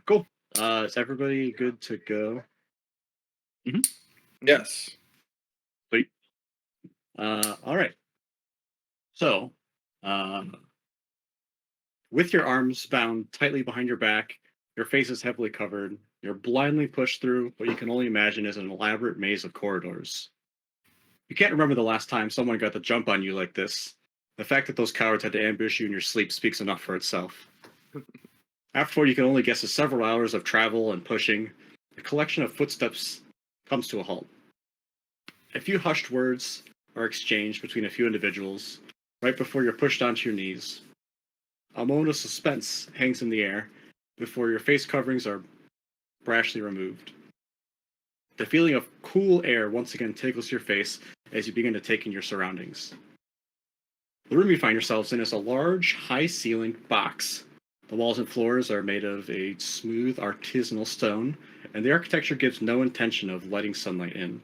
Cool. Is everybody good to go? Yes. Sweet. All right. So, um, with your arms bound tightly behind your back, your face is heavily covered. You're blindly pushed through what you can only imagine is an elaborate maze of corridors. You can't remember the last time someone got the jump on you like this. The fact that those cowards had to ambush you in your sleep speaks enough for itself. After you can only guess is several hours of travel and pushing, the collection of footsteps comes to a halt. A few hushed words are exchanged between a few individuals right before you're pushed onto your knees. A moment of suspense hangs in the air before your face coverings are brashly removed. The feeling of cool air once again tickles your face as you begin to take in your surroundings. The room you find yourselves in is a large, high-ceilinged box. The walls and floors are made of a smooth, artisanal stone, and the architecture gives no intention of letting sunlight in.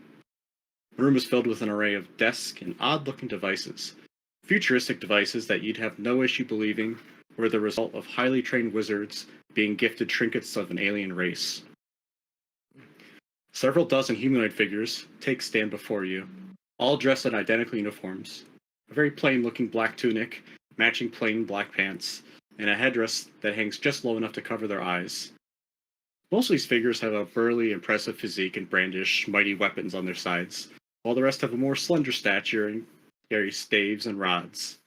The room is filled with an array of desks and odd-looking devices. Futuristic devices that you'd have no issue believing were the result of highly trained wizards being gifted trinkets of an alien race. Several dozen humanoid figures take stand before you, all dressed in identical uniforms. A very plain-looking black tunic, matching plain black pants, and a headdress that hangs just low enough to cover their eyes. Most of these figures have a burly, impressive physique and brandish mighty weapons on their sides, while the rest have a more slender stature and carry staves and rods.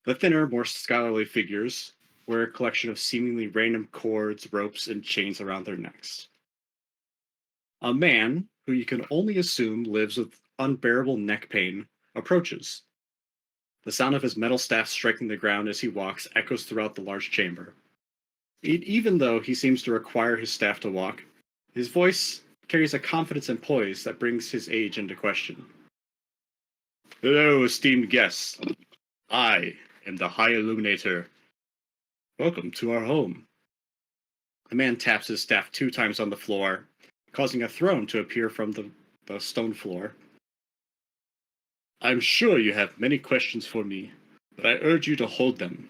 The thinner, more scholarly figures wear a collection of seemingly random cords, ropes, and chains around their necks. A man, who you can only assume lives with unbearable neck pain, approaches. The sound of his metal staff striking the ground as he walks echoes throughout the large chamber. Even though he seems to require his staff to walk, his voice carries a confidence and poise that brings his age into question. Hello, esteemed guests. I am the High Illuminator. Welcome to our home. The man taps his staff 2 times on the floor, causing a throne to appear from the stone floor. I'm sure you have many questions for me, but I urge you to hold them.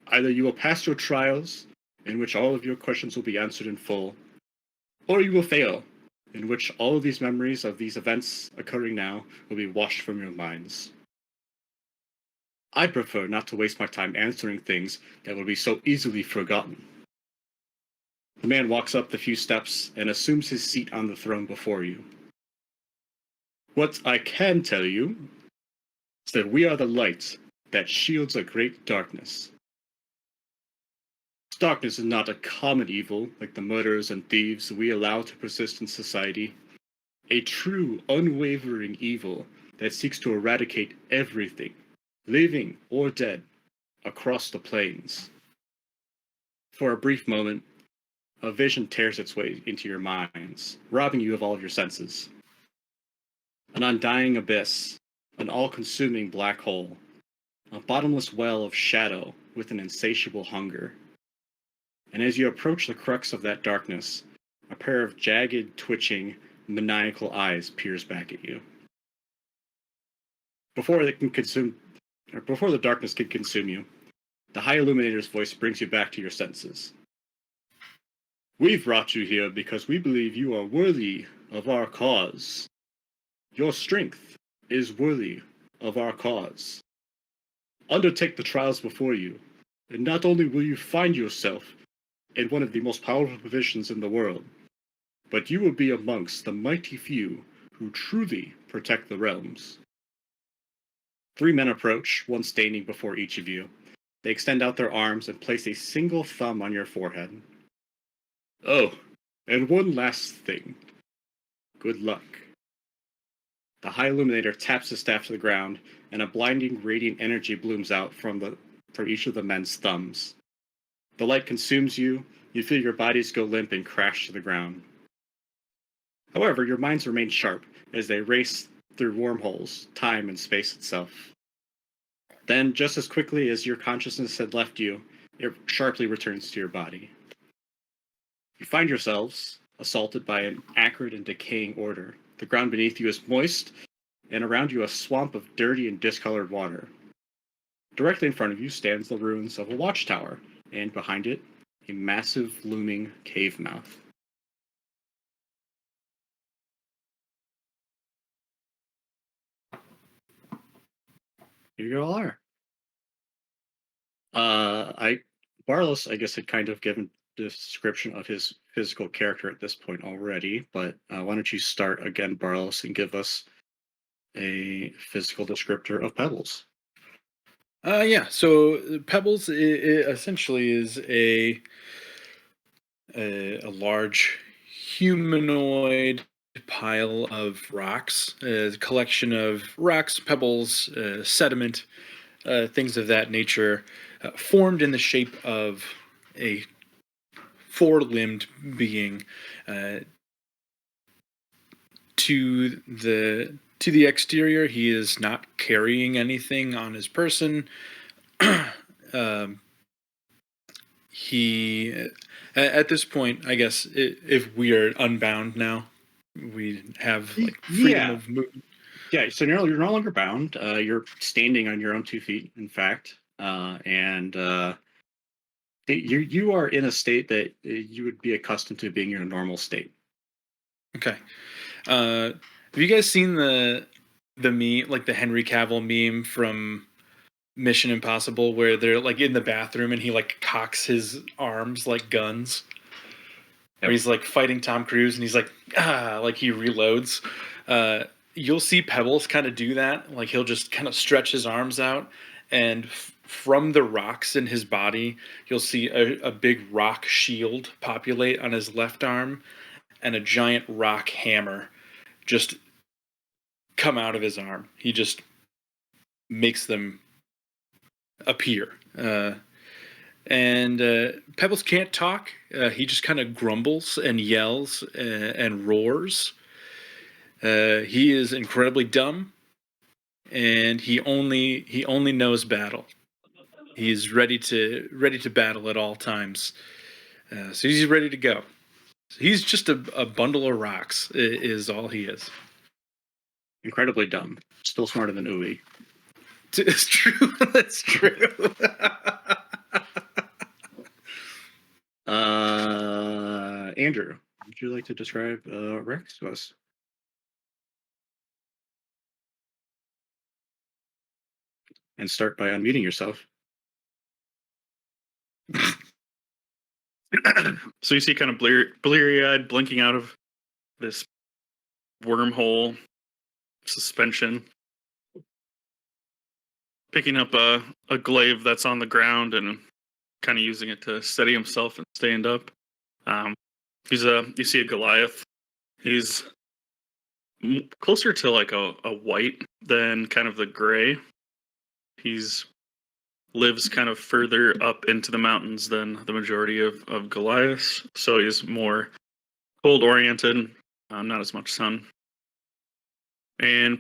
Either you will pass your trials, in which all of your questions will be answered in full, or you will fail, in which all of these memories of these events occurring now will be washed from your minds. I prefer not to waste my time answering things that will be so easily forgotten. The man walks up the few steps and assumes his seat on the throne before you. What I can tell you is that we are the light that shields a great darkness. Darkness is not a common evil like the murderers and thieves we allow to persist in society. A true, unwavering evil that seeks to eradicate everything, living or dead, across the plains. For a brief moment, a vision tears its way into your minds, robbing you of all of your senses. An undying abyss, an all-consuming black hole, a bottomless well of shadow with an insatiable hunger. And as you approach the crux of that darkness, a pair of jagged, twitching, maniacal eyes peers back at you. Before the darkness can consume you, the High Illuminator's voice brings you back to your senses. We've brought you here because we believe you are worthy of our cause. Your strength is worthy of our cause. Undertake the trials before you, and not only will you find yourself in one of the most powerful positions in the world, but you will be amongst the mighty few who truly protect the realms. 3 men approach, one standing before each of you. They extend out their arms and place a single thumb on your forehead. Oh, and one last thing. Good luck. The High Illuminator taps his staff to the ground, and a blinding radiant energy blooms out from each of the men's thumbs. The light consumes you, you feel your bodies go limp and crash to the ground. However, your minds remain sharp as they race through wormholes, time and space itself. Then, just as quickly as your consciousness had left you, it sharply returns to your body. You find yourselves assaulted by an acrid and decaying order. The ground beneath you is moist, and around you a swamp of dirty and discolored water. Directly in front of you stands the ruins of a watchtower, and behind it, a massive looming cave mouth. Here you all are. I Barlos, I guess, had kind of given description of his physical character at this point already, but why don't you start again, Barlos, and give us a physical descriptor of Pebbles? Yeah. So Pebbles it essentially is a large humanoid pile of rocks, a collection of rocks, pebbles, sediment, things of that nature, formed in the shape of a four-limbed being. Uh, to the exterior, he is not carrying anything on his person. um, he at this point, I guess, if we are unbound now, we have like freedom Yeah, of movement. yeah. So you're no longer bound. You're standing on your own 2 feet, in fact, and you are in a state that you would be accustomed to being your normal state. Okay. Have you guys seen the meme, like the Henry Cavill meme from Mission Impossible, where they're like in the bathroom and he like cocks his arms like guns, where Yep. he's like fighting Tom Cruise and he's like he reloads. You'll see Pebbles kind of do that. Like he'll just kind of stretch his arms out, and from the rocks in his body, you'll see a big rock shield populate on his left arm, and a giant rock hammer just come out of his arm. He just makes them appear. And Pebbles can't talk. He just kind of grumbles and yells and roars. He is incredibly dumb, and he only knows battle. He's ready to battle at all times. So he's ready to go. He's just a bundle of rocks. Is all he is. Incredibly dumb. Still smarter than Uwe. It's true. That's true. Andrew, would you like to describe Rex to us? And start by unmuting yourself. So you see kind of bleary eyed blinking out of this wormhole suspension, picking up a glaive that's on the ground and kind of using it to steady himself and stand up. You see a Goliath. He's closer to like a white than kind of the gray. He's lives kind of further up into the mountains than the majority of Goliaths, so he's more cold oriented, not as much sun. And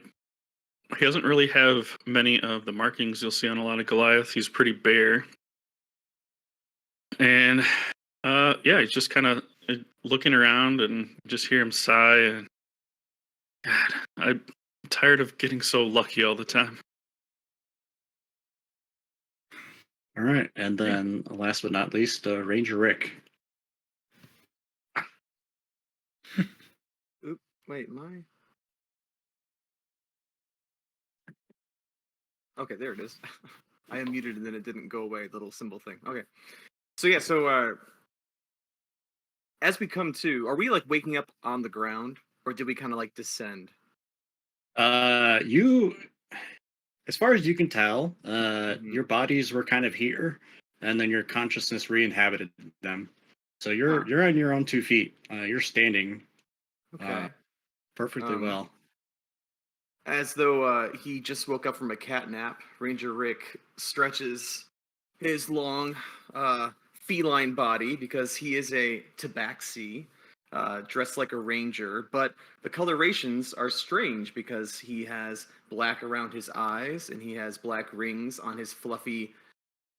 he doesn't really have many of the markings you'll see on a lot of Goliath. He's pretty bare. And yeah, he's just kind of looking around and just hear him sigh. And God, I'm tired of getting so lucky all the time. All right, and then last but not least, Ranger Rick. Oop, wait, my. Okay, there it is. I unmuted and then it didn't go away, the little symbol thing. Okay. So yeah, as we come to, are we like waking up on the ground or did we kind of like descend? You, as far as you can tell, Mhm. your bodies were kind of here, and then your consciousness re-inhabited them. So you're on your own 2 feet. You're standing Okay. perfectly well. As though he just woke up from a cat nap, Ranger Rick stretches his long feline body because he is a tabaxi, dressed like a ranger, but the colorations are strange because he has black around his eyes and he has black rings on his fluffy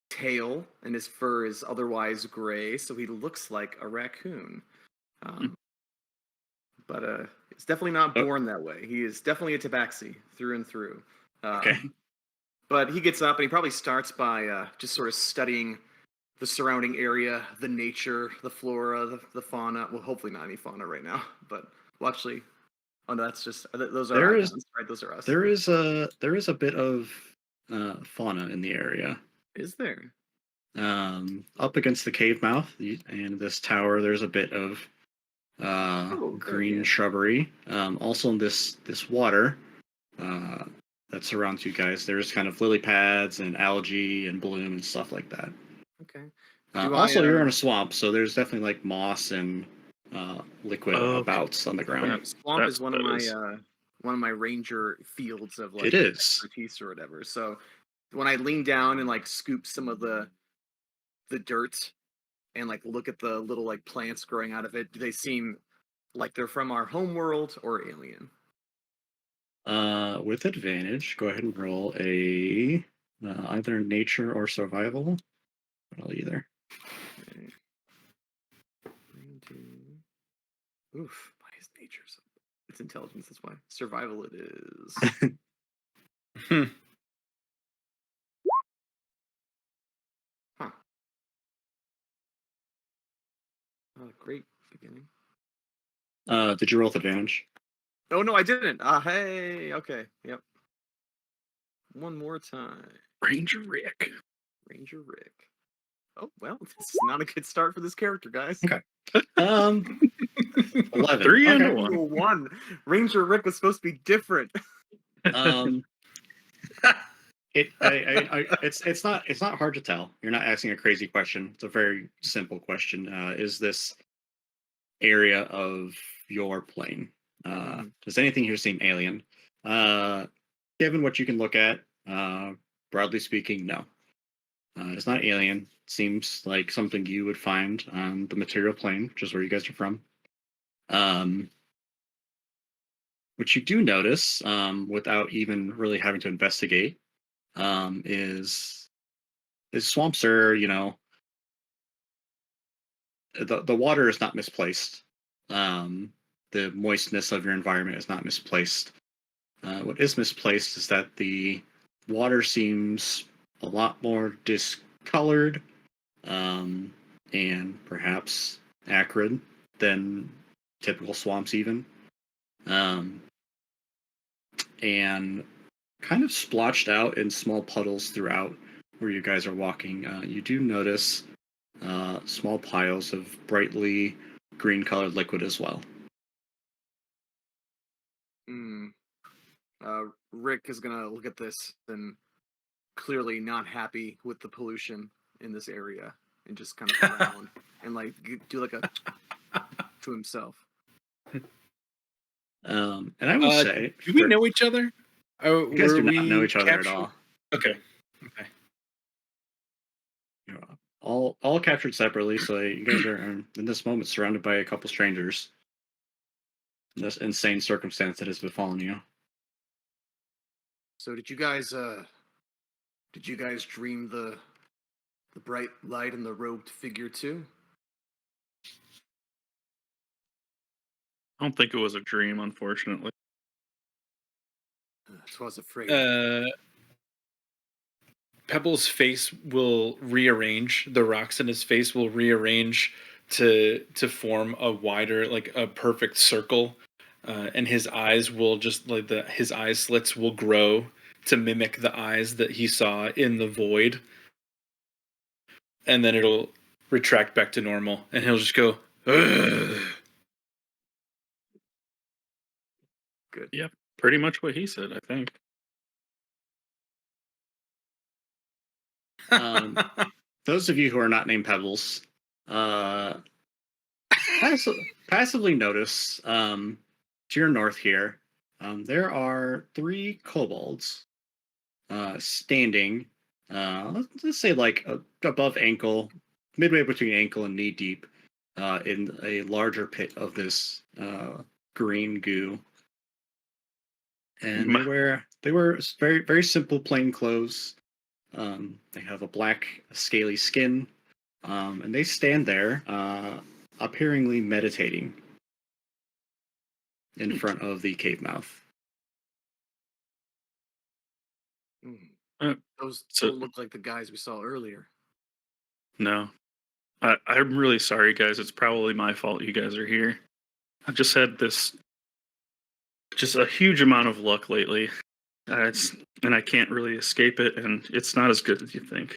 tail, and his fur is otherwise gray, so he looks like a raccoon. But it's definitely not born that way. He is definitely a tabaxi through and through. Okay. But he gets up and he probably starts by just sort of studying the surrounding area, the nature, the flora, the fauna. Well, hopefully not any fauna right now, but well, actually, oh no, that's just those are There is icons, right? Those are us. there is a bit of fauna in the area. Is there? Up against the cave mouth and this tower, there's a bit of Oh, there, green yeah. shrubbery. Also in this water uh, that surrounds you guys, there's kind of lily pads and algae and bloom and stuff like that. Okay. Do Also, I, you're in a swamp, so there's definitely like moss and liquid Okay. abouts on the ground. That's- Swamp that's is one what of that my is. one of my ranger fields of like It is. expertise or whatever. So when I lean down and like scoop some of the dirt and like look at the little like plants growing out of it, do they seem like they're from our home world or alien? With advantage, go ahead and roll a either nature or survival. Well, either. Okay. 19. Oof, why is nature so? It's intelligence. That's why survival. It is. Hmm. Huh. Great beginning. Did you roll with advantage? Oh no, I didn't. Ah, hey. Okay. Yep. One more time. Ranger Rick. Ranger Rick. Oh well, this is not a good start for this character, guys. Okay. 11. Three and Okay. a one. Rule one. Ranger Rick was supposed to be different. Um, it's not hard to tell. You're not asking a crazy question. It's a very simple question. Is this area of your plane? Does anything here seem alien? Given what you can look at, broadly speaking, no. It's not alien. Seems like something you would find on the material plane, which is where you guys are from. What you do notice, without even really having to investigate, is swamps are, the water is not misplaced. The moistness of your environment is not misplaced. What is misplaced is that the water seems a lot more discolored, and perhaps acrid than typical swamps, even. And kind of splotched out in small puddles throughout where you guys are walking. You do notice small piles of brightly green colored liquid as well. Hmm. Rick is gonna look at this and clearly not happy with the pollution in this area, and just kind of frown and like do like a to himself. And I will say, do we know each other? you guys Were do not know we each other at captured? all. Okay. Okay. You're all captured separately, so you guys are in this moment surrounded by a couple strangers. In this insane circumstance that has befallen you. So did you guys dream the bright light and the robed figure too? I don't think it was a dream, unfortunately. That's what I was afraid. Pebble's face will rearrange. The rocks in his face will rearrange to form a wider, like a perfect circle, and his eyes will just like his eye slits will grow to mimic the eyes that he saw in the void, and then it'll retract back to normal, and he'll just go. Ugh. Good. Yep, pretty much what he said, I think. Those of you who are not named Pebbles, passively notice to your north here, there are 3 kobolds standing, let's say like above ankle, midway between ankle and knee deep, in a larger pit of this green goo. And they wear very very simple plain clothes. They have a black scaly skin, and they stand there, appearingly meditating in front of the cave mouth. Mm. Uh, Those so- don't look like the guys we saw earlier. No. I'm really sorry, guys. It's probably my fault you guys are here. I've just had just a huge amount of luck lately. And I can't really escape it, and it's not as good as you think.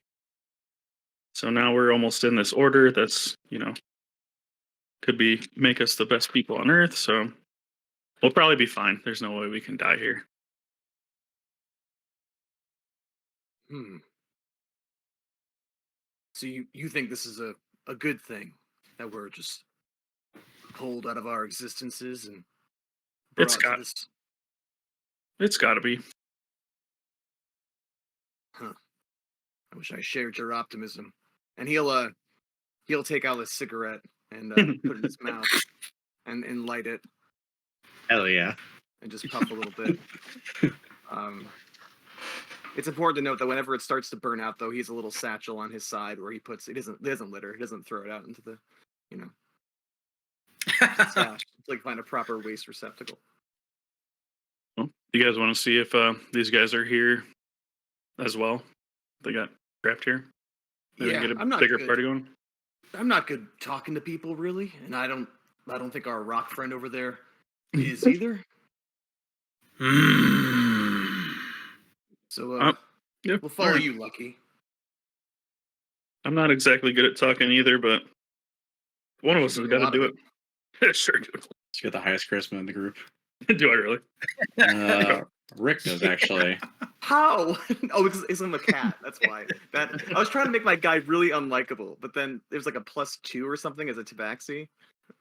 So now we're almost in this order that's, could be make us the best people on Earth. So we'll probably be fine. There's no way we can die here. Hmm. So you think this is a good thing that we're just pulled out of our existences and It's brought to got this? it's got to be. Huh. I wish I shared your optimism. And he'll take out a cigarette and put it in his mouth and light it Hell yeah. and just puff a little bit. It's important to note that whenever it starts to burn out, though, he has a little satchel on his side where he puts it. Doesn't litter. He doesn't throw it out into the, stash. It's like find a proper waste receptacle. Well, you guys want to see if these guys are here as well? They got trapped here. Maybe Yeah, get a I'm not bigger good. party going. I'm not good talking to people really, and I don't think our rock friend over there is either. So Yeah, we'll follow alright. you, Lucky. I'm not exactly good at talking either, but one of us has Doing a got to lot do of it. Sure, do He's got the highest charisma in the group. it. Do I really? Rick does actually. How? Oh, because I'm a cat. That's why. That I was trying to make my guy really unlikable, but then there's like a +2 or something as a tabaxi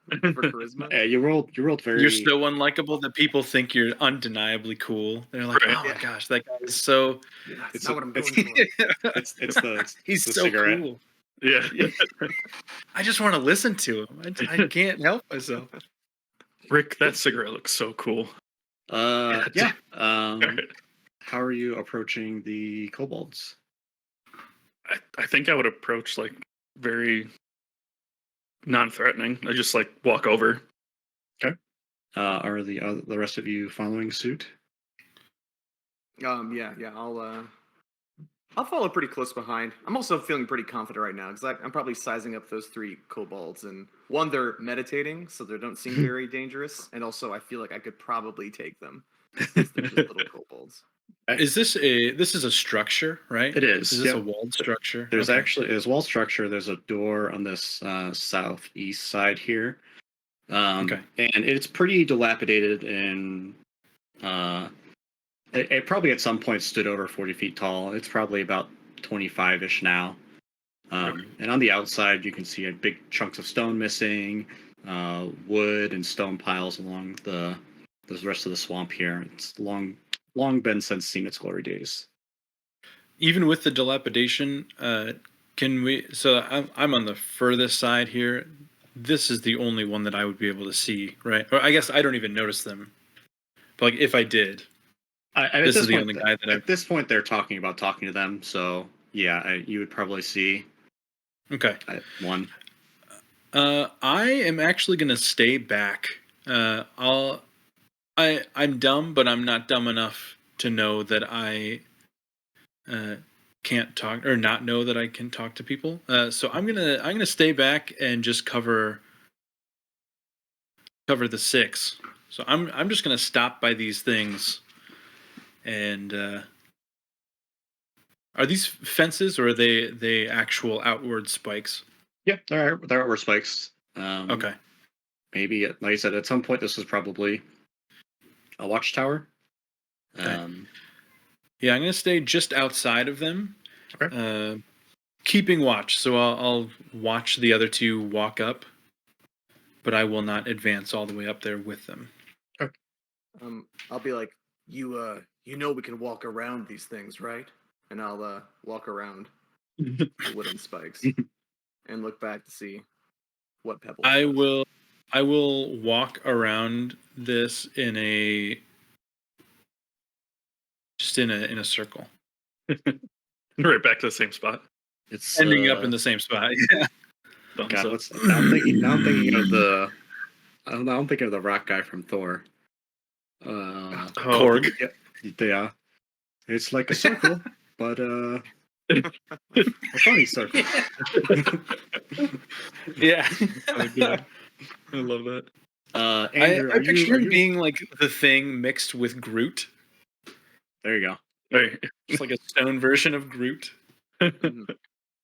for charisma. Yeah, you rolled very. You're so unlikable that people think you're undeniably cool. They're like, Right. "Oh my Yeah. gosh, that guy is so." That's It's not a- what I'm going it's- for. it's He's the so cigarette. cool. Yeah. I just want to listen to him. I can't help myself. Rick, that cigarette looks so cool. Yeah. Alright. How are you approaching the kobolds? I think I would approach like very non-threatening. I just like walk over. Are the rest of you following suit? Yeah. I'll follow pretty close behind. I'm also feeling pretty confident right now because I'm probably sizing up those 3 kobolds, and one, they're meditating, so they don't seem very dangerous, and also I feel like I could probably take them. They're just little kobolds. Is this a structure, right? It is, Is this yeah. a walled structure? There's Okay. actually wall structure. There's a door on this southeast side here. Okay. And it's pretty dilapidated and it probably at some point stood over 40 feet tall. It's probably about 25-ish now. And on the outside, you can see big chunks of stone missing, wood and stone piles along the rest of the swamp here. It's long been since seen its glory days. Even with the dilapidation, can we? So I'm on the furthest side here. This is the only one that I would be able to see, right? Or I guess I don't even notice them. But like if I did, this is the only guy that at this point they're talking to them. So yeah, you would probably see. Okay. One. I am actually gonna stay back. I'm dumb, but I'm not dumb enough to know that I can't talk or not know that I can talk to people. So I'm gonna stay back and just cover the 6. So I'm just gonna stop by these things. And are these fences or are they actual outward spikes? Yeah, there are spikes. Okay. Maybe, like I said, at some point this was probably a watchtower. Okay. Yeah, I'm gonna stay just outside of them. Okay. Keeping watch, so I'll watch the other 2 walk up, but I will not advance all the way up there with them. I'll be like, you know we can walk around these things, right? And I'll walk around the wooden spikes and look back to see what Pebbles I does. will walk around this in a circle, Right back to the same spot. It's ending up in the same spot. Yeah. Thumbs God, up. now I'm thinking of the. I'm thinking of the rock guy from Thor. Korg. Yeah. It's like a circle, but A funny circle. Yeah. Oh, good. I love that. Andrew, I picture him you... being like the Thing mixed with Groot. There you go. Hey, Just like a stone version of Groot. Mhm.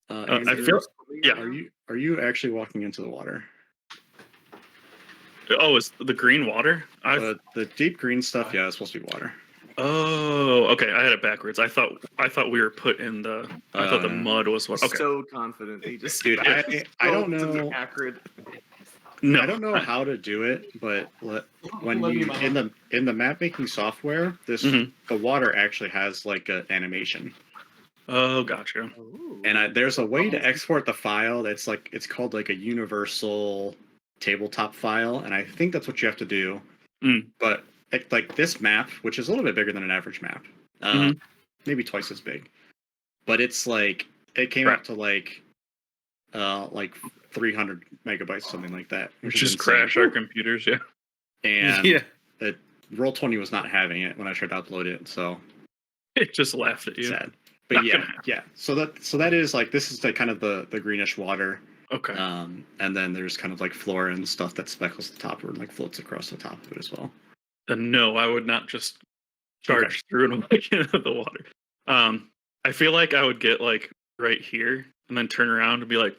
I Andrew, feel. Yeah. are you actually walking into the water? Oh, it's the green water. The deep green stuff, yeah, it's supposed to be water. Oh, okay. I had it backwards. I thought we were put in the. I thought the no. mud was what. Okay. So confident. He just Dude, Yeah. I don't scrolled to the know. acrid. No, I don't know how to do it, but when you in the map making software, Mhm. the water actually has like an animation, Oh, gotcha. and there's a way to export the file that's like it's called like a universal tabletop file, and I think that's what you have to do. Mm. But like this map, which is a little bit bigger than an average map, Mhm. maybe twice as big, but it's like it came Right. out to like 300 megabytes, something like that, which is Just insane. crash our computers. Yeah. And Yeah. Roll20 was not having it when I tried to upload it, so It just laughed at you. sad. But Not yeah, gonna happen. yeah. So that is like this is like kind of the greenish water, Okay. and then there's kind of like flora and stuff that speckles the top or like floats across the top of it as well. Then no, I would not just charge through and like into the water. I feel like I would get like right here and then turn around and be like,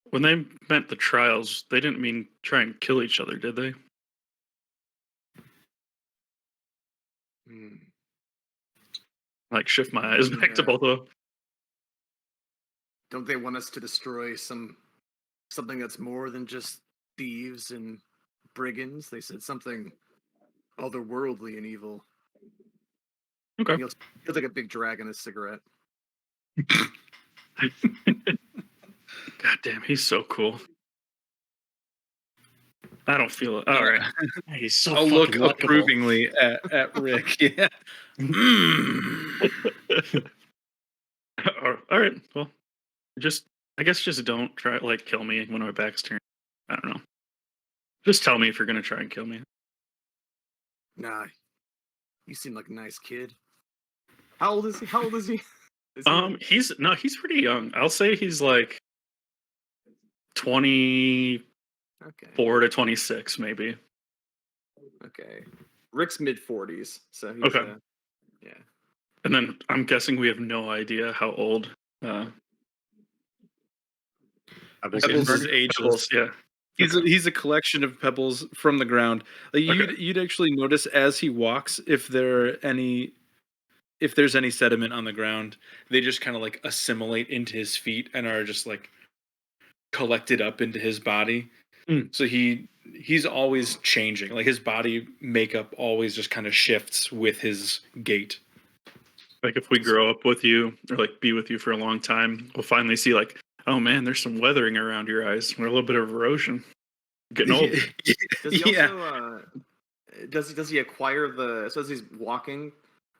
when they meant the trials, they didn't mean try and kill each other, did they? Hmm. Like shift my eyes back to Yeah. both of them. Don't they want us to destroy something that's more than just thieves and brigands? They said something otherworldly and evil. Okay. Feels like a big drag in a cigarette. God damn, he's so cool. I don't feel it. All right. He's so I'll look fucking likable. approvingly at Rick. Yeah. All right. Well, I guess just don't try like kill me when my back's turned. I don't know. Just tell me if you're gonna try and kill me. Nah, you seem like a nice kid. How old is he? How old is he? Is he He's pretty young. I'll say he's like 24 okay. to 26, maybe. Okay. Rick's mid-40s, so he's Okay. yeah. And then I'm guessing we have no idea how old. Pebbles is ageless. Pebbles, yeah. He's a collection of pebbles from the ground. Like you'd actually notice as he walks if there's any sediment on the ground, they just kind of like assimilate into his feet and are just like collected up into his body. Mm. So he's always changing. Like his body makeup always just kind of shifts with his gait. Like if we grow up with you or like be with you for a long time, we'll finally see like, oh man, there's some weathering around your eyes. We're a little bit of erosion. Getting old. Does he Yeah. also does he acquire so as he's walking,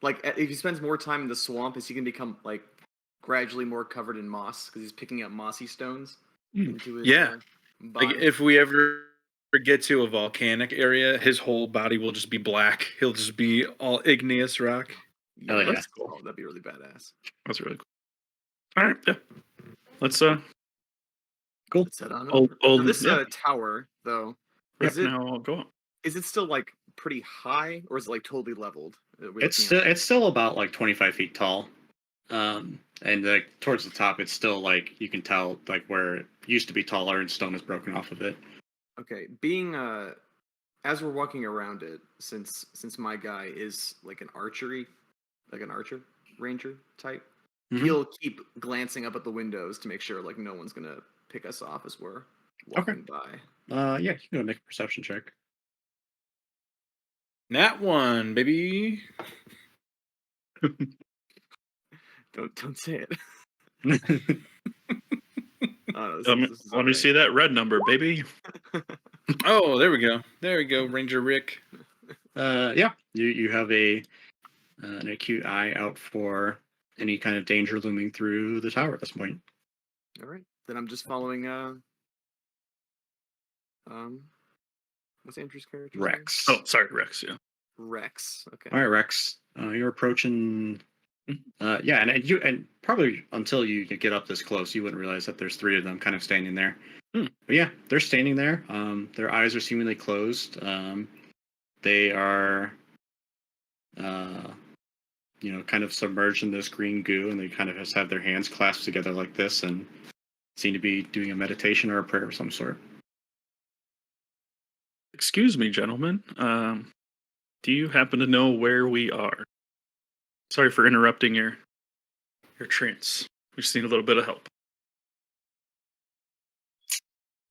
like if he spends more time in the swamp, is he gonna become like gradually more covered in moss because he's picking up mossy stones into his Yeah. body? Like if we ever get to a volcanic area, his whole body will just be black. He'll just be all igneous rock. Oh, yeah. That's cool. That'd be really badass. That's really cool. All right, yeah. Let's Cool. Let's head on Old- over. old- So this yeah. Tower though, Yep, is it now go on. is it still like pretty high or is it like totally leveled? It's still about like 25 feet tall, and like towards the top, it's still like you can tell like where it used to be taller and stone is broken off of it. Okay, being as we're walking around it, since my guy is like an archer ranger type, Mhm. he'll keep glancing up at the windows to make sure like no one's gonna pick us off as we're walking by. Yeah, you can go make a perception check. Nat 1, baby. Don't say it. Oh, Let me see that red number, baby. Oh, there we go. There we go, Ranger Rick. Yeah, you have an acute eye out for any kind of danger looming through the tower at this point. All right, then I'm just following. What's Andrew's character? Rex. Oh, sorry, Rex. Yeah. Rex. Okay. All right, Rex. You're approaching. Yeah, and probably until you get up this close, you wouldn't realize that there's three of them kind of standing there. But yeah, they're standing there. Their eyes are seemingly closed. They are, kind of submerged in this green goo, and they kind of just have their hands clasped together like this, and seem to be doing a meditation or a prayer of some sort. Excuse me, gentlemen. Do you happen to know where we are? Sorry for interrupting your trance. We just need a little bit of help.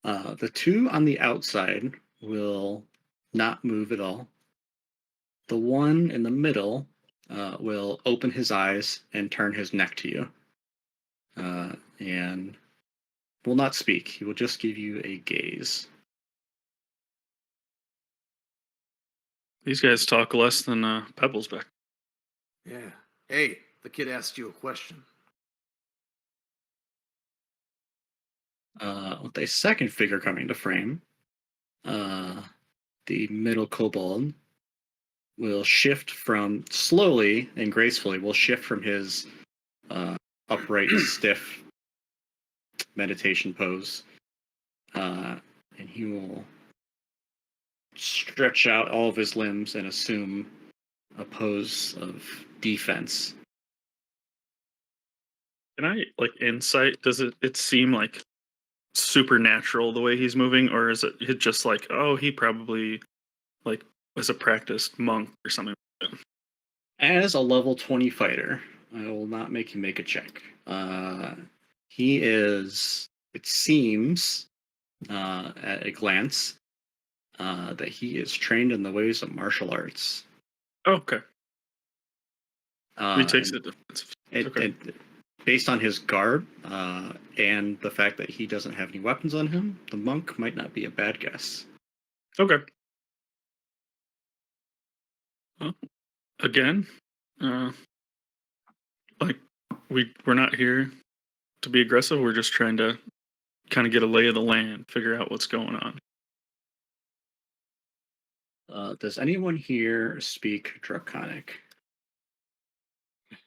The two on the outside will not move at all. The one in the middle will open his eyes and turn his neck to you. And will not speak. He will just give you a gaze. These guys talk less than Pebbles back. Yeah. Hey, the kid asked you a question. With a second figure coming to frame, the middle kobold will shift from slowly and gracefully. Will shift from his upright, stiff meditation pose, and he will stretch out all of his limbs and assume a pose of defense. Can I insight? Does it seem like supernatural the way he's moving, or is it just like, oh, he probably was a practiced monk or something like that? As a level 20 fighter, I will not make you make a check. He is, it seems, at a glance, that he is trained in the ways of martial arts. Oh, okay. He takes and it defensive. Okay. Based on his garb and the fact that he doesn't have any weapons on him, the monk might not be a bad guess. Okay. Well, again, we're not here to be aggressive. We're just trying to kind of get a lay of the land, figure out what's going on. Does anyone here speak Draconic?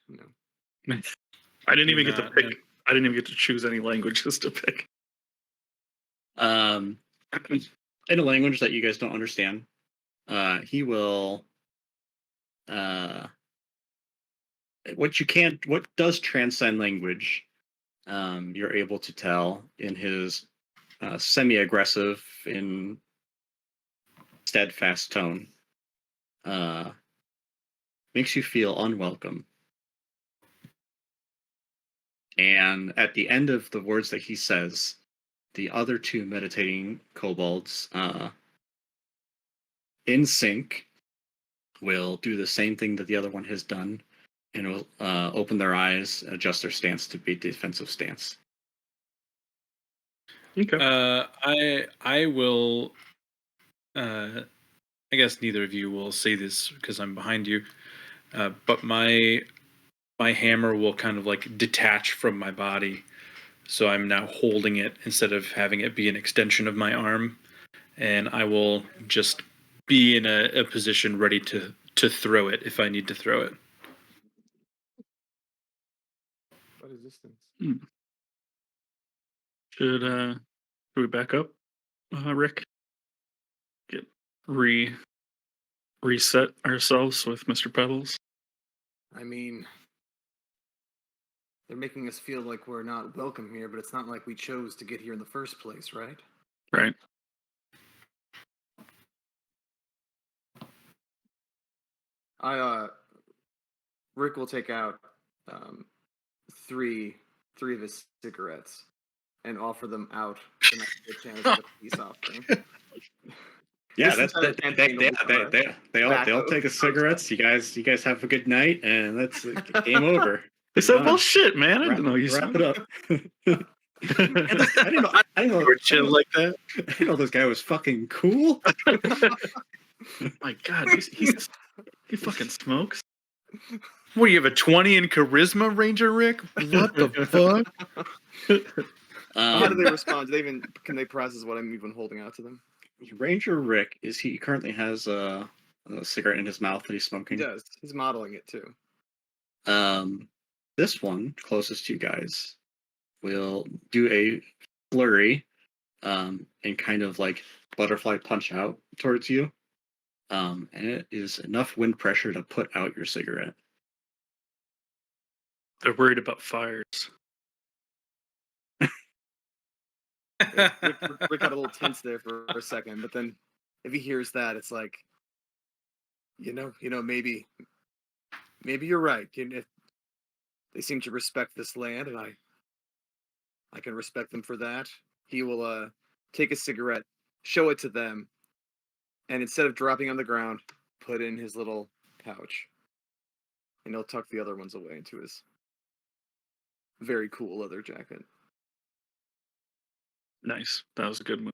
No. I didn't even get to pick. No. I didn't even get to choose any languages to pick. In a language that you guys don't understand, he will. What does transcend language? You're able to tell in his semi-aggressive, in steadfast tone. Makes you feel unwelcome. And at the end of the words that he says, the other two meditating kobolds, in sync, will do the same thing that the other one has done, and will open their eyes, adjust their stance to be defensive stance. Okay. I will. I guess neither of you will say this because I'm behind you, but my hammer will kind of detach from my body, so I'm now holding it instead of having it be an extension of my arm, and I will just be in a position ready to throw it if I need to throw it. What is this thing? Should we back up, Rick? Get reset ourselves with Mr. Pebbles. I mean, they're making us feel like we're not welcome here, but it's not like we chose to get here in the first place, right? Right. Rick will take out three of his cigarettes and offer them out to my chance of a peace offering. Yeah, This entire campaign will be they all take the cigarettes. You guys have a good night, and that's game over. They said, Done. "Well, shit, man, I didn't know you wrap smoked." it up. I didn't know. Or chill like that. I didn't know this guy was fucking cool. My God, he fucking smokes. What, you have a 20 in charisma, Ranger Rick? What the fuck? How do they respond? Can they process what I'm even holding out to them? Ranger Rick he currently has a a cigarette in his mouth that he's He smoking. does. He's modeling it too. This one closest to you guys will do a flurry, and kind of like butterfly punch out towards you. And it is enough wind pressure to put out your cigarette. They're worried about fires. Rick got a little tense there for a second, but then if he hears that, it's like, maybe you're right. If they seem to respect this land, and I can respect them for that. He will take a cigarette, show it to them, and instead of dropping on the ground, put in his little pouch, and he'll tuck the other ones away into his very cool leather jacket. Nice. That was a good move.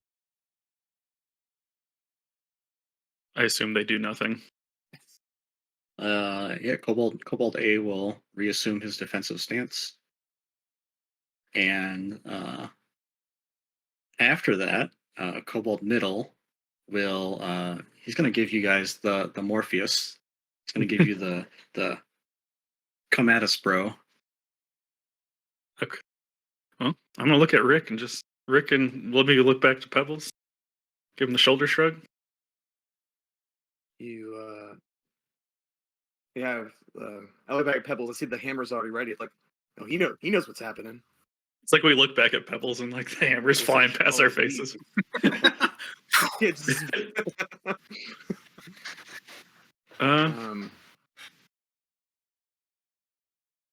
I assume they do nothing. Yeah, Kobold A will reassume his defensive stance. And after that, Kobold Middle will he's gonna give you guys the Morpheus. He's gonna give you the come at us, bro. Okay. Well, I'm gonna look at Rick and let me look back to Pebbles. Give him the shoulder shrug. I look back at Pebbles. I see the hammer's already ready. It's like, oh, he knows what's happening. It's like we look back at Pebbles and like the hammer's flying past our faces. It's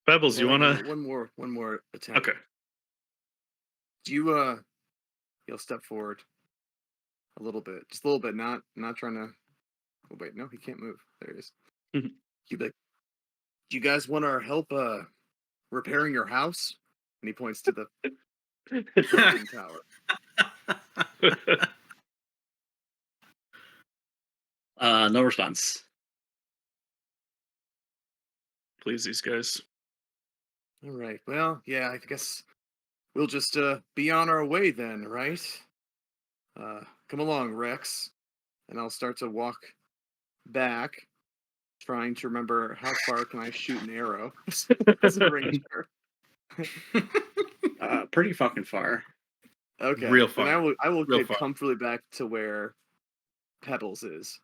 Pebbles, you wanna? one more attack? Okay. Do you you'll step forward a little bit, just a little bit, not trying to. Oh wait, no, he can't move. There he is. Mhm. You like, do you guys want our help repairing your house? And he points to the building tower. No response. Please, these guys. All right. Well, yeah, I guess we'll just be on our way then, right? Come along, Rex. And I'll start to walk back, trying to remember how far can I shoot an arrow as a ranger. Pretty fucking far. Okay. Real Then far. I will Real get far. comfortably back to where Pebbles is.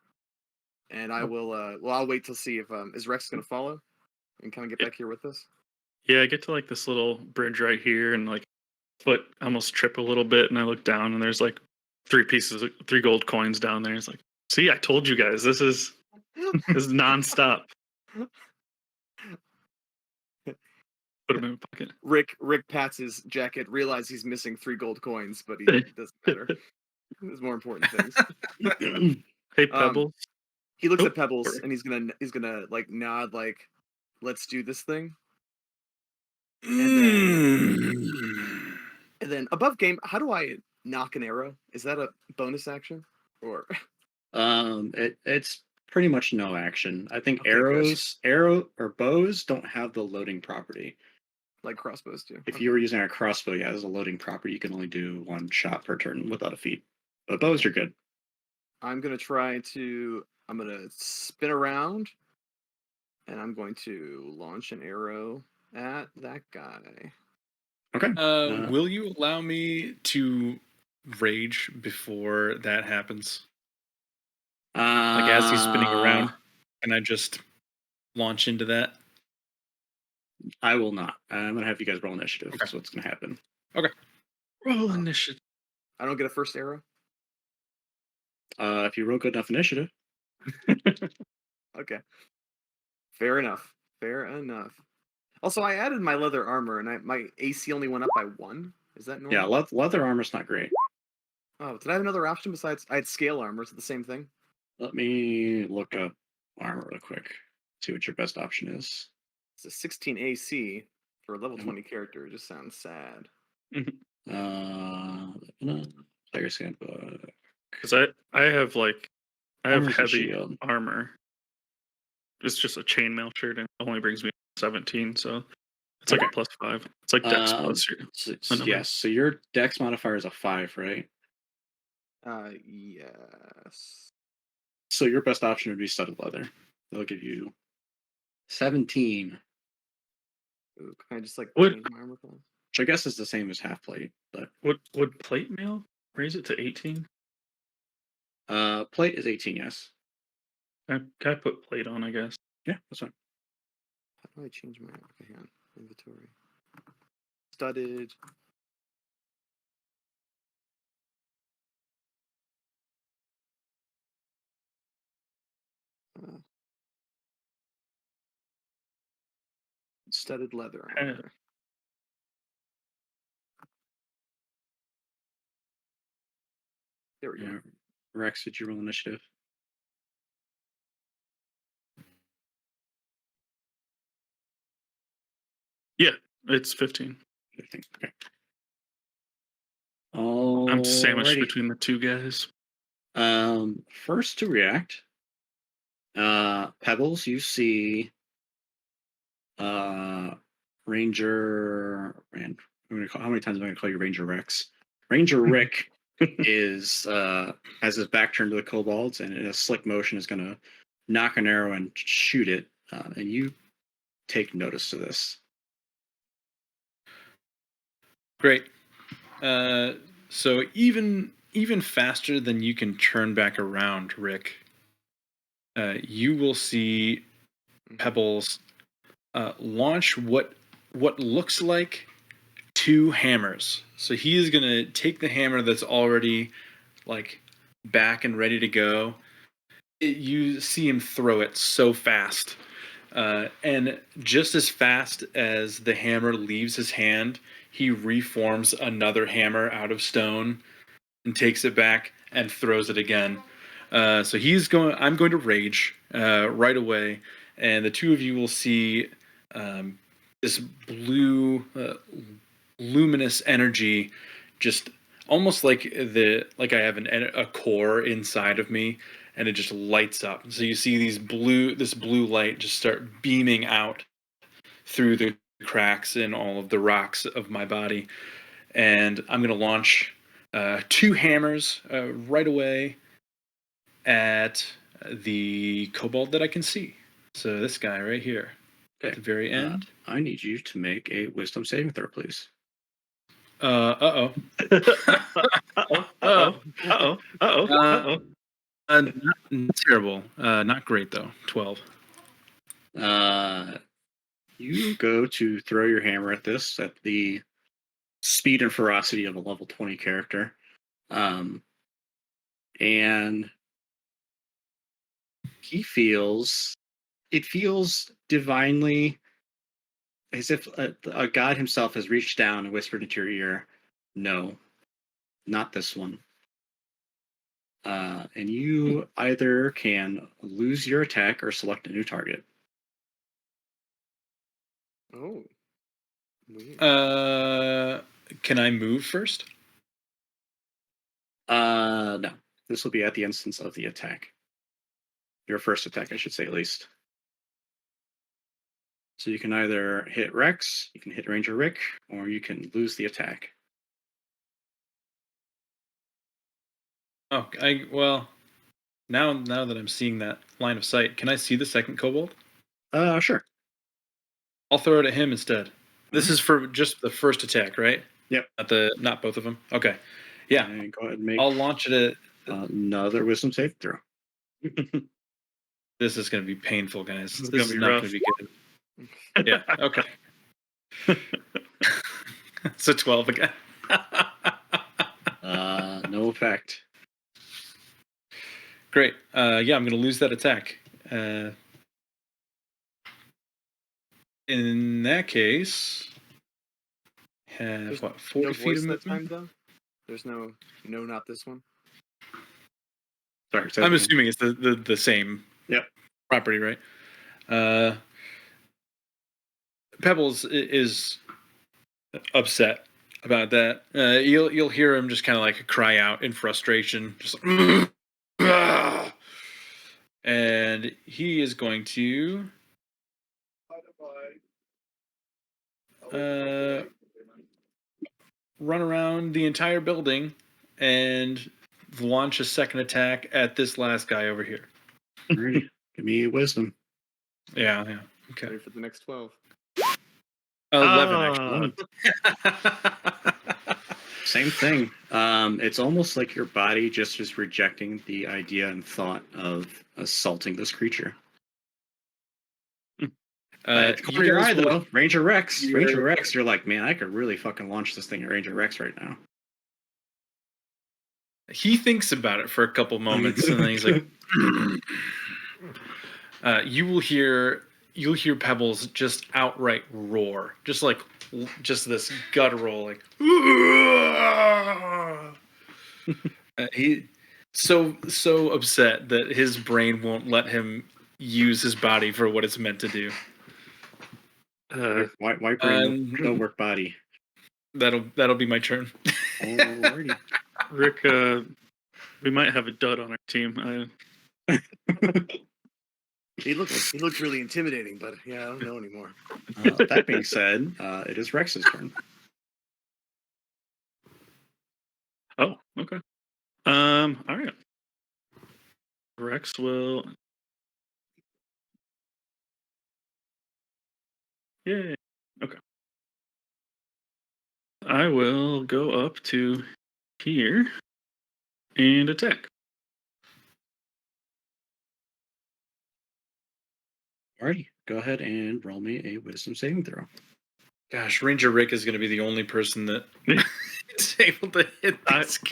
And I will I'll wait to see if is Rex gonna follow and kind of get back here with us. Yeah, I get to like this little bridge right here, and like foot almost trip a little bit, and I look down, and there's like 3 gold coins down there. It's like, see, I told you guys, this is nonstop. Put them in my pocket. Rick pats his jacket, realizes he's missing 3 gold coins, but it doesn't matter. There's more important things. Hey, Pebbles. He looks Oh, at Pebbles sorry. and he's gonna like nod, like, let's do this thing. And then above game, how do I knock an arrow? Is that a bonus action? Or It's pretty much no action. I think Okay, good. arrow or bows don't have the loading property. like crossbows do? If you were using a crossbow, yeah, as a loading property, you can only do 1 shot per turn without a feat. But bows are good. I'm gonna spin around and I'm going to launch an arrow at that guy. Okay. Will you allow me to rage before that happens? Like as he's spinning around, and I just launch into that? I will not. I'm gonna have you guys roll initiative. Okay. That's what's gonna happen. Roll initiative. I don't get a first arrow. If you roll good enough initiative. Okay. Fair enough. Also, I added my leather armor, and my AC only went up by 1. Is that normal? Yeah, leather armor's not great. Oh, did I have another option besides I had scale armor? Is it the same thing? Let me look up armor real quick. See what your best option is. It's a 16 AC for a level Mhm. 20 character. It just sounds sad. Player's handbook. Because I have Armor's a heavy shield. armor. It's just a chainmail shirt, and it only brings me 17, so it's like Okay. a +5. It's like Dex plus your. number. Yes, so your Dex modifier is a 5, right? Yes. So your best option would be studded leather. They'll give you 17, Ooh, can I just like Would- change my armor class? which I guess is the same as half plate, but Would plate mail raise it to 18? plate is 18, yes. Can I put plate on, I guess? Yeah, that's fine. How do I change my okay, hand inventory? Studded. Uh, studded leather armor. There we go. Yeah. Rex, did you roll initiative? It's 15. I think. Okay. Oh, I'm sandwiched between the two guys. First to react, Pebbles, you see, Ranger. Man, how many times am I gonna call you Ranger Rex? Ranger Rick is has his back turned to the kobolds, and in a slick motion is gonna knock an arrow and shoot it, and you take notice to this. Great. So even faster than you can turn back around, Rick, you will see Pebbles launch what looks like 2 hammers. So he is gonna take the hammer that's already like back and ready to go. You see him throw it so fast. And just as fast as the hammer leaves his hand, he reforms another hammer out of stone and takes it back and throws it again. So I'm going to rage right away, and the two of you will see this blue, luminous energy, just almost like I have a core inside of me, and it just lights up. So you see this blue light just start beaming out through the cracks in all of the rocks of my body, and I'm gonna launch 2 hammers right away at the kobold that I can see. So this guy right here, at the very end. I need you to make a wisdom saving throw, please. Uh-oh. Not terrible. Not great though. 12. You go to throw your hammer at this at the speed and ferocity of a level 20 character. And it feels divinely as if a god himself has reached down and whispered into your ear, "No, not this one." And you either can lose your attack or select a new target. Oh. Weird. Can I move first? No. This will be at the instance of the attack. Your first attack, I should say, at least. So you can either hit Rex, you can hit Ranger Rick, or you can lose the attack. Oh, now that I'm seeing that line of sight, can I see the second kobold? Sure. I'll throw it at him instead. This is for just the first attack, right? Yep. Not both of them. Okay. Yeah. And go ahead and make I'll launch it at. another wisdom save throw. This is going to be painful, guys. This is This gonna is be not rough. going to be good. Yeah. Okay. It's a 12 again. No effect. Great. Yeah, I'm going to lose that attack. In that case, have There's what, 40 no feet voice of that time movement? though. There's no, not this one. Sorry. I'm assuming it's the same Yep. property, right? Pebbles is upset about that. You'll hear him just kind of like cry out in frustration, just and he is going to run around the entire building and launch a second attack at this last guy over here. Alrighty. Give me wisdom. Yeah, yeah. Okay. Ready for the next 12. 11 actually. Same thing. It's almost like your body just is rejecting the idea and thought of assaulting this creature. At the corner of your eye, though, Ranger Rex. Ranger Rex, you're like, man, I could really fucking launch this thing at Ranger Rex right now. He thinks about it for a couple moments, and then he's like, "You'll hear Pebbles just outright roar, just this guttural, like." He so upset that his brain won't let him use his body for what it's meant to do. White brain, no work body. That'll be my turn. Alrighty. Rick, we might have a dud on our team. He looked really intimidating, but yeah, I don't know anymore. That being said, it is Rex's turn. Oh, okay. All right. Rex will. Yay. Okay. I will go up to here and attack. Alrighty, go ahead and roll me a wisdom saving throw. Gosh, Ranger Rick is going to be the only person that is able to hit this guy.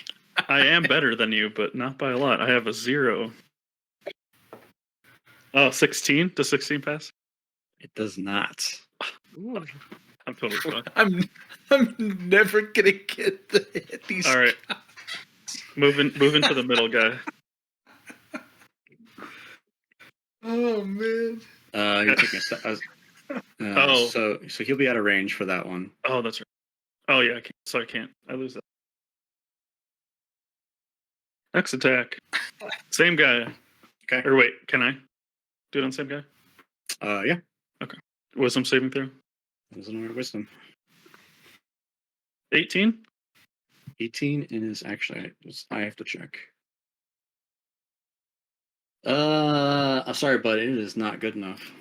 I am better than you, but not by a lot. I have a 0. Oh, 16? Does 16 pass? It does not. Ooh. I'm totally fine. I'm never gonna get to hit these. All right. Moving to the middle guy. Oh man. You're taking a step. Oh. So he'll be out of range for that one. Oh, that's right. Oh yeah, I can't. So I can't. I lose that. Next attack. Same guy. Okay. Or wait, can I do it on the same guy? Yeah. Wisdom saving throw. There's another wisdom. 18. 18 is actually I have to check. I'm sorry, but it is not good enough.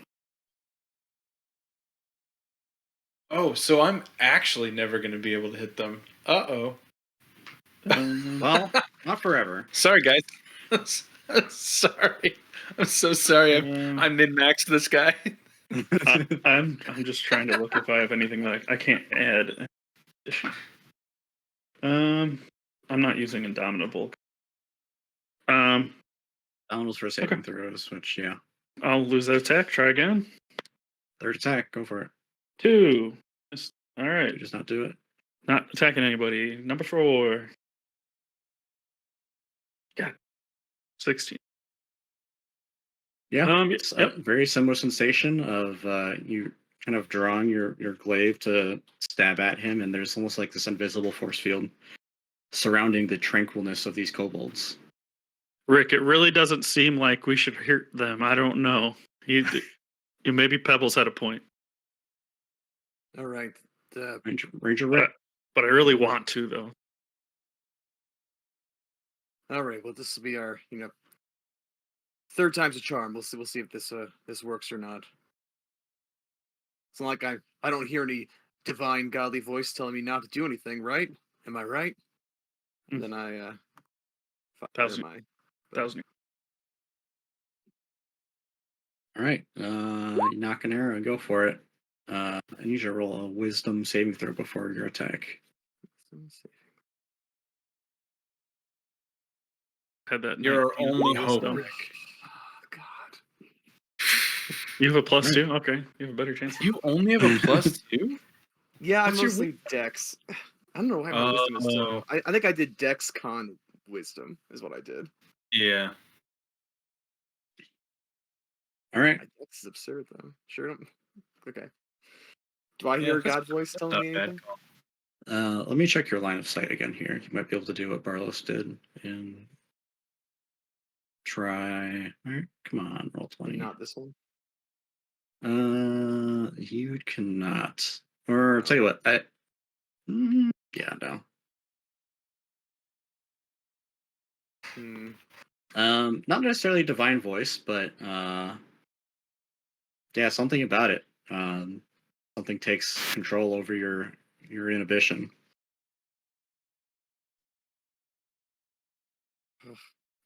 Oh, so I'm actually never gonna be able to hit them. Uh-oh. Well, not forever. Sorry, guys. Sorry. I'm so sorry. I min-maxed this guy. I'm just trying to look if I have anything that I can't add. I'm not using Indomitable. Donald's for saving throws, which yeah. I'll lose that attack. Try again. Third attack, go for it. 2. All right. Just not do it. Not attacking anybody. Number 4. Yeah. 16. Yeah. It's A very similar sensation of you kind of drawing your glaive to stab at him, and there's almost like this invisible force field surrounding the tranquilness of these kobolds. Rick, it really doesn't seem like we should hurt them. I don't know. Maybe Pebbles had a point. All right. Ranger Rick. But I really want to, though. All right. Well, this will be our, third time's a charm. We'll see if this works or not. It's not like I don't hear any divine godly voice telling me not to do anything, right? Am I right? And then I Thousand. All right. You knock an arrow and go for it. I need you to roll a wisdom saving throw before your attack. Had that. Your only hope. Oh, God. You have a +2? Okay. You have a better chance. You only have a +2? Yeah, What's I'm your mostly Dex. I don't know why my wisdom is still. I think I did Dex con wisdom is what I did. Yeah. All right. Dex is absurd though. Sure don't. Okay. Do I hear God's voice telling me anything? Let me check your line of sight again here. You might be able to do what Barlos did and try. All right, come on, roll 20. Not this one. You cannot. Or I'll tell you what. Yeah, no. Not necessarily divine voice, but yeah, something about it. Something takes control over your inhibition.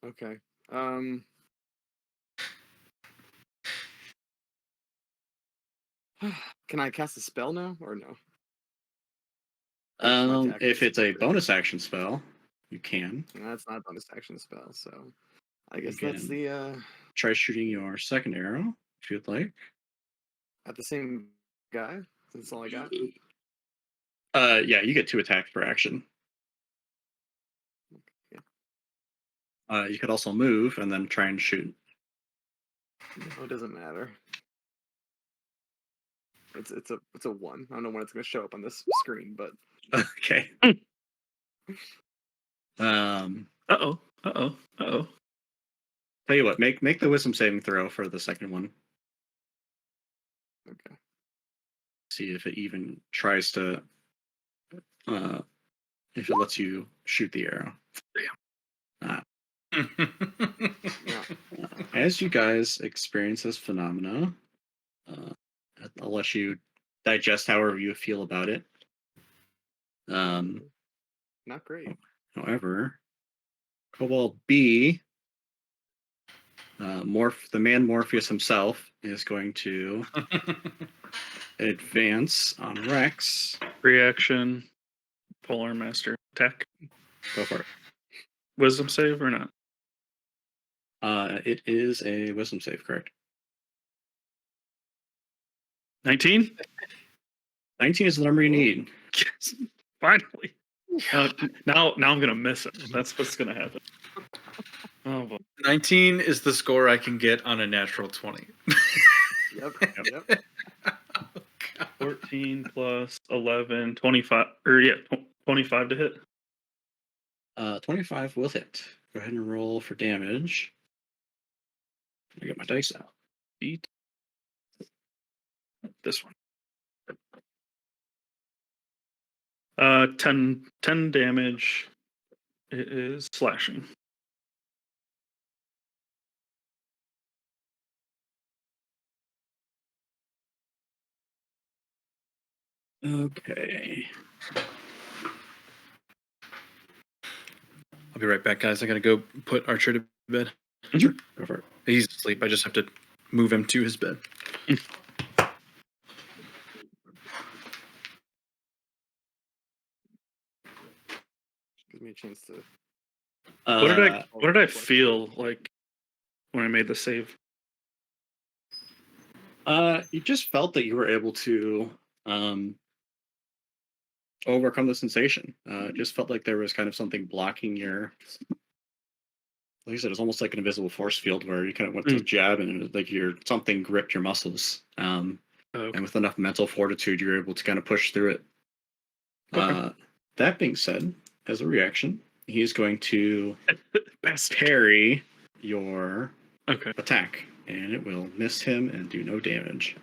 Okay. Um. Can I cast a spell now or no? Or just my attack If it's a surrender? bonus action spell, you can. No, that's not a bonus action spell, so I You guess that's can the try shooting your second arrow if you'd like. at the same guy. That's all I got. Yeah, you get 2 attacks per action. Yeah. You could also move and then try and shoot. No, it doesn't matter. It's a one. I don't know when it's gonna show up on this screen, but Okay. Um, Uh oh. Uh oh. Uh oh. tell you what, make the wisdom saving throw for the second one. okay. See if it even tries to, uh, if it lets you shoot the arrow. Yeah. As you guys experience this phenomena, uh, I'll let you digest however you feel about it. Not great. However, Cobalt B, the man Morpheus himself, is going to advance on Rex. Reaction. Polar Master attack. Go for it. Wisdom save or not? It is a wisdom save, correct? 19. 19 is the number you need. Yes. Finally. Now I'm gonna miss it. That's what's gonna happen. Oh boy. 19 is the score I can get on a natural 20. Yep. Yep. Yep. 14 plus 11, 25, or yeah, 25 to hit. 25 will hit. Go ahead and roll for damage. I get my dice out. Beat this one. 10 damage. It is slashing. Okay. I'll be right back, guys. I gotta go put Archer to bed. Sure. Go for it. He's asleep. I just have to move him to his bed. Gives me a chance to. What did I feel like when I made the save? You just felt that you were able to overcome the sensation. It just felt like there was kind of something blocking your. Like I said, it's almost like an invisible force field where you kind of went to jab and it was like something gripped your muscles. Okay. And with enough mental fortitude, you're able to kind of push through it. Okay. That being said, as a reaction, he is going to Best. parry your Okay. attack, and it will miss him and do no damage.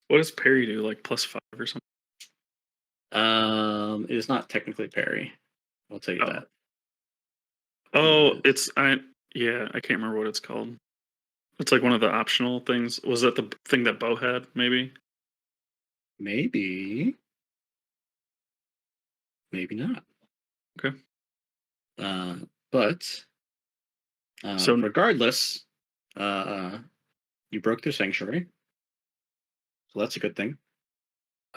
What does parry do? Like +5 or something? It is not technically parry. I'll tell you Oh. that. Oh, I can't remember what it's called. It's like one of the optional things. Was that the thing that Bo had? Maybe. Maybe not. Okay. But So regardless, you broke through sanctuary, so that's a good thing.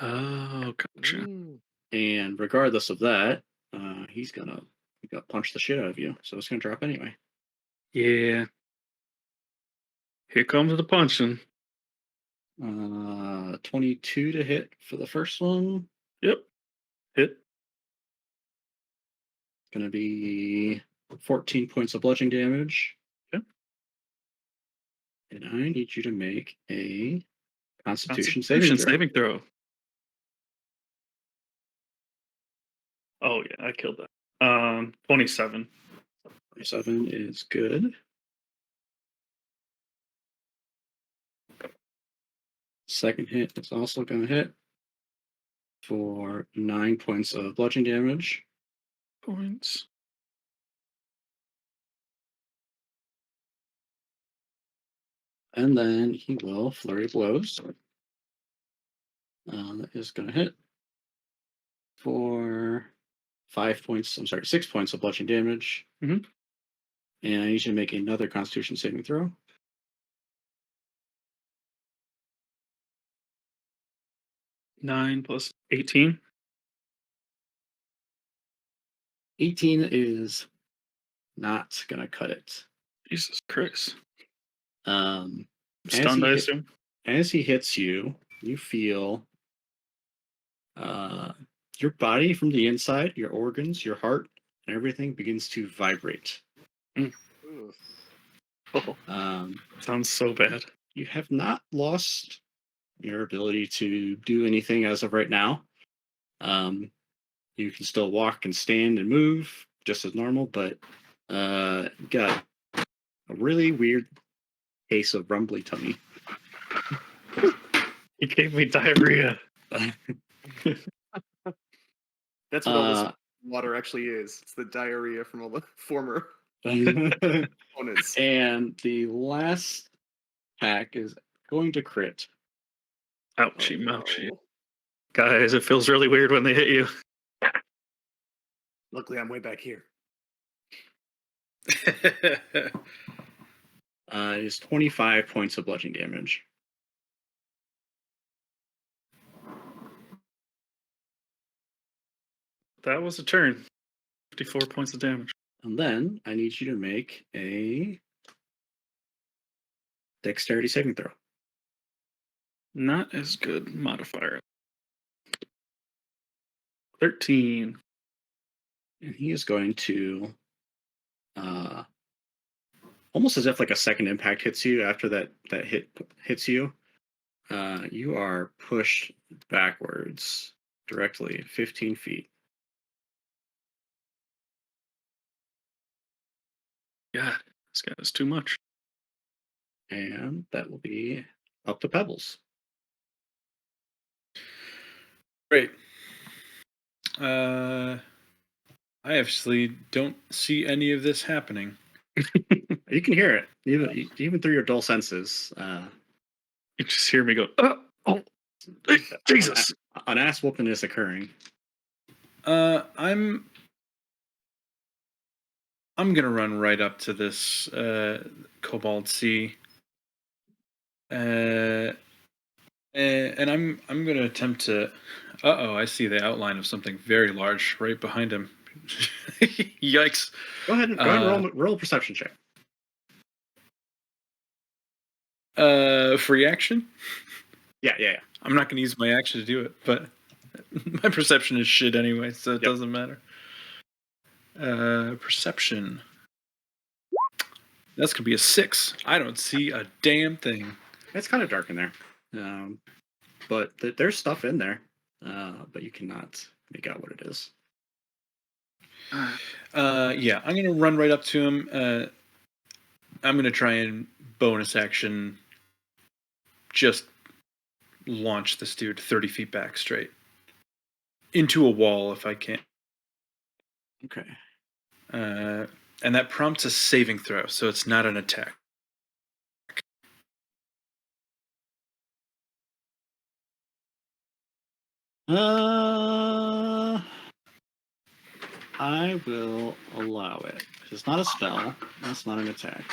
oh, gotcha. Mm. And regardless of that, he's gonna punch the shit out of you, so it's gonna drop anyway. Yeah. Here comes the punching. 22 to hit for the first one. Yep. Hit. Gonna be 14 points of bludgeoning damage. Yep. And I need you to make a Constitution Constitution saving throw. saving throw. Oh yeah, I killed that. 27. 27 is good. Second hit is also going to hit for 9 points of bludgeoning damage. Points. And then he will flurry of blows. That is going to hit for 5 points. I'm sorry, 6 points of bludgeoning damage. Mhm. And I need you to make another Constitution saving throw. 9 plus 18. 18 is not going to cut it. Jesus Christ. Um, Stunned, I hit- assume. as he hits you, you feel your body from the inside, your organs, your heart, and everything begins to vibrate. Ooh. Oh, sounds so bad. You have not lost your ability to do anything as of right now. You can still walk and stand and move just as normal, but you got a really weird case of rumbly tummy. He gave me diarrhea. That's what all Uh, this water actually is. It's the diarrhea from all the former and opponents. the last pack is going to crit. Ouchie, Oh, mouchie. no. Guys, it feels really weird when they hit you. Luckily, I'm way back here. It is 25 points of bludgeoning damage. That was a turn. 54 points of damage. And then I need you to make a dexterity saving throw. Not as good modifier. 13. And he is going to almost as if like a second impact hits you after that hit hits you. You are pushed backwards directly 15 feet. God, this guy is too much. And that will be up to Pebbles. Great. I actually don't see any of this happening. You can hear it, even through your dull senses. You just hear me go, oh, Jesus. An ass whooping is occurring. I'm gonna run right up to this Cobalt Sea, and I'm gonna attempt to. I see the outline of something very large right behind him. Yikes! Go ahead and roll a perception check. Free action. Yeah. I'm not gonna use my action to do it, but my perception is shit anyway, so it doesn't matter. Perception. That's gonna be a 6. I don't see a damn thing. It's kind of dark in there, but there's stuff in there, but you cannot make out what it is. Yeah, I'm gonna run right up to him. I'm gonna try and bonus action just launch this dude 30 feet back straight into a wall if I can. Okay. And that prompts a saving throw, so it's not an attack. I will allow it. It's not a spell. That's not an attack.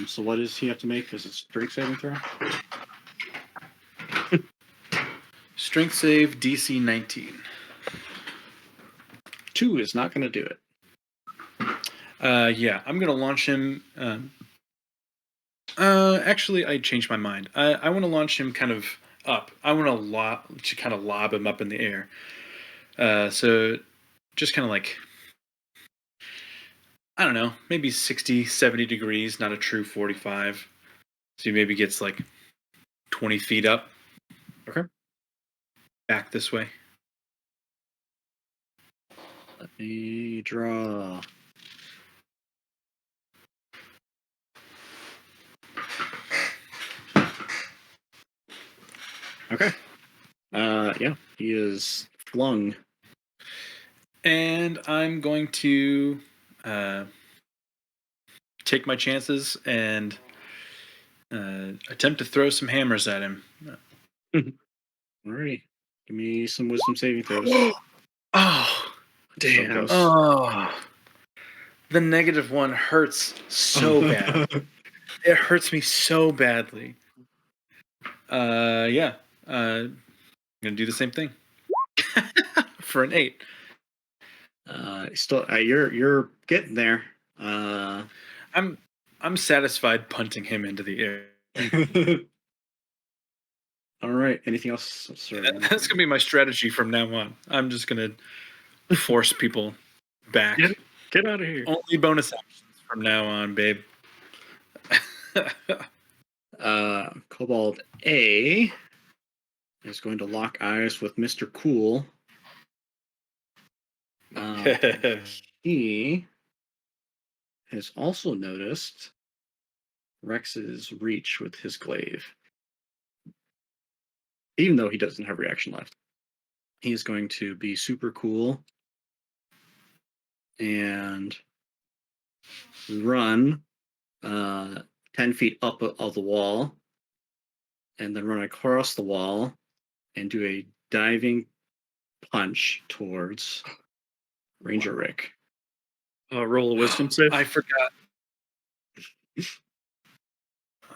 So what does he have to make? Because it's strength saving throw. Strength save DC 19. 2 is not going to do it. Yeah, I'm gonna launch him. Actually, I changed my mind. I want to launch him kind of up. I want to kind of lob him up in the air. So just kind of like, I don't know, maybe 60, 70 degrees, not a true 45. So he maybe gets like 20 feet up. Okay. Back this way. Let me draw. Okay. Yeah, he is flung. And I'm going to take my chances and attempt to throw some hammers at him. Alrighty. Give me some wisdom saving throws. Oh, Damn. close. oh. The -1 hurts so bad. It hurts me so badly. Yeah. I'm gonna do the same thing. For an 8. Still, you're getting there. I'm satisfied punting him into the air. All right. Anything else? Sorry. That's gonna be my strategy from now on. I'm just gonna force people back. Get out of here. Only bonus actions from now on, babe. Kobold A is going to lock eyes with Mr. Cool. He has also noticed Rex's reach with his glaive. Even though he doesn't have reaction left. He is going to be super cool and run 10 feet up of the wall and then run across the wall and do a diving punch towards Ranger Rick. Roll a wisdom save. I forgot.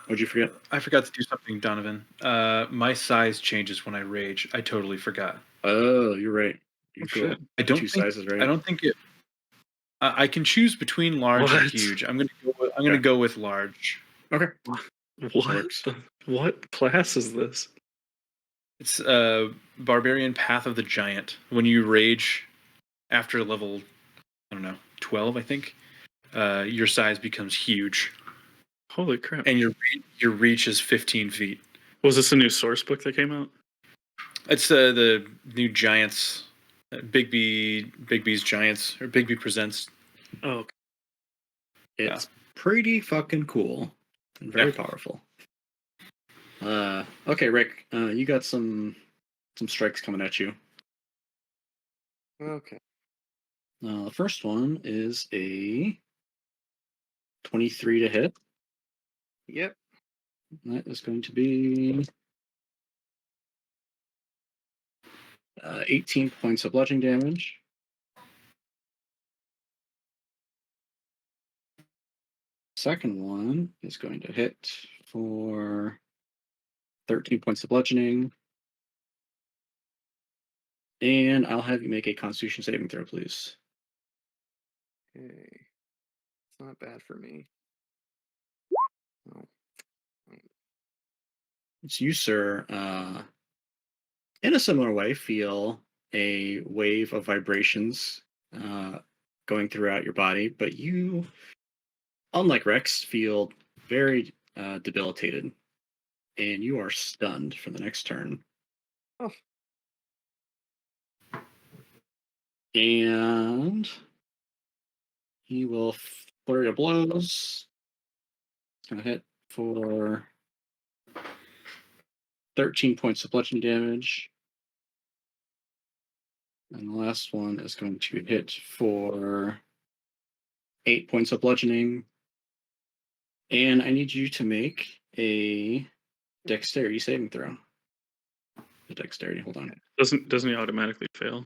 What'd you forget? I forgot to do something, Donovan. My size changes when I rage. I totally forgot. Oh, you're right. You Oh, go shit. I don't two think. sizes, right? I don't think it. I can choose between large and What? huge. I'm gonna go with large. Okay. What? What class is this? It's Barbarian Path of the Giant. When you rage after level, I don't know, 12, I think, your size becomes huge, Holy crap! and your reach is 15 feet. Was this a new source book that came out? It's the new Giants, Bigby's Giants, or Bigby Presents. Oh, It's pretty fucking cool and very Yeah. powerful. Okay, Rick, you got some strikes coming at you. Okay. The first one is a 23 to hit. Yep. That is going to be 18 points of bludgeoning damage. Second one is going to hit for 13 points of bludgeoning. And I'll have you make a Constitution saving throw, please. Okay. It's not bad for me. Oh. It's you, sir. In a similar way, feel a wave of vibrations going throughout your body, but you, unlike Rex, feel very debilitated, and you are stunned for the next turn. Oh. And he will flurry of blows. It's going to hit for 13 points of bludgeoning damage. And the last one is going to hit for 8 points of bludgeoning. And I need you to make a dexterity saving throw. The dexterity, hold on. doesn't he automatically fail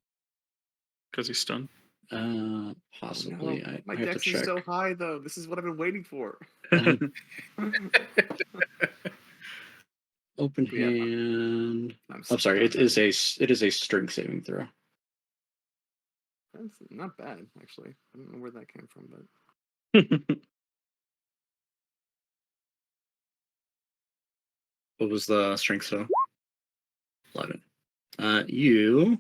because he's stunned? Possibly. No, I my have to dex is check. so high though. This is what I've been waiting for. Open Yeah. hand. I'm I'm sorry. stunned. It is a strength saving throw. That's not bad, actually. I don't know where that came from, but What was the strength throw? 11. You,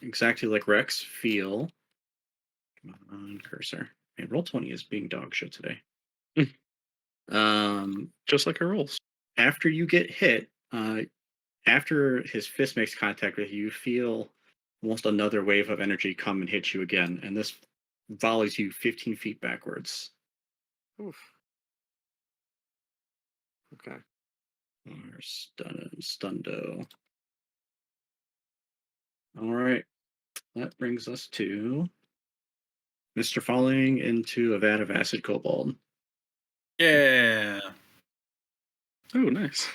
exactly like Rex, feel. Come on, cursor. Man, Roll20 is being dog shit today. Just like our rolls. After you get hit, after his fist makes contact with you, you feel almost another wave of energy come and hit you again, and this volleys you 15 feet backwards. oof. Okay. Or stundo. All right, that brings us to Mr. Falling into a vat of acid kobold Yeah. Oh, nice.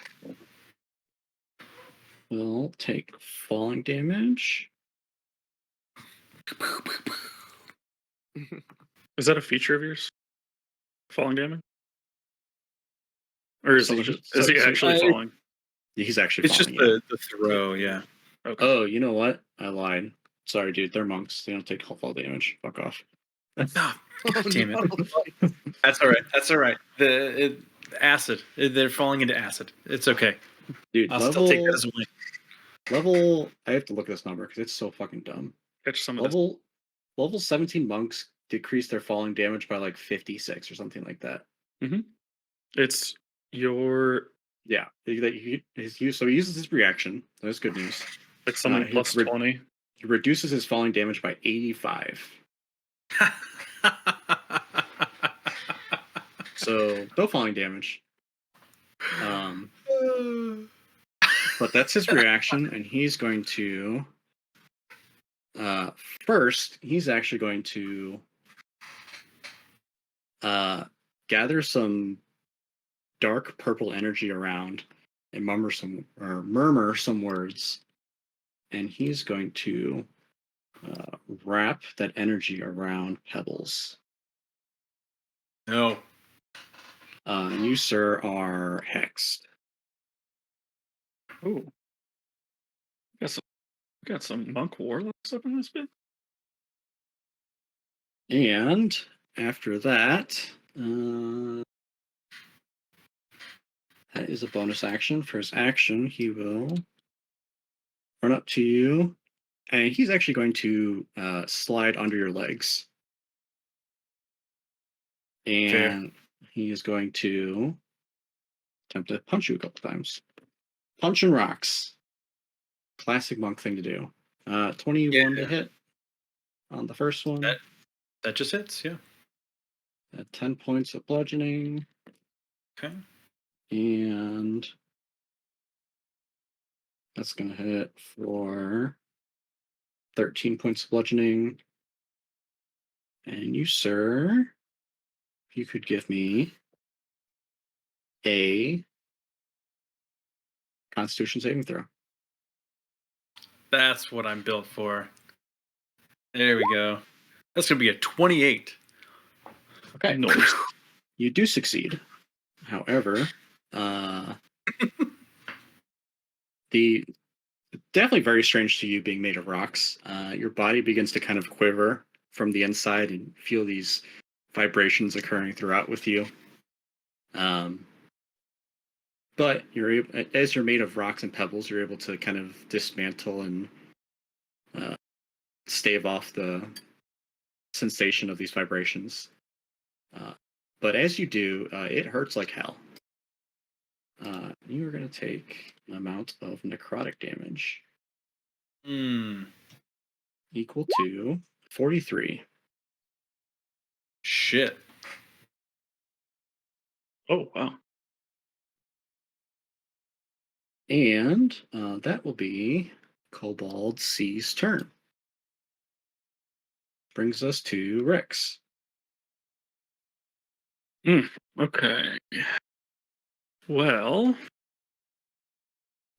will take falling damage. Is that a feature of yours? Falling damage? Or is he Someone- is he so- actually falling? He's actually It's just falling. the throw, yeah. Okay. Oh, you know what? I lied. Sorry, dude. They're monks. They don't take fall damage. Fuck off. Ah, God damn it. No. That's all right. That's all right. The acid. They're falling into acid. It's okay. Dude, I'll still take that as a win. level. I have to look at this number because it's so fucking dumb. Catch some of this. Level 17 monks decrease their falling damage by like 56 or something like that. It's your Yeah, so he uses his reaction. That's good news. like something he plus rid- 20. He reduces his falling damage by 85. So no falling damage. But that's his reaction, and he's going to first, he's actually going to gather some dark purple energy around and murmur some words, and he's going to wrap that energy around Pebbles. No. And you, sir, are hexed. Oh. Got some monk warlocks up in this bit. And after that, that is a bonus action. For his action, he will run up to you, and he's actually going to slide under your legs. And he is going to attempt to punch you a couple times. Punch and rocks. Classic monk thing to do. 21 to hit on the first one. That just hits, yeah. 10 points of bludgeoning. Okay. And that's going to hit for 13 points of bludgeoning. And you, sir, if you could give me a Constitution saving throw. That's what I'm built for. There we go. That's going to be a 28. Okay. Nice. You do succeed. However, the definitely very strange to you being made of rocks. Your body begins to kind of quiver from the inside and feel these vibrations occurring throughout with you. But as you're made of rocks and pebbles, you're able to kind of dismantle and stave off the sensation of these vibrations. But as you do, it hurts like hell. You are going to take an amount of necrotic damage equal to 43. Shit. Oh, wow. And that will be Kobold C's turn. Brings us to Rex. Okay. Well,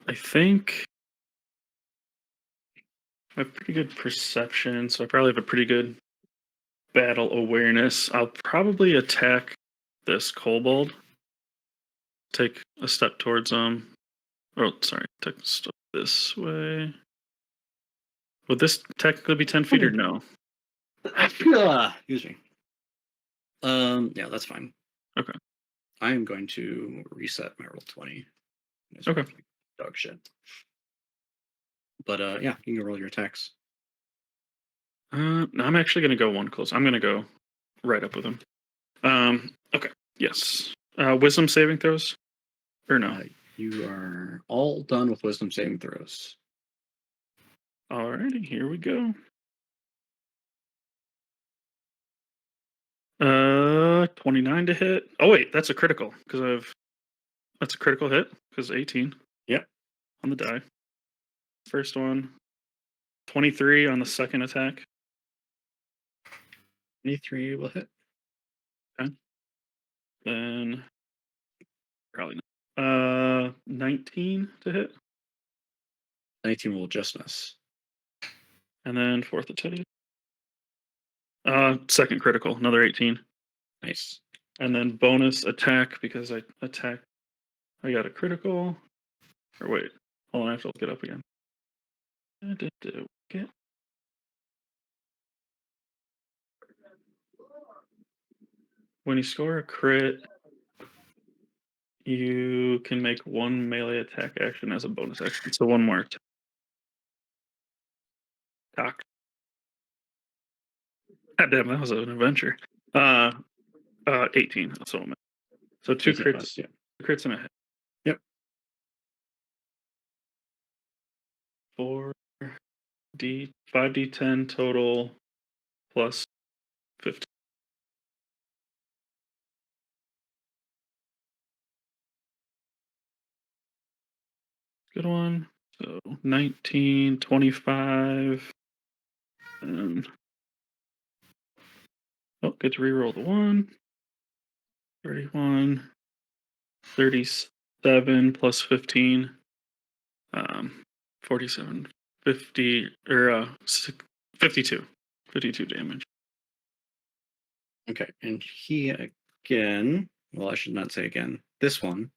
I think I have pretty good perception, so I probably have a pretty good battle awareness. I'll probably attack this kobold. Take a step towards him. Oh, sorry. Take a step this way. Would this technically be 10 feet or no? Excuse me. Yeah, that's fine. Okay. I am going to reset my roll 20. It's Okay. Dog shit. But yeah, you can roll your attacks. No, I'm actually going to go one close. I'm going to go right up with him. Okay. Yes. Wisdom saving throws? Or no? You are all done with wisdom saving throws. Alrighty, here we go. 29 to hit. Oh wait, that's a critical that's a critical hit because 18. Yep. On the die. First one. 23 on the second attack. 23 will hit. Then probably not. 19 to hit. 19 will just miss. And then fourth attack. Second critical, another 18. Nice. And then bonus attack because I attacked. I got a critical. Or wait, hold on, I have to look it up again. Okay. When you score a crit, you can make one melee attack action as a bonus action. So one more attack. God damn, that was an adventure. 18. That's what I meant. So two 18 crits, plus, yeah. two crits and a hit. Yep. 5d10 total plus 15. Good one. So 19, 25, and get to reroll the 1. 31, 37 plus 15, 47, 50, or 52. 52 damage. Okay, and he again, well, I should not say again, this one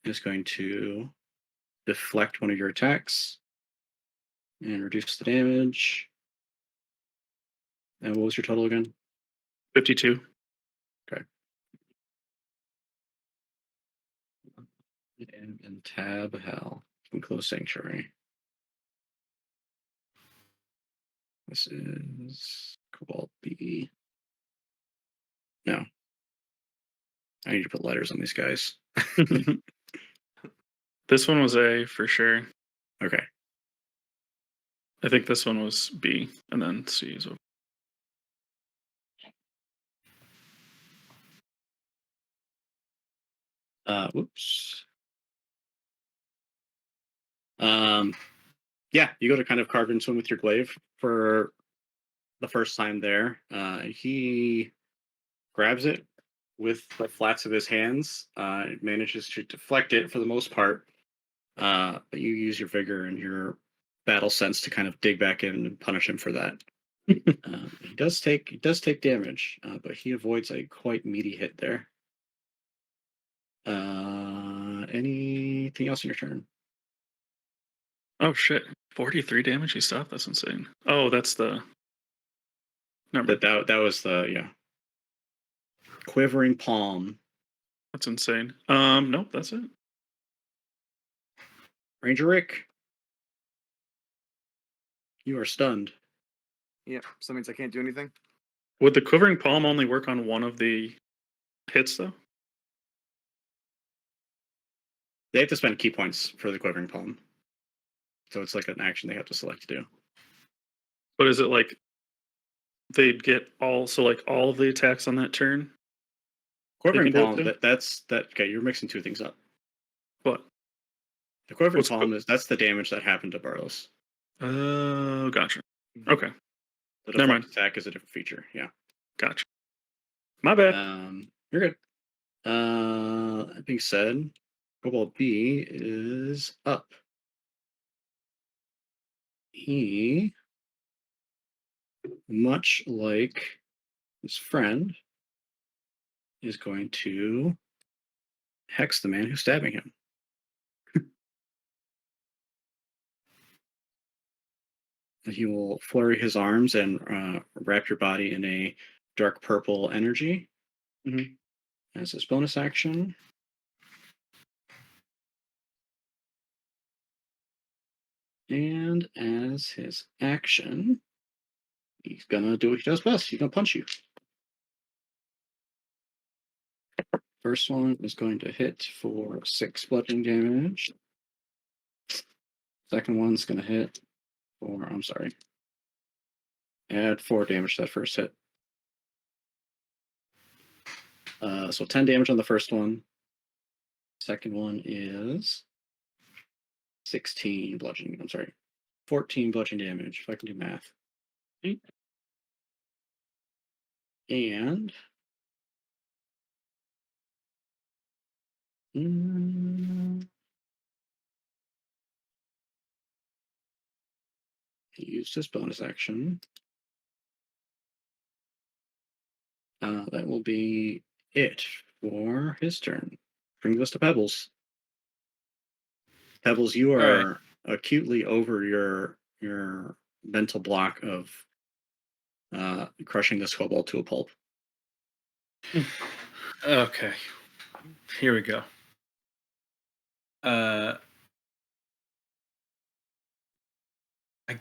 is going to deflect one of your attacks and reduce the damage. And what was your total again? 52. And tab hell from Close Sanctuary. This is Cobalt B. No. I need to put letters on these guys. This one was A for sure. Okay. I think this one was B, and then C is over. Whoops. Yeah, you go to kind of carve into him with your glaive for the first time there. He grabs it with the flats of his hands, manages to deflect it for the most part. But you use your vigor and your battle sense to kind of dig back in and punish him for that. He does take damage, but he avoids a quite meaty hit there. Anything else in your turn? Oh shit. 43 damage he stopped? That's insane. Oh, that's the number. That was the quivering palm. That's insane. Nope, that's it. Ranger Rick, you are stunned. Yeah, so that means I can't do anything. Would the quivering palm only work on one of the hits though? They have to spend key points for the quivering palm, so it's like an action they have to select to do. But is it like they'd get all of the attacks on that turn? Quivering can do it palm. too? That's that. Okay, you're mixing two things up. What? The quivering What's palm that's the damage that happened to Barlos. Oh, gotcha. Okay, The Never deflect mind. attack is a different feature. Yeah. gotcha. My bad. You're good. That being said, Cobalt B is up. He, much like his friend, is going to hex the man who's stabbing him. He will flurry his arms and wrap your body in a dark purple energy Mhm. as his bonus action. And as his action, he's gonna do what he does best. He's gonna punch you. First one is going to hit for 6 bludgeoning damage. Second one's gonna hit for, I'm sorry, add 4 damage to that first hit. So 10 damage on the first one. Second one is 16 bludgeoning. I'm sorry, 14 bludgeoning damage, if I can do math. And he used his bonus action. That will be it for his turn. Brings us to Pebbles. Pebbles, you All are right. acutely over your mental block of crushing this kobold to a pulp. Okay. Here we go. I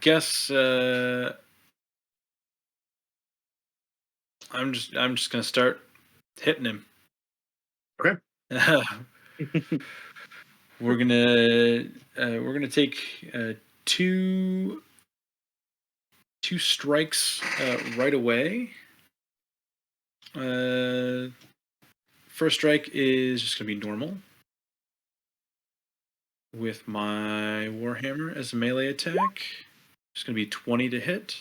guess I'm just gonna start hitting him. Okay. we're gonna take two strikes right away. First strike is just gonna be normal with my warhammer as a melee attack. It's gonna be 20 to hit.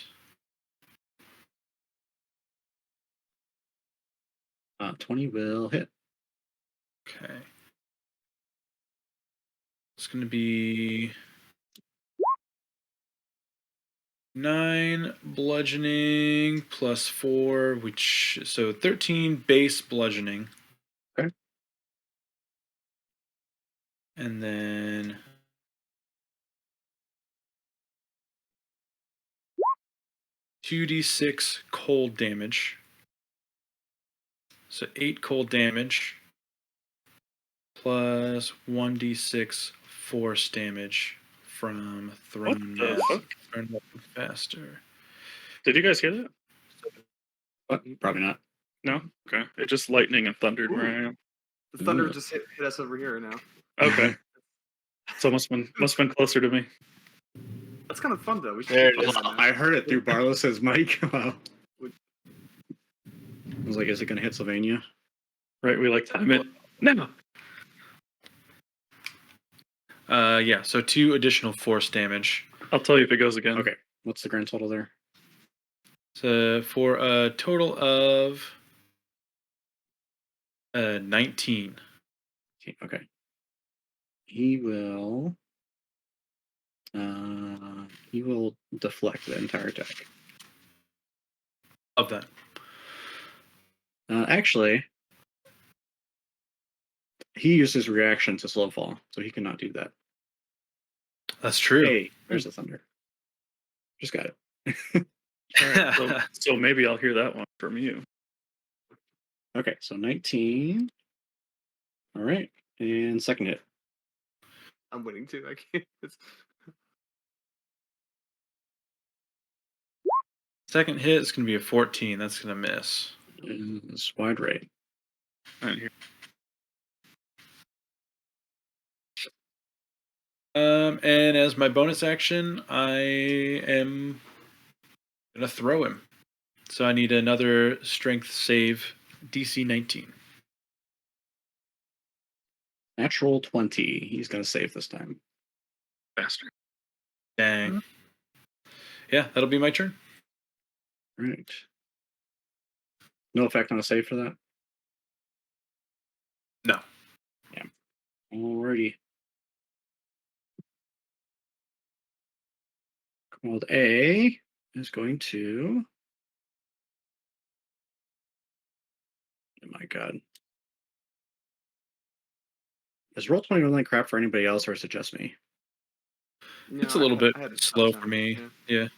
20 will hit. Okay. It's gonna be 9 bludgeoning plus 4, so 13 base bludgeoning. Okay. And then 2d6 cold damage. So 8 cold damage plus 1d6 force damage from thrown the mass. fuck? Thrown weapon faster. Did you guys hear that? Probably not. No. Okay. It just lightning and thundered where I am. The thunder Ooh. just hit us over here now. Okay. So must have been closer to me. That's kind of fun though. We should There keep it is. doing that. I heard it through Barlos's mic. Wow. I was like, is it going to hit Sylvania? Right. We like time it. No. Yeah, so 2 additional force damage. I'll tell you if it goes again. Okay. What's the grand total there? So for a total of 19. Okay. He will deflect the entire attack. Of that. Actually, he used his reaction to slow fall, so he cannot do that. That's true. Hey, there's the thunder. Just got it. So maybe I'll hear that one from you. Okay, so 19. All right, and second hit. I'm winning too. I can't. Second hit is going to be a 14. That's going to miss. It's wide right. Right here. And as my bonus action, I am going to throw him. So I need another strength save, DC 19. Natural 20. He's going to save this time. Faster. Dang. Yeah, that'll be my turn. All right. No effect on a save for that? No. Yeah. Alrighty. Command A is going to... Oh my god. Is Roll20 like crap for anybody else, or is it just me? No, It's a little bit I had a slow tough for time. me. Yeah. Yeah. I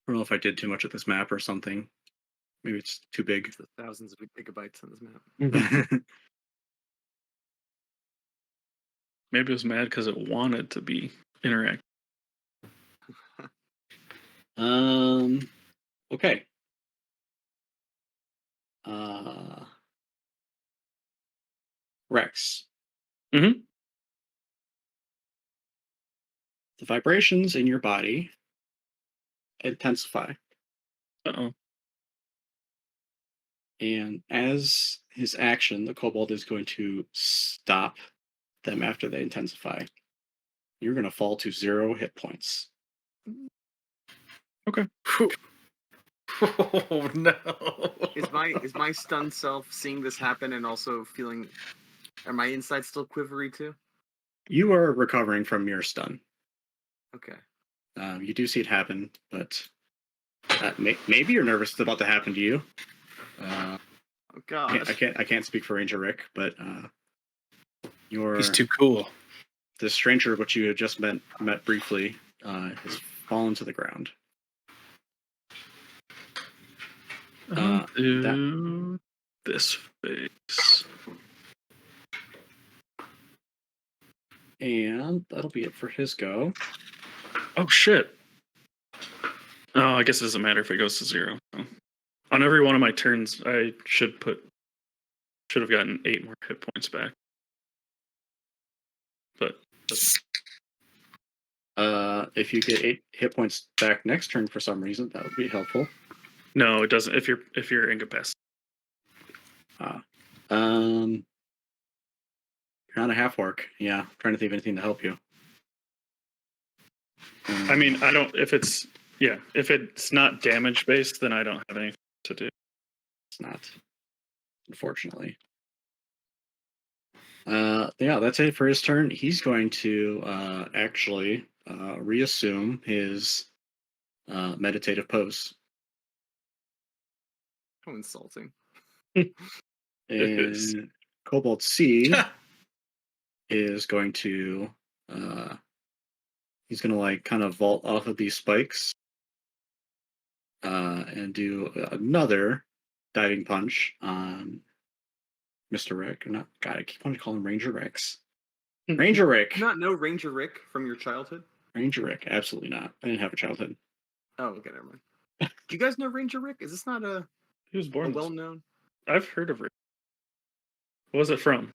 don't know if I did too much with this map or something. Maybe it's too big. It's thousands of gigabytes on this map. Maybe it was mad because it wanted to be interactive. Okay. Rex. Mhm. The vibrations in your body intensify. Uh-oh. And as his action, the kobold is going to stop them after they intensify. You're going to fall to 0 hit points. Okay. Whew. Oh no! Is my stunned self seeing this happen and also feeling? Are my insides still quivery too? You are recovering from your stun. Okay. You do see it happen, but maybe you're nervous it's about to happen to you. Oh God. I can't speak for Ranger Rick, but your He's too cool. the stranger which you had just met briefly has fallen to the ground. I'll That do this face. and that'll be it for his go. Oh shit. Oh, I guess it doesn't matter if it goes to 0. So. On every one of my turns, I should have gotten 8 more hit points back. But If you get 8 hit points back next turn for some reason, that would be helpful. no, it doesn't. If you're incapacitated. You're on a half orc. Yeah, trying to think of anything to help you. I mean, I don't. If it's not damage based, then I don't have anything to do. It's not, unfortunately. Yeah, that's it for his turn. He's going to actually reassume his meditative pose. How insulting. is. And Cobalt C is going to he's going to like kind of vault off of these spikes and do another diving punch on Mr. Rick. Not God, I keep on calling him Ranger Rex. Ranger Rick. Do you not know Ranger Rick from your childhood? Ranger Rick. Absolutely not. I didn't have a childhood. Oh, okay, never mind. Do you guys know Ranger Rick? Is this not a He was born. well known? I've heard of it. What was it from?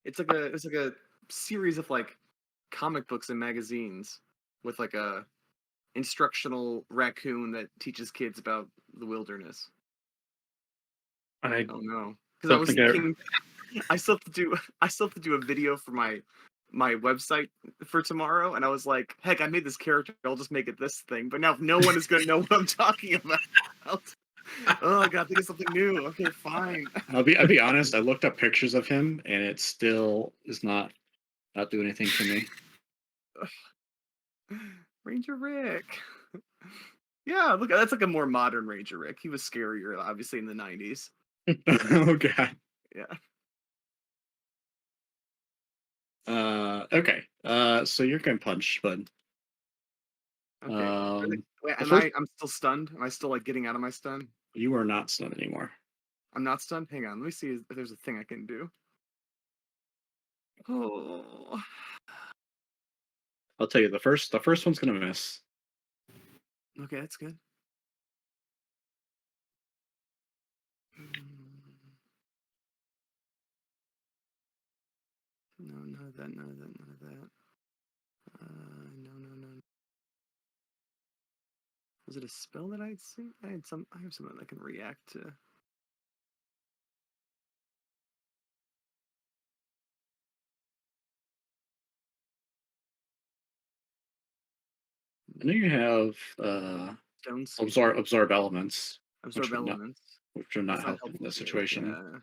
It's like a series of like comic books and magazines with like a instructional raccoon that teaches kids about the wilderness. I Oh no, because I was thinking I still have to do a video for my website for tomorrow, and I was like, heck, I made this character. I'll just make it this thing. But now no one is going to know what I'm talking about. Oh, I gotta think of something new. Okay, fine. I'll be honest. I looked up pictures of him, and it still is not doing anything for me. Ranger Rick. Yeah, look, that's like a more modern Ranger Rick. He was scarier, obviously, in the 90s. Oh god. Yeah. Okay. So you're going punch, bud. Okay. Wait, I'm still stunned? Am I still like getting out of my stun? You are not stunned anymore. I'm not stunned? Hang on, let me see if there's a thing I can do. Oh. I'll tell you the first one's gonna miss. Okay, that's good. No, none of that, none of that, none of that. No. Was it a spell that I'd see? I have something that can react to. I know you have Stone Sweep. absorb elements, Absorb elements. which are not That's helping in this too. situation. Yeah.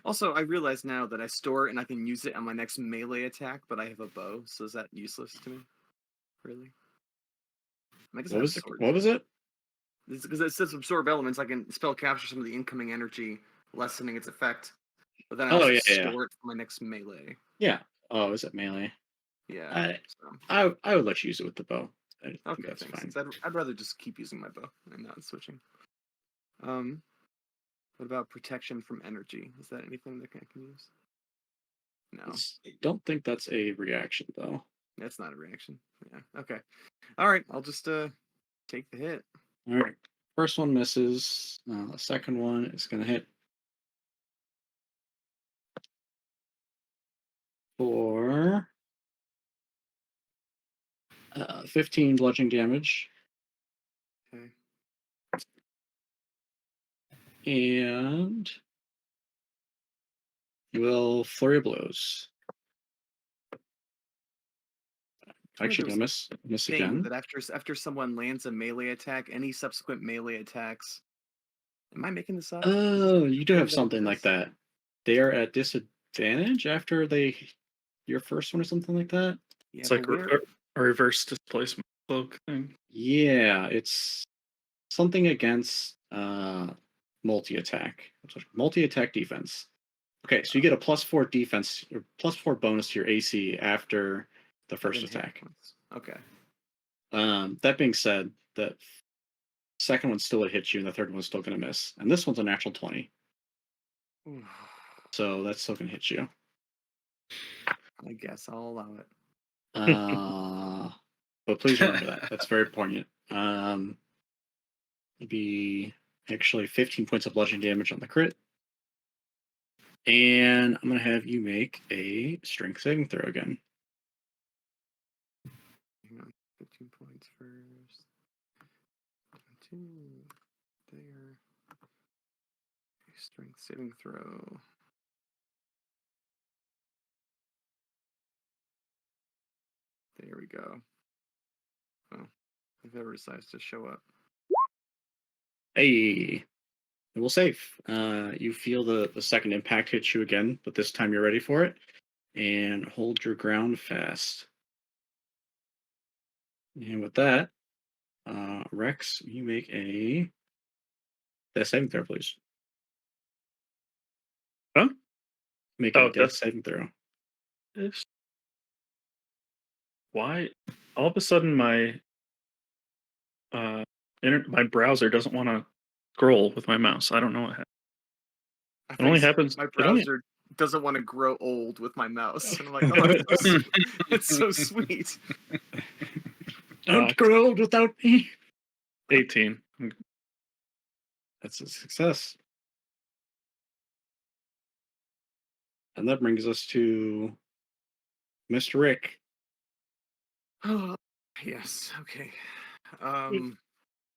Also, I realize now that I store it and I can use it on my next melee attack, but I have a bow, so is that useless to me? Really? I guess What was it? Because it says absorb elements, I can spell capture some of the incoming energy, lessening its effect. But then I also store it for my next melee. Yeah. Oh, is it melee? Yeah. I would let you use it with the bow. I think Okay, that's thanks. fine. I'd rather just keep using my bow and not switching. What about protection from energy? Is that anything that I can use? No. I don't think that's a reaction though. That's not a reaction. Yeah. Okay. All right. I'll just take the hit. All right. First one misses. The second one is going to hit for 15 bludgeoning damage. Okay. And you will flurry of blows. Actually, there gonna was miss thing again. that after someone lands a melee attack, any subsequent melee attacks. Am I making this up? Oh, you do Thing have that something like exists? that. They are at disadvantage after your first one or something like that. Yeah, It's but like where? a reverse displacement cloak thing. Yeah, it's something against multi attack. Multi attack defense. Okay, so you get a +4 defense or +4 bonus to your AC after the first 7 hit attack. points. Okay. That being said, the second one still would hit you, and the third one's still going to miss. And this one's a natural 20, Oof, so that's still going to hit you. I guess I'll allow it. But please remember that. That's very poignant. It'd be actually 15 points of bludgeoning damage on the crit. And I'm going to have you make a strength saving throw again. Hang on. 15 points first. 2 there. Strength saving throw. There we go. Oh, if it ever decides to show up. Hey, we'll save. You feel the second impact hit you again, but this time you're ready for it. And hold your ground fast. And with that, Rex, you make a death saving throw, please. Huh? Make a Oh, death that's saving throw. this. Why? All of a sudden, my my browser doesn't want to scroll with my mouse. I don't know what happened. I It thought only you said happens. my It only. browser doesn't want to grow old with my mouse. And I'm like, oh, that's so, that's so sweet. Don't grow old without me. 18. That's a success. And that brings us to Mr. Rick. Oh, yes. Okay.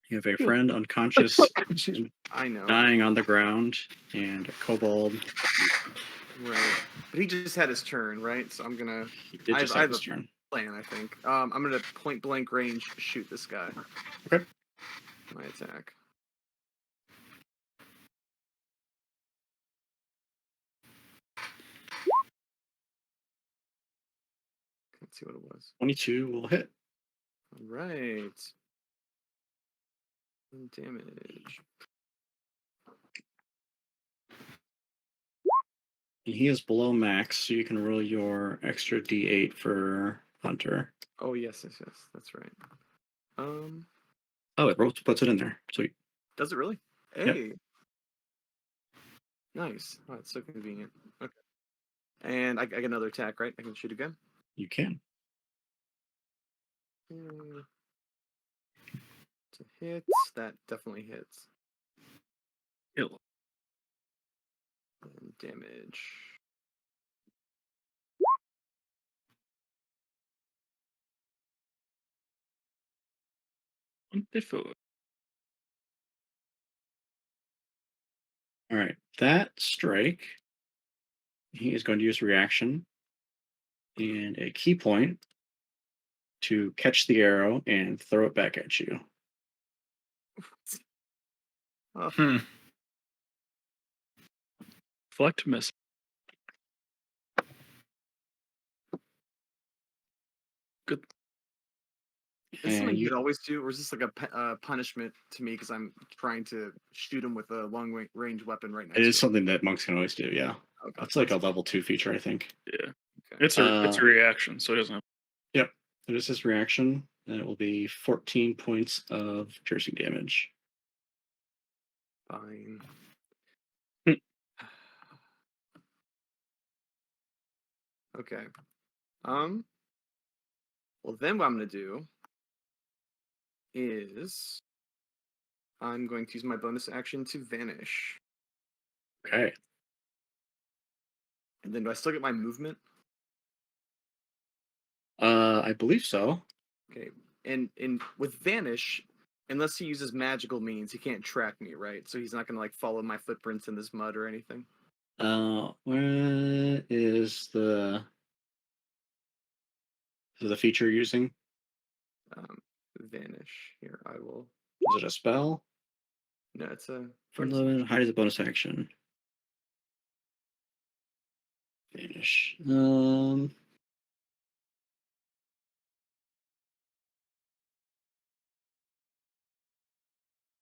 You have a friend unconscious, and I know. dying on the ground, and a kobold. Right. But he just had his turn, right? So I'm gonna. He did just I have have his a turn. plan, I think. I'm gonna point blank range shoot this guy. Okay. My attack. Let's see what it was. 22 will hit. All right. Damage. And he is below max, so you can roll your extra d8 for Hunter. Oh yes. That's right. Oh, it puts it in there. Sweet. Does it really? Yep. Hey. Nice. Oh, it's so convenient. Okay. And I get another attack, right? I can shoot again. You can. To hit. That definitely hits. Kill. And damage. Wonderful. All right. That strike, he is going to use reaction and a key point to catch the arrow and throw it back at you. Oh, Hmm. Deflect miss. Good. is this something And you'd you, always do, or is this like a punishment to me because I'm trying to shoot him with a long range weapon right next it to is him? something that monks can always do. Yeah. Okay, That's like a that's level 2 feature, I think. Yeah. okay. It's a reaction, so it doesn't have. Yep. It is his reaction, and it will be 14 points of piercing damage. Fine. Hmm. Okay. Well, then what I'm gonna do is I'm going to use my bonus action to vanish, Okay. and then do I still get my movement? I believe so. Okay. And with vanish, unless he uses magical means, he can't track me, right? So he's not gonna like follow my footprints in this mud or anything. Where is the Is it a feature you're using? Vanish. Here, I will. Is it a spell? No, it's a. Hide is a bonus action. Vanish.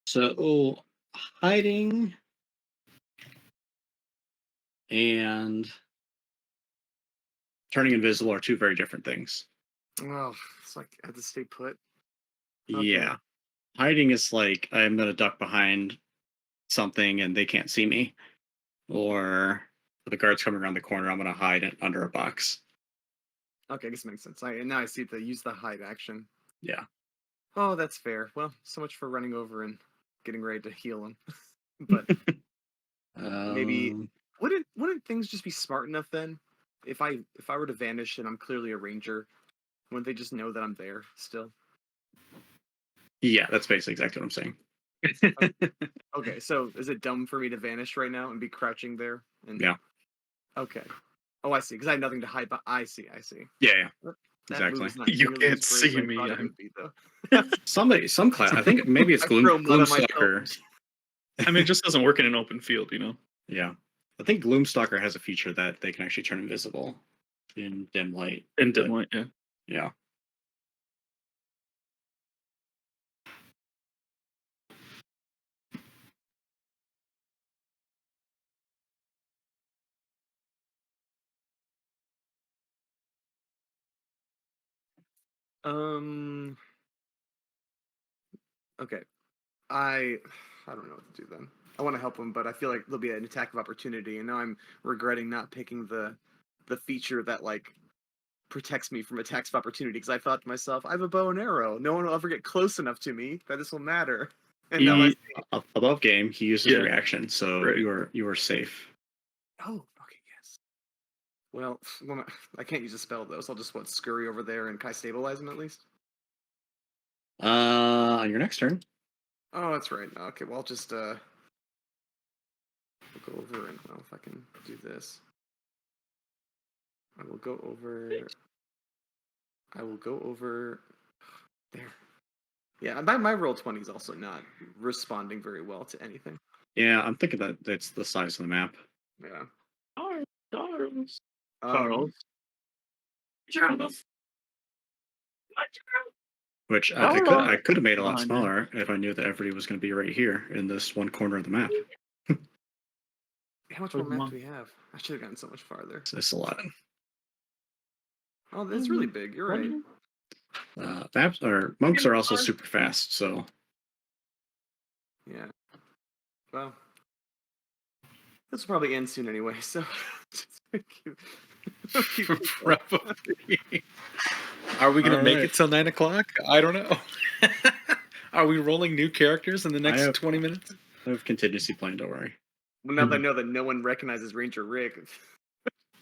So hiding and turning invisible are two very different things. Oh, it's like I have to stay put. Okay. Yeah. Hiding is like I'm gonna duck behind something and they can't see me. Or if the guard's coming around the corner, I'm gonna hide it under a box. Okay, I guess it makes sense. Now I see the use the hide action. Yeah. Oh, that's fair. Well, so much for running over and getting ready to heal him. But maybe Um, wouldn't things just be smart enough then? If I were to vanish and I'm clearly a ranger, wouldn't they just know that I'm there still? yeah, that's basically exactly what I'm saying. Okay, so is it dumb for me to vanish right now and be crouching there? And Yeah. Okay. Oh, I see. Because I have nothing to hide. But I see. Yeah. That Exactly. move is not You nearly as can't brave as see I me, thought it I'm- would be, though. Some class. I think maybe it's I throw mud on myself. Gloomstalker. I mean, it just doesn't work in an open field, you know. Yeah. I think Gloomstalker has a feature that they can actually turn invisible in dim light. In But- dim light, yeah. Yeah. Okay. I don't know what to do then. I want to help him, but I feel like there'll be an attack of opportunity, and now I'm regretting not picking the feature that like protects me from attacks of opportunity because I thought to myself, I have a bow and arrow. No one will ever get close enough to me that this will matter. And now I see. Above game, he uses Yeah. reaction, so Right. you are safe. Oh, okay, yes. Well, I can't use a spell though, so I'll just scurry over there and can I stabilize him at least? On your next turn. Oh, that's right. Okay, well, I'll just we'll go over and well, if I can do this, I will go over. There. Yeah, my roll 20 is also not responding very well to anything. Yeah, I'm thinking that it's the size of the map. Yeah. Charles. Um, Which I could have made a lot smaller if I knew that everybody was going to be right here in this one corner of the map. how much more map do we have? I should have gotten so much farther. It's a lot. Oh, that's really big. You're right. Monks are also super fast, so Yeah. Well, this will probably end soon anyway. So, Probably. Are we gonna make it till 9 o'clock? I don't know. Are we rolling new characters in the next have- 20 minutes? I have contingency plan. Don't worry. Well, now that I know that no one recognizes Ranger Rick,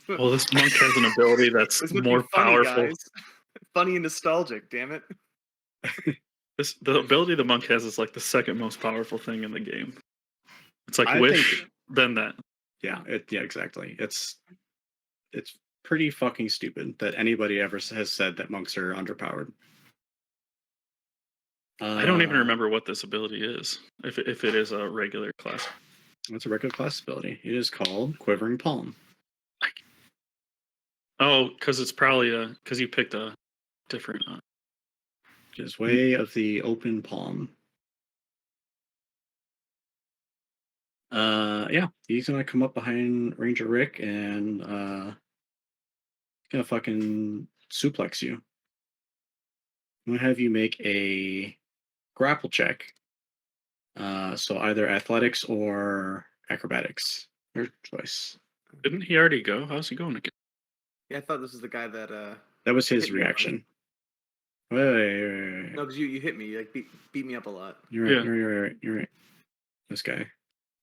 Well, this monk has an ability that's this would be more funny, powerful. guys. Funny and nostalgic. Damn it. The ability the monk has is like the second most powerful thing in the game. It's like I wish, think- then that. Yeah, exactly. It's pretty fucking stupid that anybody ever has said that monks are underpowered. I don't even remember what this ability is. If it is a regular class. It's a regular class ability. It is called Quivering Palm. Oh, because it's probably because you picked a different. Which is Way of the Open Palm. Yeah, he's gonna come up behind Ranger Rick and gonna fucking suplex you. I'm gonna have you make a grapple check. So either athletics or acrobatics. Your choice. Didn't he already go? How's he going again? Yeah, I thought this was the guy that. That was his Hit me, buddy. reaction. Wait. No, because you hit me. You like beat me up a lot. You're right. Yeah. You're right. This guy.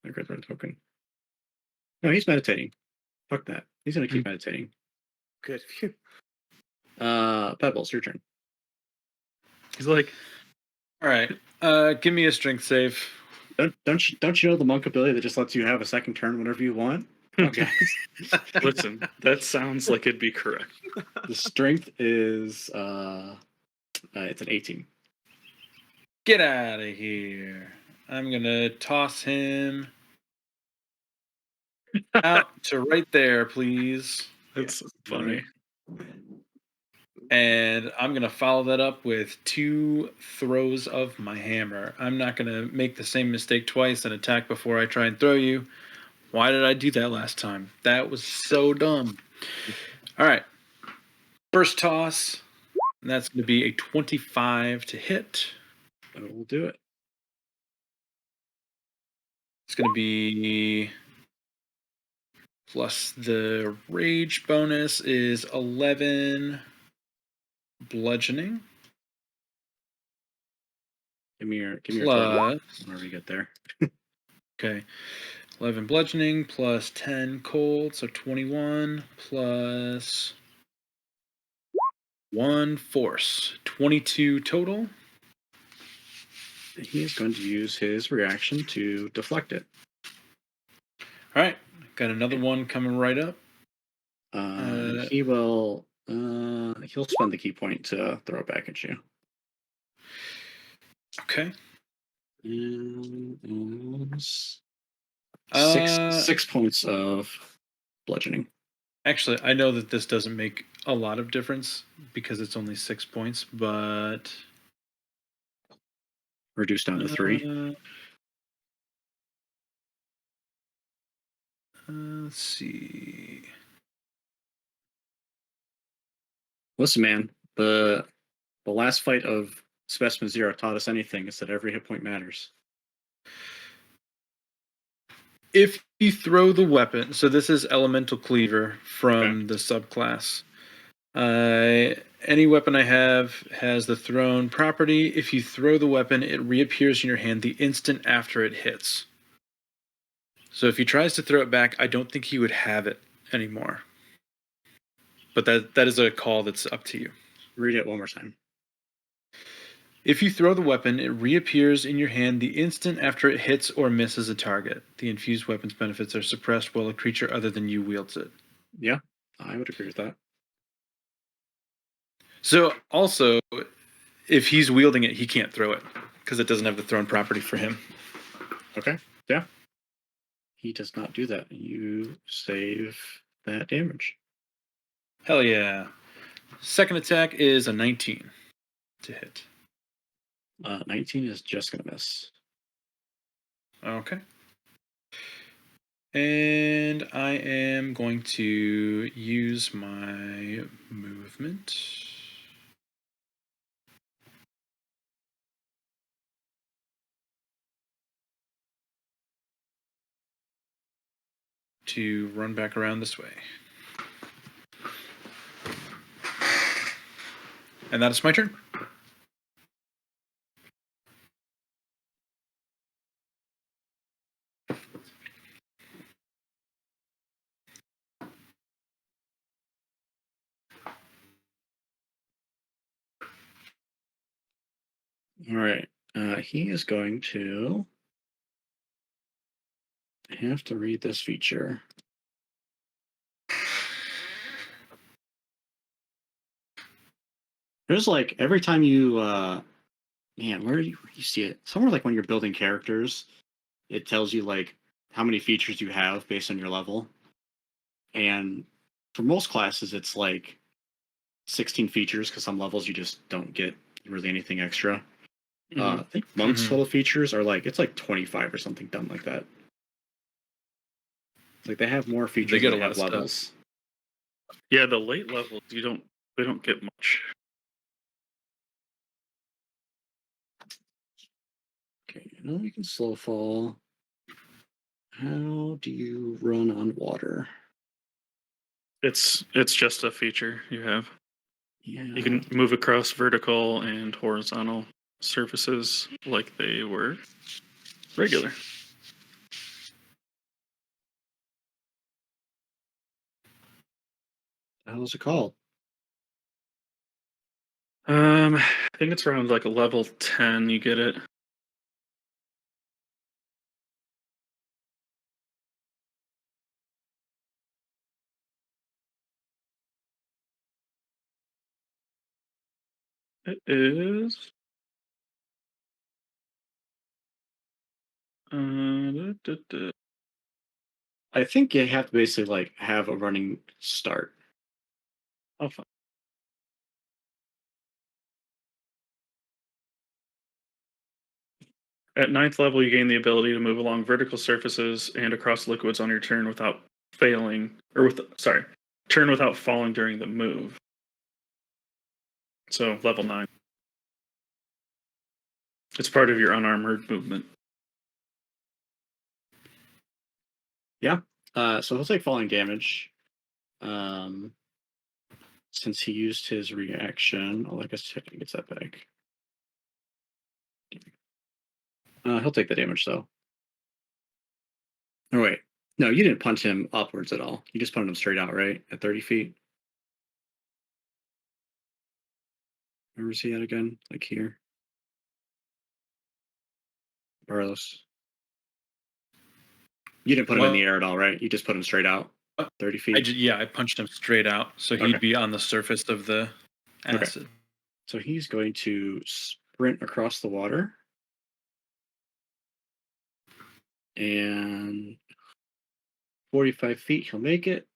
I got that token. No, he's meditating. Fuck that. He's gonna keep meditating. Good. Phew. Pebbles, your turn. He's like, All right. Give me a strength save. Don't you know the monk ability that just lets you have a second turn whenever you want? Okay. Listen, that sounds like it'd be correct. The strength is it's an 18. Get out of here. I'm going to toss him out to right there, please. That's funny. And I'm going to follow that up with 2 throws of my hammer. I'm not going to make the same mistake twice and attack before I try and throw you. Why did I do that last time? That was so dumb. All right. First toss. And that's going to be a 25 to hit. That will do it. It's going to be plus the rage bonus is 11 bludgeoning. Give me your Plus, total whenever you get there. okay, 11 bludgeoning plus 10 cold, so 21 plus 1 force, 22 total. He is going to use his reaction to deflect it. All right, got another one coming right up. He will. He'll spend the key point to throw it back at you. Okay. And Uh, 6 points of bludgeoning. Actually, I know that this doesn't make a lot of difference because it's only 6 points, but Reduced down to 3. Let's see. Listen, man. The last fight of Specimen Zero taught us anything. Is that every hit point matters. If you throw the weapon, so this is Elemental Cleaver from the subclass. Any weapon I have has the thrown property. If you throw the weapon, it reappears in your hand the instant after it hits. So if he tries to throw it back, I don't think he would have it anymore. But that is a call that's up to you. Read it one more time. If you throw the weapon, it reappears in your hand the instant after it hits or misses a target. The infused weapon's benefits are suppressed while a creature other than you wields it. Yeah, I would agree with that. So also, if he's wielding it, he can't throw it because it doesn't have the thrown property for him. Okay, yeah. He does not do that. You save that damage. Hell yeah. Second attack is a 19 to hit. 19 is just going to miss. Okay. And I am going to use my movement to run back around this way. And that is my turn. All right. He is going to have to read this feature. There's like every time you, man, where do you see it? Somewhere like when you're building characters, it tells you like how many features you have based on your level. And for most classes, it's like 16 features because some levels you just don't get really anything extra. I think monks' total features are like it's like 25 or something dumb like that. It's like they have more features. They get than a lot of levels. stuff. Yeah, the late levels they don't get much. Okay, now you can slow fall. How do you run on water? It's just a feature you have. Yeah. You can move across vertical and horizontal surfaces like they were regular. How is it called? I think it's around like a level 10 you get it. It is. Da, da, da. I think you have to basically like have a running start. I'll find. At ninth level, you gain the ability to move along vertical surfaces and across liquids on your turn without failing, or turn without falling during the move. So level 9. It's part of your unarmored movement. So he'll take falling damage. Since he used his reaction, I'll like us he gets that back. He'll take the damage though. Oh wait, no, you didn't punch him upwards at all. You just punched him straight out, right? At 30 feet. Where was he at again? Like here. Barlos. You didn't put him in the air at all, right? You just put him straight out. 30 feet. I punched him straight out, so he'd Okay. be on the surface of the acid. So he's going to sprint across the water. And 45 feet, he'll make it.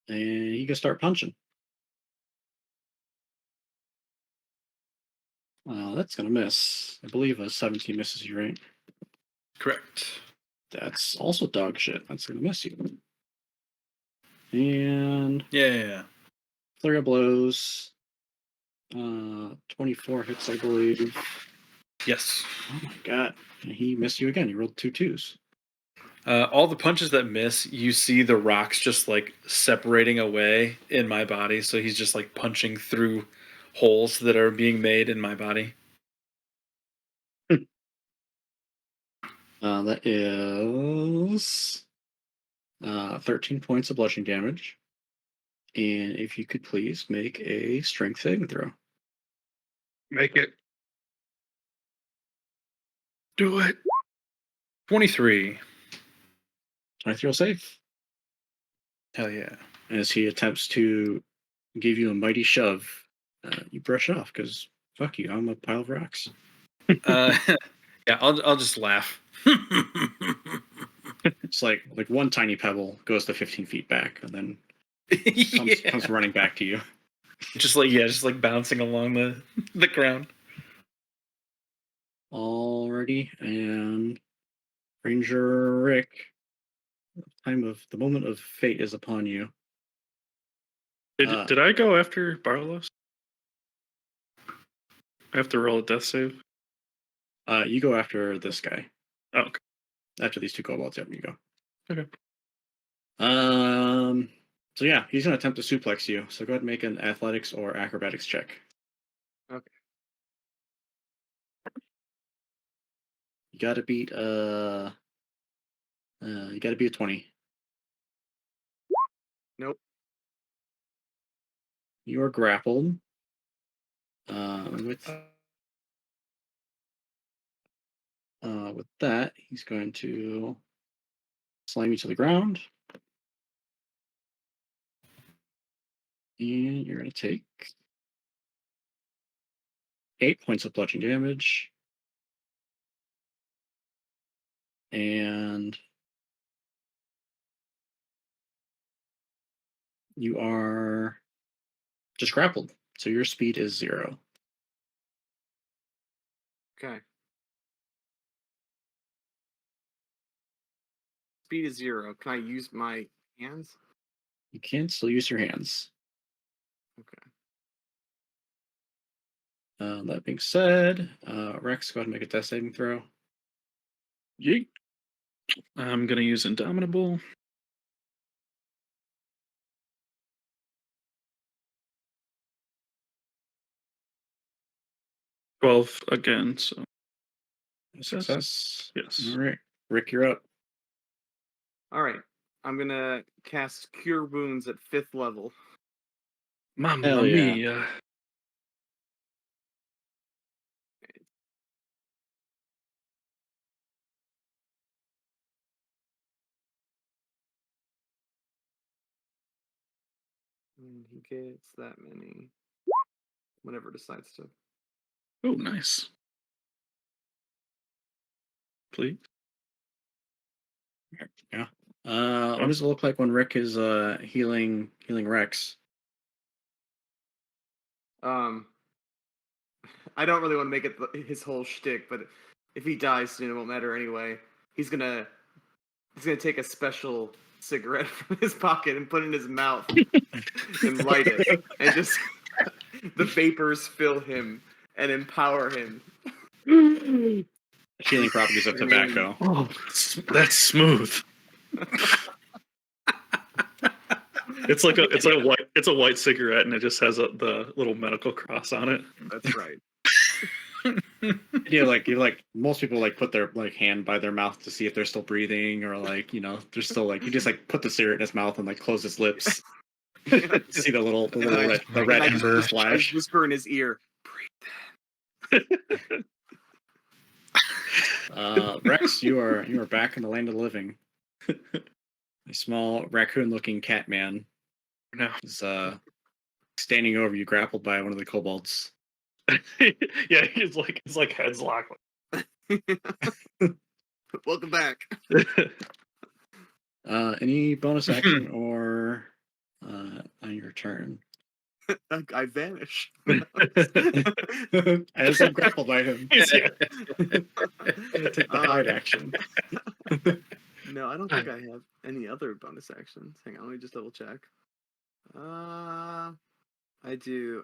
And he can start punching. That's going to miss. I believe a 17 misses you, right? Correct. That's also dog shit. That's going to miss you. And Yeah. flurry of blows. 24 hits, I believe. Yes. Oh my god. And he missed you again. He rolled 2 2s. All the punches that miss, you see the rocks just like separating away in my body. So he's just like punching through holes that are being made in my body. That is 13 points of bludgeoning damage. And if you could please make a strength saving throw. Make it. Do it. 23. 23 will save. Hell yeah. As he attempts to give you a mighty shove, you brush it off because fuck you, I'm a pile of rocks. Yeah, I'll just laugh. It's like one tiny pebble goes to 15 feet back and then comes running back to you. Just like bouncing along the ground. Alrighty, and Ranger Rick, the moment of fate is upon you. Did I go after Barlos? I have to roll a death save. You go after this guy. Oh, okay. After these 2 kobolds, yep, you go. Okay. So yeah, he's gonna attempt to suplex you. So go ahead and make an athletics or acrobatics check. Okay. You gotta beat a 20. Nope. You are grappled. With that, he's going to slam you to the ground. And you're going to take 8 points of bludgeoning damage. And you are just grappled. So your speed is 0. Okay. Speed is 0. Can I use my hands? You can still use your hands. Okay. That being said, Rex, go ahead and make a death saving throw. Yeet. I'm gonna use Indomitable. $12 again, so Success. yes. All right. Rick, you're up. All right. I'm gonna cast Cure Wounds at 5th level. Mamma Hell yeah. mia. And he gets that many whenever it decides to. Oh, nice. Please. Yeah. What does it look like when Rick is healing Rex? I don't really want to make it his whole shtick, but if he dies soon, it won't matter anyway. He's gonna take a special cigarette from his pocket and put it in his mouth and light it, and just the vapors fill him and empower him. Healing properties of tobacco. Oh, that's smooth. It's a white cigarette, and it just has the little medical cross on it. That's right. Like most people put their hand by their mouth to see if they're still breathing, or they're still you just put the cigarette in his mouth and close his lips. See the red ember flash. Whisper in his ear. Rex, you are back in the land of the living. A small raccoon-looking cat man is standing over you, grappled by one of the kobolds. Yeah, he's like heads locked. Welcome back. Any bonus action or on your turn? I vanish. As I'm grappled by him. Take the hide action. No, I don't think I have any other bonus actions. Hang on, let me just double check. I do.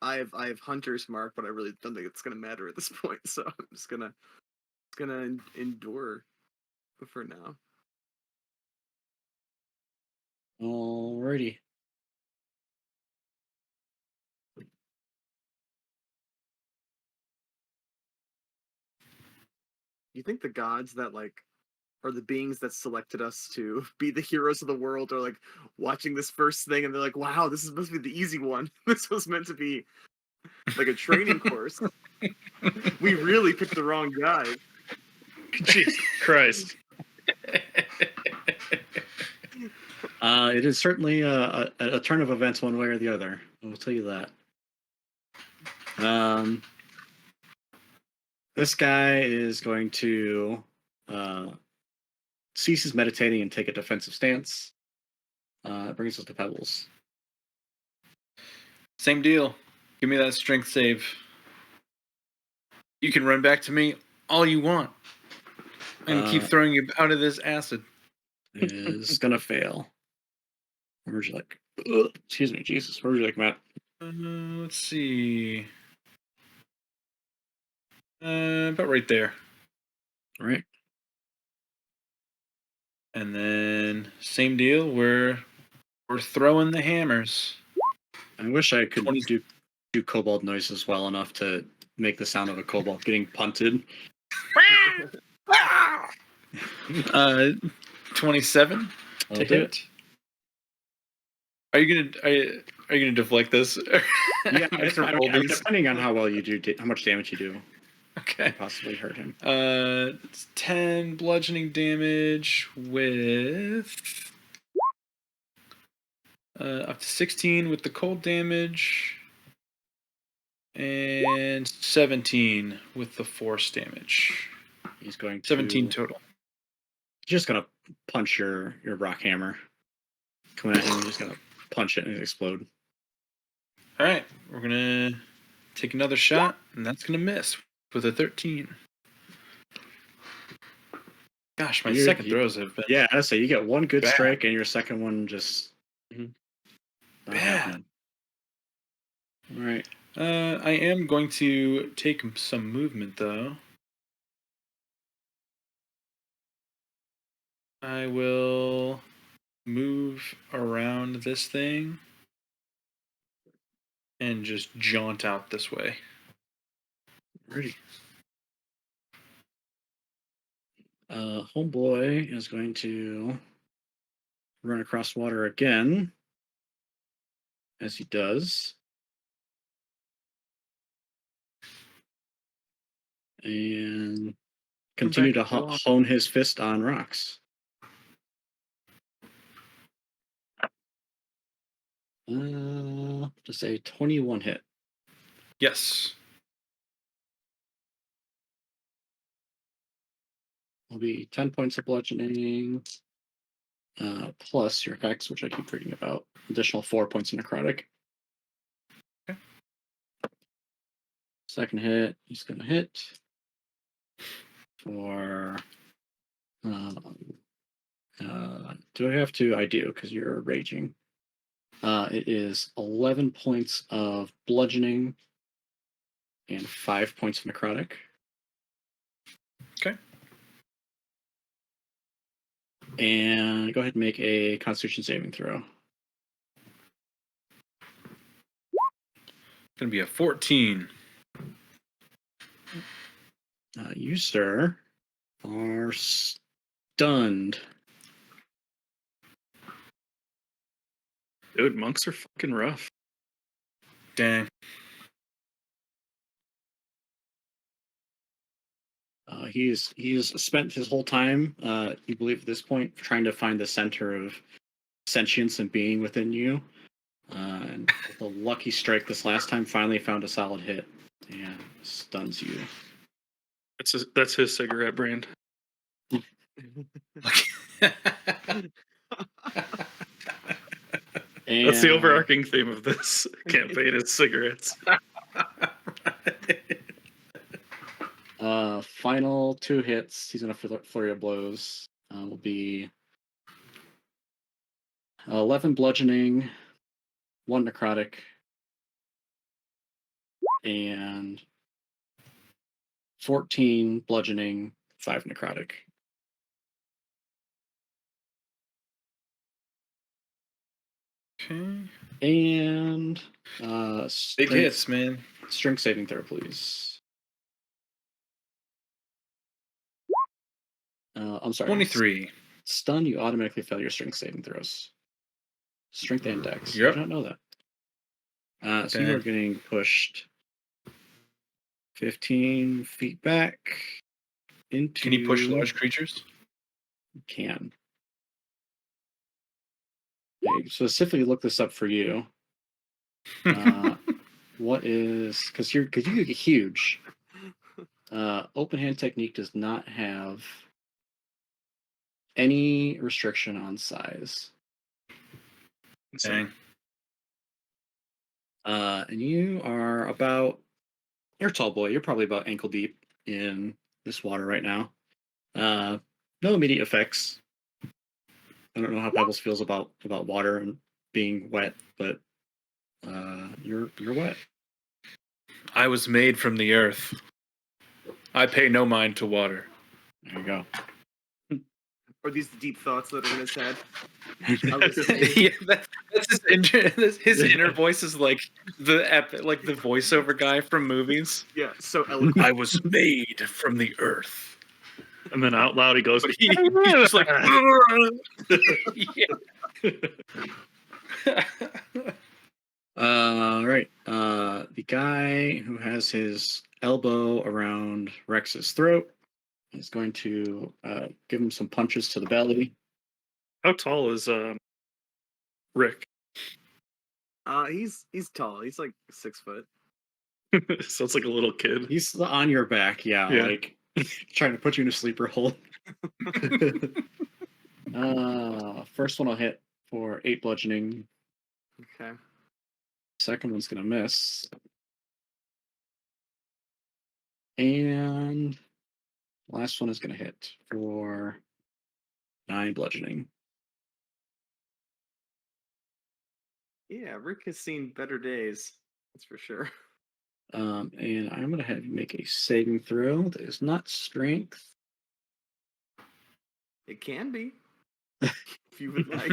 I have Hunter's Mark, but I really don't think it's gonna matter at this point. So I'm just gonna endure for now. Alrighty. You think the gods that are the beings that selected us to be the heroes of the world are watching this first thing and they're like, wow, this must be the easy one. This was meant to be like a training course. We really picked the wrong guy. Jesus Christ. It is certainly a turn of events one way or the other. I will tell you that. This guy is going to cease his meditating and take a defensive stance. Brings us to Pebbles. Same deal. Give me that strength save. You can run back to me all you want. And keep throwing you out of this acid. Is gonna fail. Where'd you excuse me, Jesus. Where would you like, Matt? Let's see. About right there. All right. And then same deal. We're throwing the hammers. I wish I could do kobold noises well enough to make the sound of a kobold getting punted. 27 to hit. Are you gonna deflect this? Yeah, depending on how well you do, how much damage you do. Okay. Possibly hurt him. It's 10 bludgeoning damage with up to 16 with the cold damage, and 17 with the force damage. He's going to 17 total. Just gonna punch your rock hammer. Coming at him, just gonna punch it and explode. All right, we're gonna take another shot, and that's gonna miss with a 13. Gosh, my second throws have been. Yeah, I say you get one good bad. strike, and your second one just bad. All right. I am going to take some movement though. I will move around this thing and just jaunt out this way. Ready. Homeboy is going to run across water again, as he does. And continue to hone his fist on rocks. Just a 21 hit. Yes. Will be 10 points of bludgeoning, plus your hex, which I keep reading about. Additional 4 points of necrotic. Okay. Second hit, he's going to hit for. Do I have to? I do, because you're raging. It is 11 points of bludgeoning and 5 points of necrotic. Okay. And go ahead and make a Constitution saving throw. Gonna be a 14. You, sir, are stunned. Dude, monks are fucking rough. Dang. He's spent his whole time, you believe at this point, trying to find the center of sentience and being within you. And with a lucky strike this last time, finally found a solid hit and stuns you. That's his cigarette brand. And, That's the overarching theme of this campaign is cigarettes. Final 2 hits. He's gonna flurry of blows. Will be 11 bludgeoning, 1 necrotic, and 14 bludgeoning, 5 necrotic. Okay. And Big hits, man. Strength saving throw, please. I'm sorry. 23. Stun, you automatically fail your strength saving throws. Strength and dex. Yep. I did not know that. So you are getting pushed 15 feet back into. Can you push large creatures? You can. Okay, specifically look this up for you. What is because you get huge. Open hand technique does not have any restriction on size. Dang. And you are you're a tall boy. You're probably about ankle deep in this water right now. No immediate effects. I don't know how Pebbles feels about water and being wet, but you're wet. I was made from the earth. I pay no mind to water. There you go. Are these the deep thoughts that are in his head? Yeah, that's his inner voice is like the voiceover guy from movies. Yeah, so eloquent. I was made from the earth. And then out loud he goes, But he's just like, Right. The guy who has his elbow around Rex's throat is going to give him some punches to the belly. How tall is Rick? He's tall. He's like 6 foot. Sounds like a little kid. He's on your back, yeah. Like trying to put you in a sleeper hold. First one will hit for 8 bludgeoning. Okay. Second one's gonna miss. And last one is gonna hit for 9 bludgeoning. Yeah, Rick has seen better days. That's for sure. And I'm gonna have you make a saving throw that is not strength. It can be. If you would like.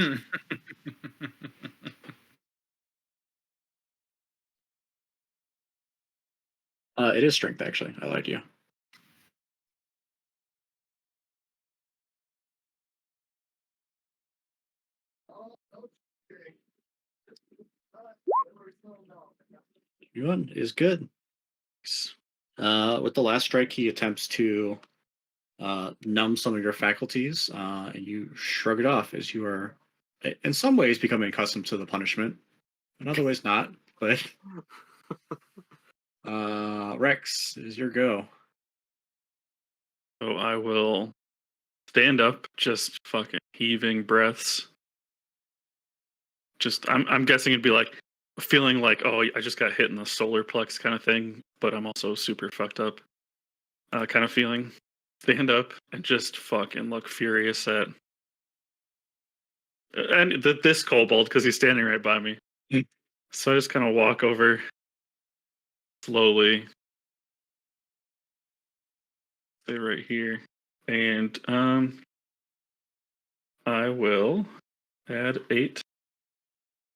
It is strength, actually. I lied to you. One is good. With the last strike, he attempts to numb some of your faculties, and you shrug it off as you are, in some ways, becoming accustomed to the punishment. In other ways, not. But Rex, is your go. So I will stand up, just fucking heaving breaths. Just I'm guessing it'd be like feeling like, oh, I just got hit in the solar plex kind of thing, but I'm also super fucked up. Kind of feeling. Stand up and just fucking look furious at this kobold because he's standing right by me. Mm. So I just kind of walk over slowly, stay right here, and I will add 8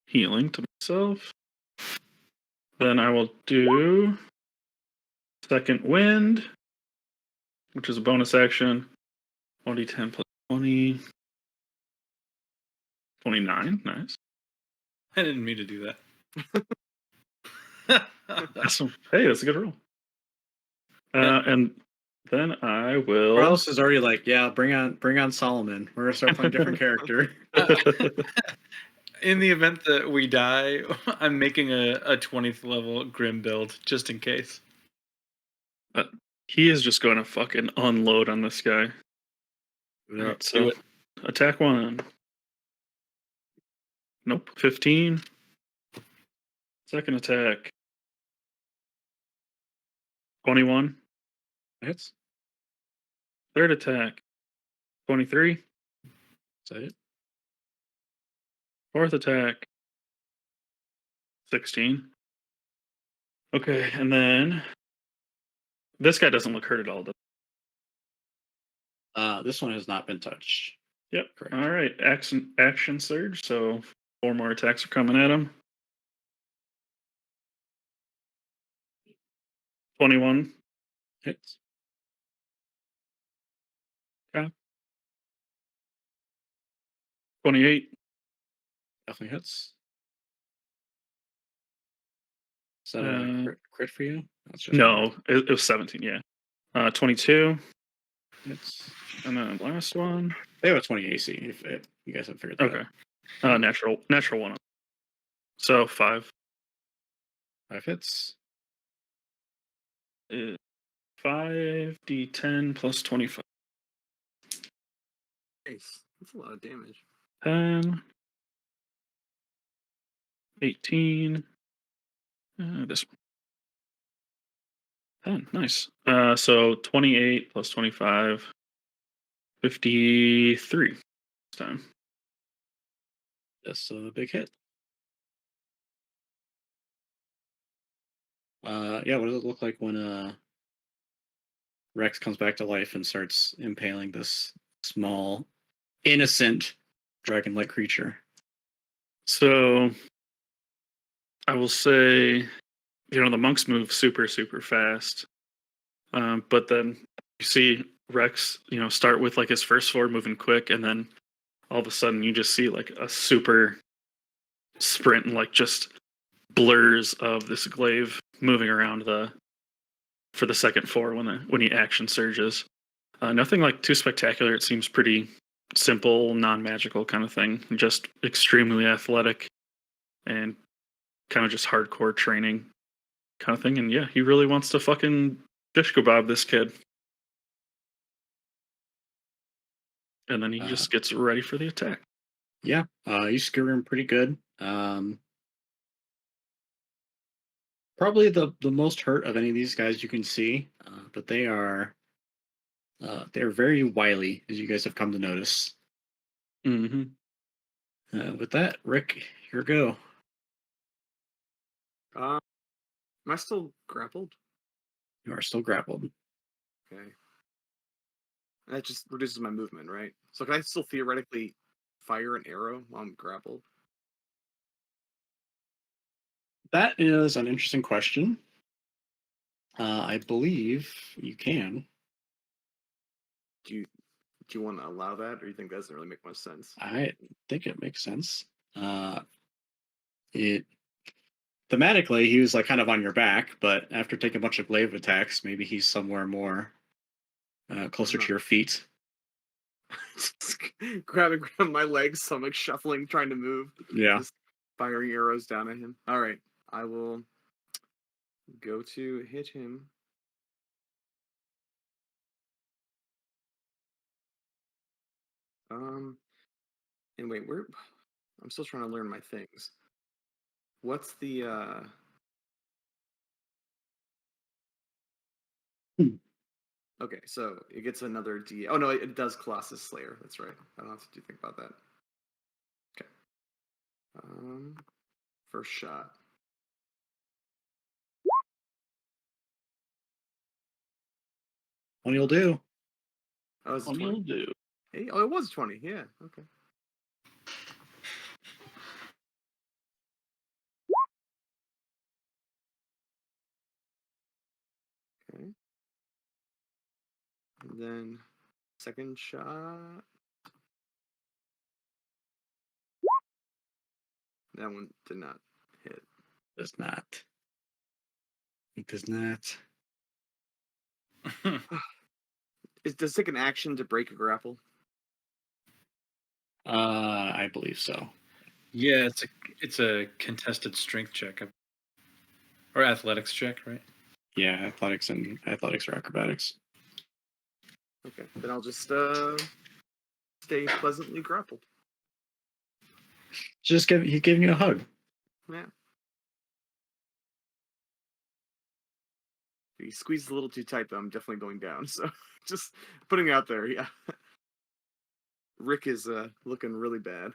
healing to myself. Then I will do second wind, which is a bonus action. 1d10 plus 20. 29. Nice. I didn't mean to do that. Awesome. Hey, that's a good roll. Yeah. And then I will. Carlos is already like, yeah, bring on Solomon. We're gonna start playing different character. In the event that we die, I'm making a 20th level Grim build just in case. He is just going to fucking unload on this guy. Alright, so do it. attack 1. Nope. 15. Second attack. 21. Hits. Third attack. 23. Is that it? Fourth attack. 16. Okay, and then this guy doesn't look hurt at all. This one has not been touched. Yep. Correct. All right. Action surge. So 4 more attacks are coming at him. 21. Hits. Okay. 28. Definitely hits. Is that Uh, a crit for you? That's just No, it was 17. Yeah. 22. hits. And then last one. They have a 20 AC. If you guys have figured that Okay. out. Natural 1. So 5. 5 hits. 5d10 plus 25. Nice. That's a lot of damage. 10. 18. This one. 10. Nice. So 28 plus 25. 53 this time. That's a big hit. Yeah, what does it look like when Rex comes back to life and starts impaling this small, innocent dragon-like creature? So I will say, the monks move super, super fast. But then you see Rex, start with like his first forward moving quick, and then all of a sudden you just see like a super sprint and like just blurs of this glaive moving around for the second floor when he action surges. Nothing like too spectacular. It seems pretty simple, non-magical kind of thing. Just extremely athletic and kind of just hardcore training kind of thing. And yeah, he really wants to fucking shish kebab this kid. And then he just gets ready for the attack. Yeah, you skewer him pretty good. Probably the most hurt of any of these guys you can see, but they're very wily, as you guys have come to notice. Mm-hmm. With that, Rick, your go. Am I still grappled? You are still grappled. Okay. That just reduces my movement, right? So can I still theoretically fire an arrow while I'm grappled? That is an interesting question. I believe you can. Do you want to allow that, or you think that doesn't really make much sense? I think it makes sense. It thematically, he was like kind of on your back, but after taking a bunch of glaive attacks, maybe he's somewhere more closer to your feet. Grabbing my legs, stomach shuffling, trying to move. Yeah. Just firing arrows down at him. All right, I will go to hit him. And wait, where? I'm still trying to learn my things. What's the Okay, so it gets another D. Oh no, it does Colossus Slayer. That's right. I don't have to think about that. Okay. First shot. One will do. Oh, it's a What 20. you'll do. Hey, oh, it was 20. Yeah. Okay. Okay. And then second shot. That one did not hit. Does not. It does not. Does it take an action to break a grapple? I believe so. Yeah, it's a contested strength check or athletics check, right? Yeah, athletics or acrobatics. Okay, then I'll just stay pleasantly grappled. He's giving you a hug. Yeah. If he squeezes a little too tight, though, I'm definitely going down. So just putting it out there, yeah. Rick is looking really bad.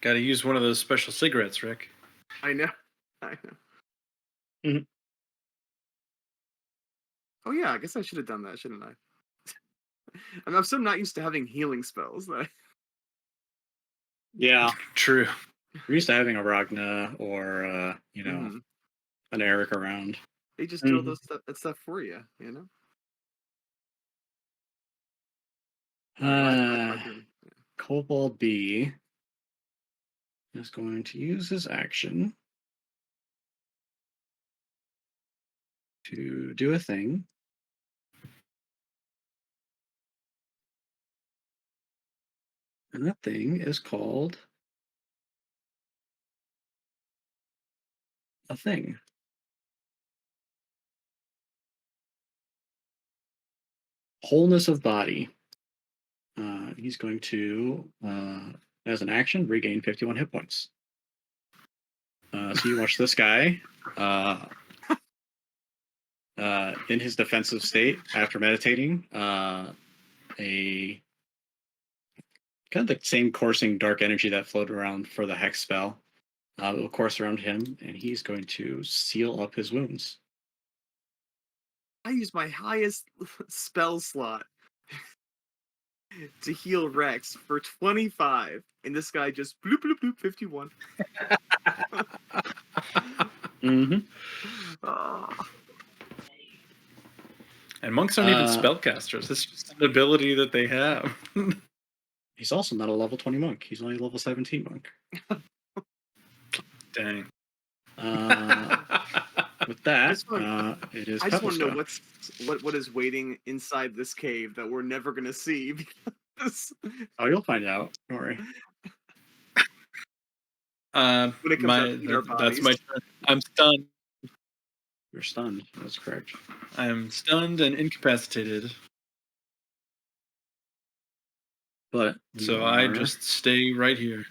Got to use one of those special cigarettes, Rick. I know. I know. Mhm. Oh yeah, I guess I should have done that, shouldn't I? I mean, I'm so not used to having healing spells that Yeah, True. we're used to having a Ragna or Mhm. an Eric around. they just do all Mhm. that stuff for you, you know? Uh, Ragnar- Kobold B is going to use his action to do a thing. And that thing is called a thing. Wholeness of body. He's going to, as an action, regain 51 hit points. So you watch this guy in his defensive state after meditating. A kind of the same coursing dark energy that floated around for the hex spell will course around him, and he's going to seal up his wounds. I use my highest spell slot to heal Rex for 25, and this guy just bloop bloop bloop 51. Mm-hmm. Oh. And monks aren't even Uh, spellcasters. It's just an ability that they have. He's also not a level 20 monk. He's only a level 17 monk. Dang. With that, Just want- it is I just want to know Pebbles' go. what is waiting inside this cave that we're never gonna see. Because Oh, you'll find out. Don't worry. when it comes out to eat our That's my bodies. turn. I'm stunned. You're stunned. That's correct. I'm stunned and incapacitated. But So I just stay right here.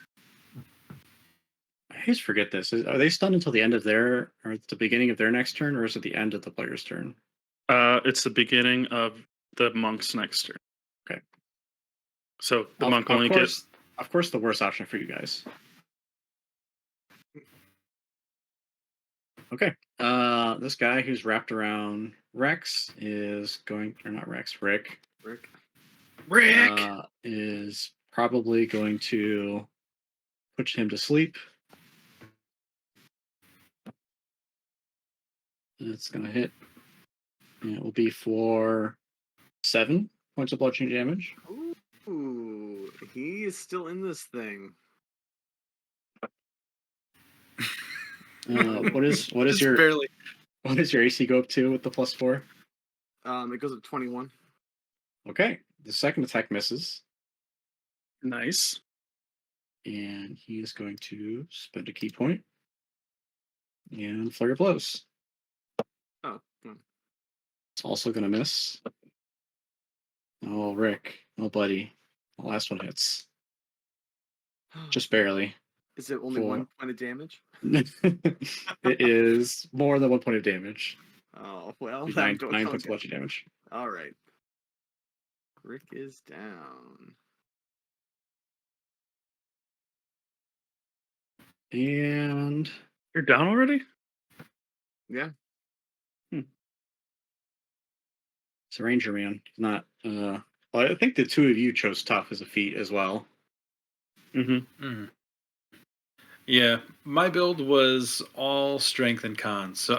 I always forget this. Are they stunned until the end of their, or at the beginning of their next turn, or is it the end of the player's turn? It's the beginning of the monk's next turn. Okay. So the monk only gets. Of course, the worst option for you guys. Okay. This guy who's wrapped around Rex is going, or not Rex, Rick. Rick. Is probably going to put him to sleep. It's going to hit. And it will be for 7 points of bludgeoning damage. Ooh, he is still in this thing. What is Just your barely. what does your AC go up to with the +4? It goes up 21. Okay. The second attack misses. Nice. And he is going to spend a key point and flurry of blows. Oh. It's also going to miss. Oh, Rick. Oh, buddy. The last one hits. Just barely. Is it only 1 point of damage? It is more than 1 point of damage. Oh, well. Nine points of bludgeoning damage. All right. Rick is down. And You're down already? Yeah. it's a Ranger Man. He's not. Well, I think the two of you chose tough as a feat as well. Mm-hmm. Yeah, my build was all strength and cons. So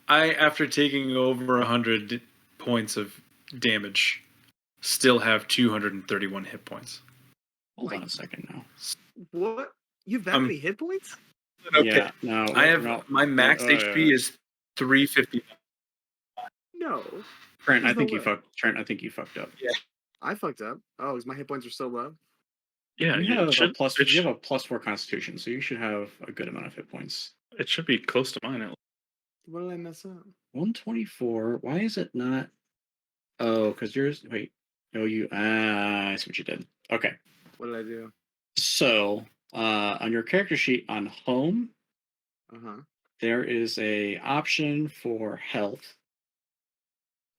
I after taking over 100 points of damage, still have 231 hit points. Hold on a second now. What? You have that many hit points? Yeah, no. I have my max HP is 350. No. Trent, I There's think no you way. fucked. Trent, I think you fucked up. Yeah. I fucked up. Oh, because my hit points are so low. Yeah, You have it should, a plus. it, You sh- have a +4 Constitution, so you should have a good amount of hit points. it should be close to mine. What did I mess up? 124. Why is it not? Oh, because yours. Wait. No, you. I see what you did. Okay. What did I do? So, on your character sheet on home, there is a option for health.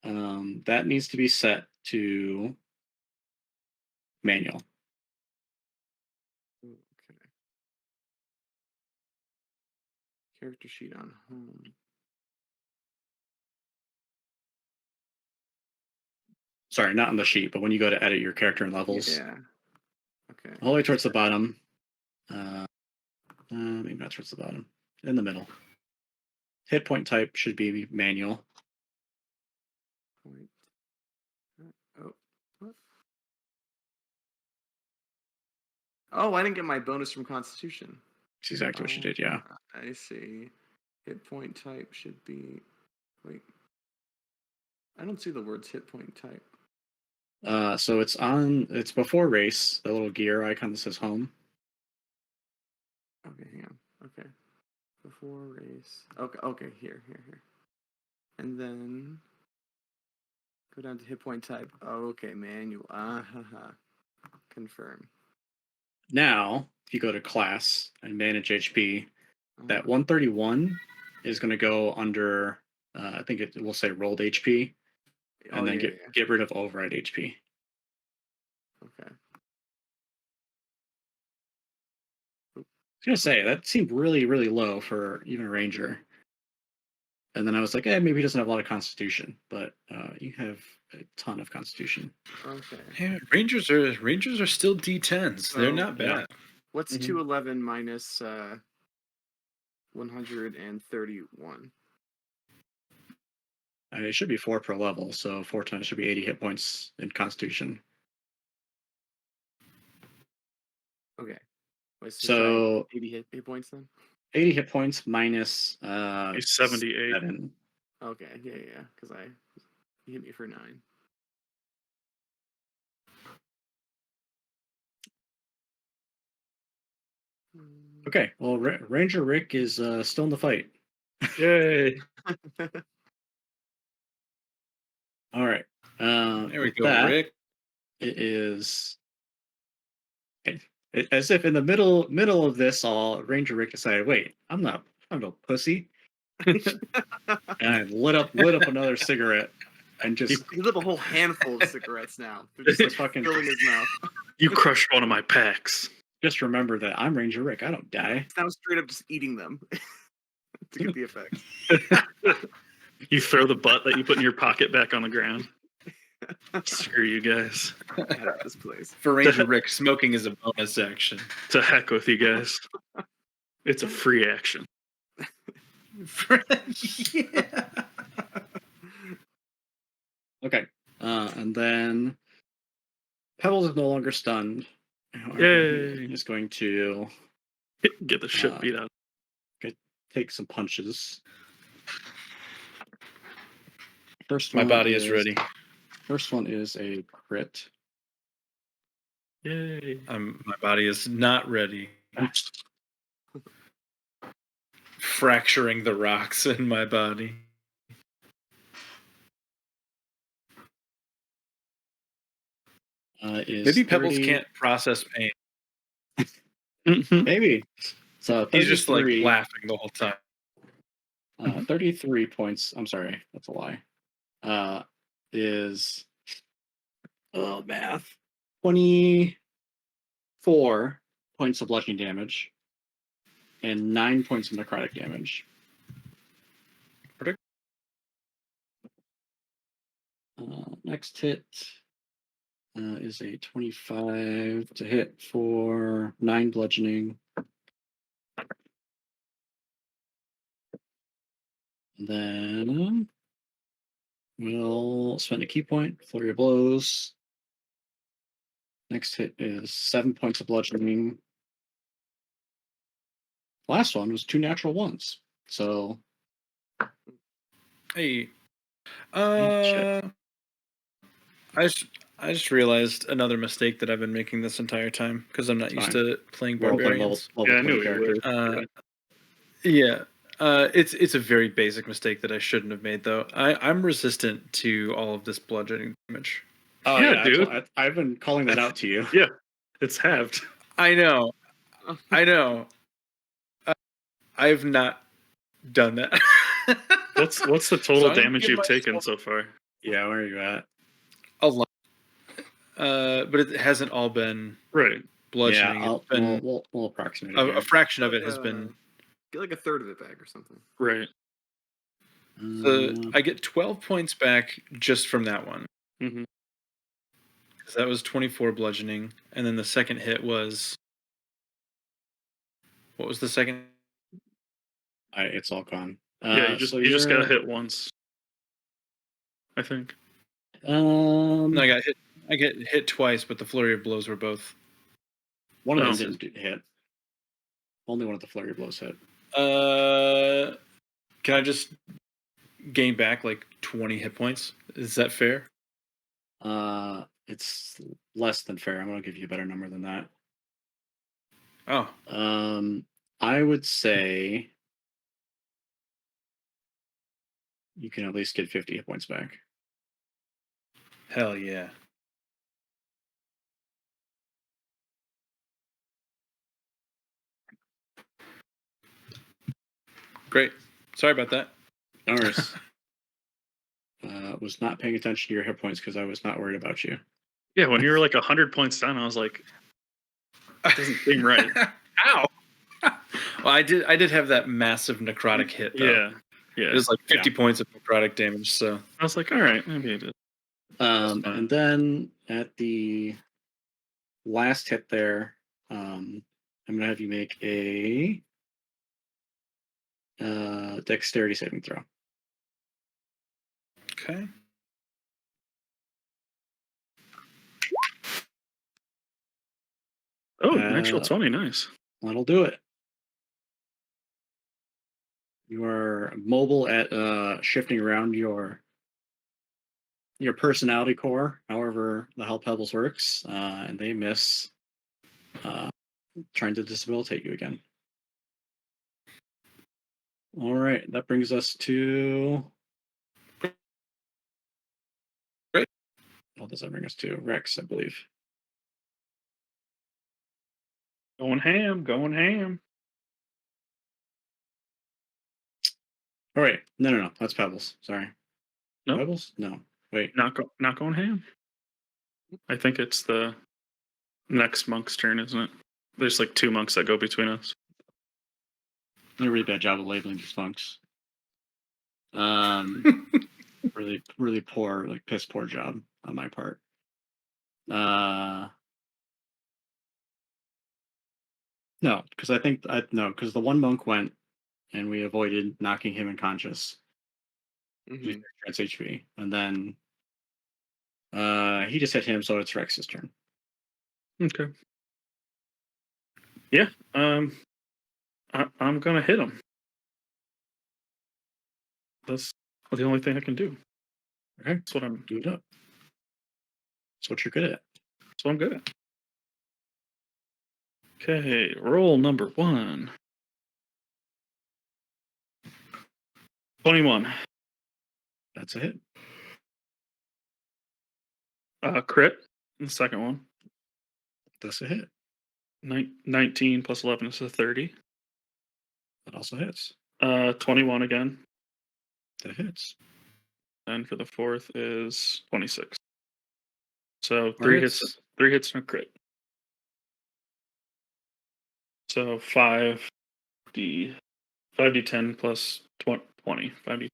That needs to be set to manual. Okay. Character sheet on home. Sorry, not on the sheet, but when you go to edit your character and levels, Yeah. Okay. all the way towards the bottom. Maybe not towards the bottom. In the middle. Hit point type should be manual. Point. Oh. What? Oh, I didn't get my bonus from Constitution. That's exactly what you did, yeah. I see. Hit point type should be. Wait. I don't see the words hit point type. So it's before race, the little gear icon that says home. Okay, hang on. Okay. Before race. Okay, here. And then go down to hit point type. Oh, okay, manual. Confirm. Now, if you go to class and manage HP, that Uh-huh. 131 is going to go under, I think it will say rolled HP, and then get rid of override HP. Okay. I was going to say, that seemed really, really low for even a Ranger. And then I was like, maybe he doesn't have a lot of Constitution, but you have a ton of Constitution. Okay. Yeah, Rangers are still D10s. They're So, not bad. What's Mhm. 211 minus 131? It should be 4 per level, so 4 times should be 80 hit points in Constitution. Okay. Wait, So 80 hit points then? 80 hit points minus He's 78. 7. Okay, yeah, because he hit me for 9. Okay, well, Ranger Rick is still in the fight. Yay! All right. There we With go, that, Rick. it is as if in the middle of this all, Ranger Rick decided, wait, I'm no pussy, and lit up another cigarette and just he lit a whole handful of cigarettes now. They're just fucking filling his mouth. You crushed one of my packs. just remember that I'm Ranger Rick. I don't die. He's now straight up just eating them to get the effect. You throw the butt that you put in your pocket back on the ground. Screw you guys. Get out of this place. For Ranger Rick, smoking is a bonus action. To heck with you guys. It's a free action. Yeah. Okay. And then Pebbles is no longer stunned. Yay. He's going to Get the shit beat out. take some punches. First My one body is ready. First one is a crit. Yay. My body is not ready. Fracturing the rocks in my body. Is Maybe Pebbles 30 can't process pain. Maybe. So He's just like 33, laughing the whole time. 33 points. I'm sorry, that's a lie. Is math 24 points of bludgeoning damage and 9 points of necrotic damage. Next hit is a 25 to hit for 9 bludgeoning. And then we'll spend a key point, flurry of blows. Next hit is 7 points of bludgeoning. Last one was 2 natural ones. So Hey, shit. I just realized another mistake that I've been making this entire time because I'm not used Fine. to playing We're all playing barbarians. Yeah, I knew 20 you would. characters. Yeah. It's a very basic mistake that I shouldn't have made though. I'm resistant to all of this bludgeoning damage. Oh Yeah, dude. I've been calling that out to you. Yeah, it's halved. I know. I know. I've not done that. What's the So total I'm gonna damage give you've myself taken so far? Yeah, where are you at? a lot? But it hasn't all been Right. bludgeoning. Yeah, It's been we'll approximate it. a here. fraction of it has been. Get like a third of it back or something. Right. I get 12 points back just from that one. Mhm. Because that was 24 bludgeoning, and then the second hit was. What was the second? It's all gone. Yeah, you just got hit once. I think. No, I get hit twice, but the flurry of blows were both. One of Oh. them didn't hit. Only one of the flurry of blows hit. Can I just gain back like 20 hit points? Is that fair? It's less than fair. I'm gonna give you a better number than that. Oh, I would say you can at least get 50 hit points back. hell yeah. Great. Sorry about that. Norris was not paying attention to your hit points because I was not worried about you. Yeah, when you were like 100 points down, I was like, doesn't seem right. Ow. Well, I did have that massive necrotic hit though. Yeah. Yeah. It was like 50 points of necrotic damage, so I was like, all right, maybe it is. fine. And then at the last hit there, I'm gonna have you make a dexterity saving throw. okay. Oh, natural 20, nice. That'll do it. You are mobile at shifting around your personality core, however the hell Pebbles works, and they miss trying to disabilitate you again. All right, that brings us to. Great. What does that bring us to? Rex, I believe. Going ham, going ham. All right, no, that's Pebbles. Sorry. No. Pebbles? No, wait. Not going ham. I think it's the next monk's turn, isn't it? There's like 2 monks that go between us. Did a really bad job of labeling these funks. Really poor, like piss poor job on my part. No, because because the one monk went, and we avoided knocking him unconscious. Mhm. That's HP, and then he just hit him, so it's Rex's turn. Okay. Yeah. I'm gonna hit him. That's the only thing I can do. Okay, That's what I'm. do it up. That's what you're good at. That's what I'm good at. Okay, roll number 1. 21. That's a hit. Crit. The second one. That's a hit. 19 plus 11 is a 30. That also hits. 21 again. That hits. And for the fourth is 26. So All three right, hits, 3 hits and a crit. So 5d10 plus 20. 5d.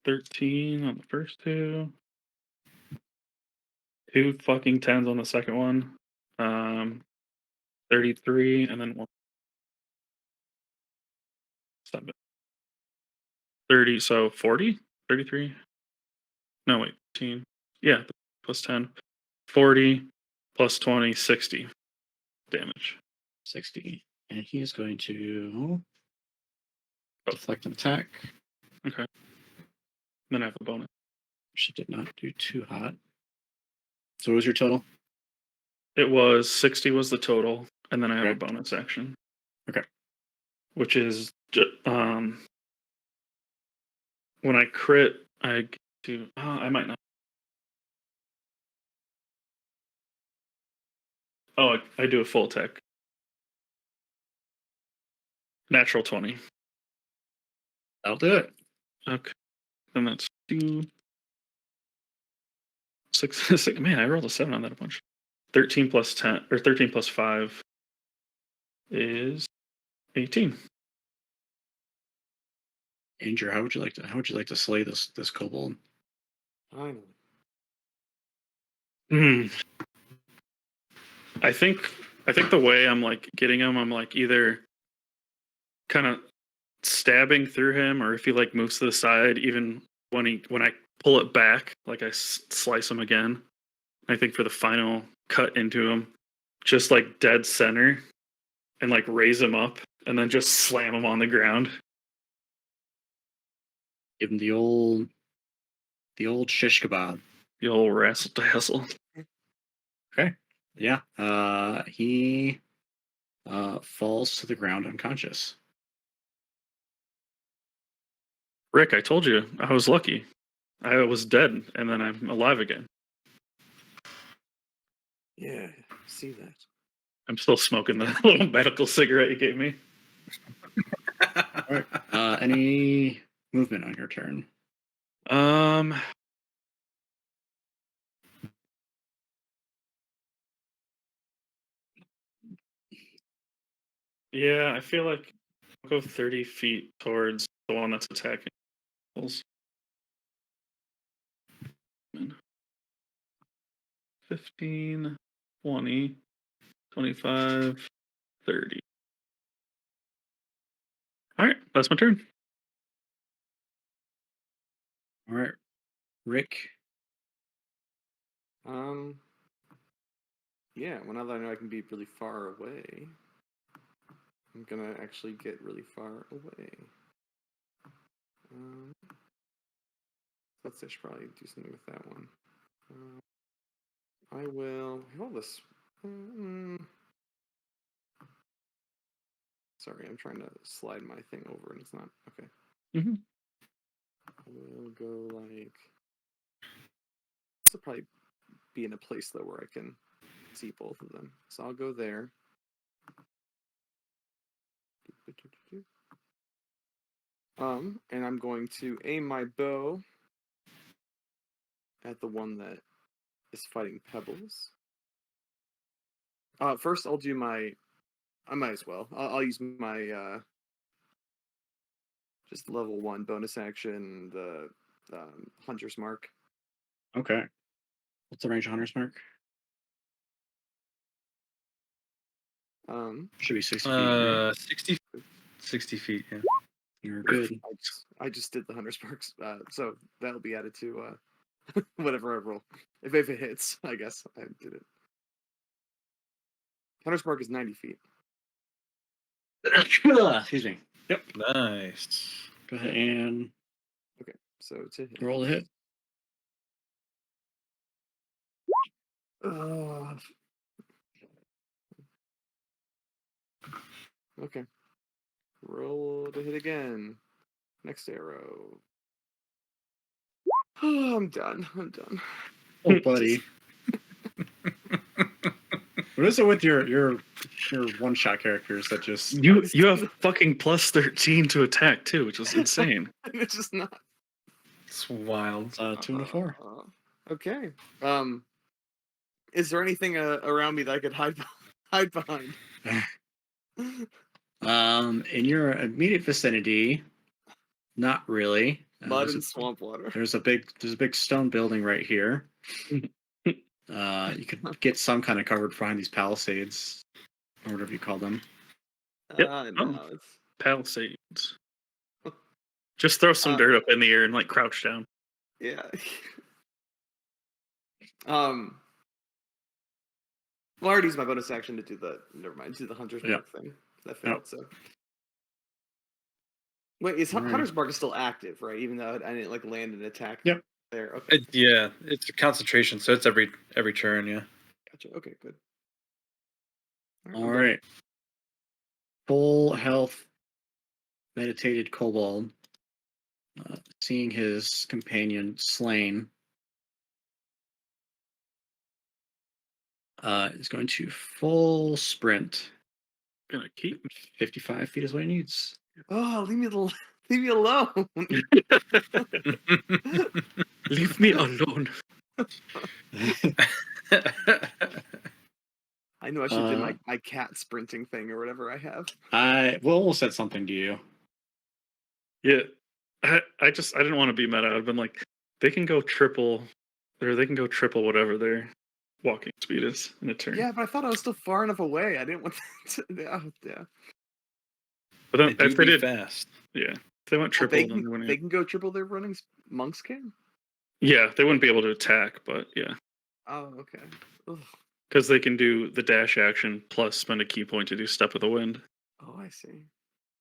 $13 on the first two. 2 fucking 10s on the second one. 33 and then 7. 30, so 40? 33? No, wait, 15. Yeah, plus 10. 40 plus 20, 60 damage. 60. And he is going to Oh. deflect an attack. Okay. Then I have a bonus. She did not do too hot. So what was your total? It was 60 was the total, and then I have a Okay. bonus action. Okay. Which is when I crit, I get to I might not. Oh, I do a full attack. Natural 20. That'll do it. Okay. Then that's 2 6 man, I rolled a 7 on that a bunch. 13 plus 10 or 13 plus 5 is 18. Andrew, how would you like to slay this kobold? Finally. I think the way I'm like getting him, I'm like either kind of stabbing through him, or if he like moves to the side, even when I pull it back, like I slice him again. I think for the final cut into him, just like dead center, and like raise him up, and then just slam him on the ground. Give him the old shish kebab. The old wrestle tassel. Okay. Yeah. He falls to the ground unconscious. Rick, I told you I was lucky. I was dead, and then I'm alive again. Yeah, see that. I'm still smoking the little medical cigarette you gave me. All right. Any movement on your turn? Yeah, I feel like I'll go 30 feet towards the one that's attacking. 15, 20, 25, 30. All right, that's my turn. All right. Rick. Yeah, well, now that I know I can be really far away, I'm gonna actually get really far away. Let's say I should probably do something with that one. I will hold this. Sorry, I'm trying to slide my thing over and it's not okay. Mhm. I will go like. This will probably be in a place though where I can see both of them. So I'll go there. And I'm going to aim my bow at the one that is fighting Pebbles. First, I'll do my. I might as well. I'll use my just level 1 bonus action, the Hunter's Mark. Okay. What's the range of Hunter's Mark? Should be 60 feet. Right? 60 feet, yeah. You're good. I just did the Hunter's Marks, so that'll be added to whatever I roll. If it hits, I guess I did it. Hunter's Mark is 90 feet. Excuse me. Yep. Nice. Go ahead and Okay, so to hit. roll the hit. Uh, okay. Roll to hit again. Next arrow. Oh, I'm done. I'm done. Oh, buddy. What is it with your one shot characters that just You have fucking plus 13 to attack too, which is insane. It's just not. It's wild. 2 and a 4? Okay. Is there anything around me that I could hide behind? In your immediate vicinity, not really. Mud and swamp water. There's a big stone building right here. You could get some kind of cover behind these palisades, or whatever you call them. Yep. No, it's Palisades. Just throw some dirt up in the air and like crouch down. yeah. Well, I already used my bonus action to do the. Never mind. Do the hunter's mark thing. That failed. So. Wait, Hunter's Mark is still active, right? Even though I didn't like land an attack. Yep. There. Okay. Yeah, it's a concentration, so it's every turn. Yeah. Gotcha. Okay. Good. All right. Full health, meditated kobold, seeing his companion slain, is going to full sprint. Gonna keep 55 feet is what he needs. Oh, leave me alone. Leave me alone. I know I should do my cat sprinting thing or whatever I have. I almost said something to you. Yeah. I didn't want to be meta. I've been like, they can go triple whatever their walking speed is in a turn. Yeah, but I thought I was still far enough away. I didn't want to. Yeah. But then if they did fast. yeah. If they went triple, They then can, they can go triple their running. Monks can. yeah, they wouldn't be able to attack, but yeah. Oh, okay. Ugh. Because they can do the dash action plus spend a key point to do Step of the Wind. Oh, I see.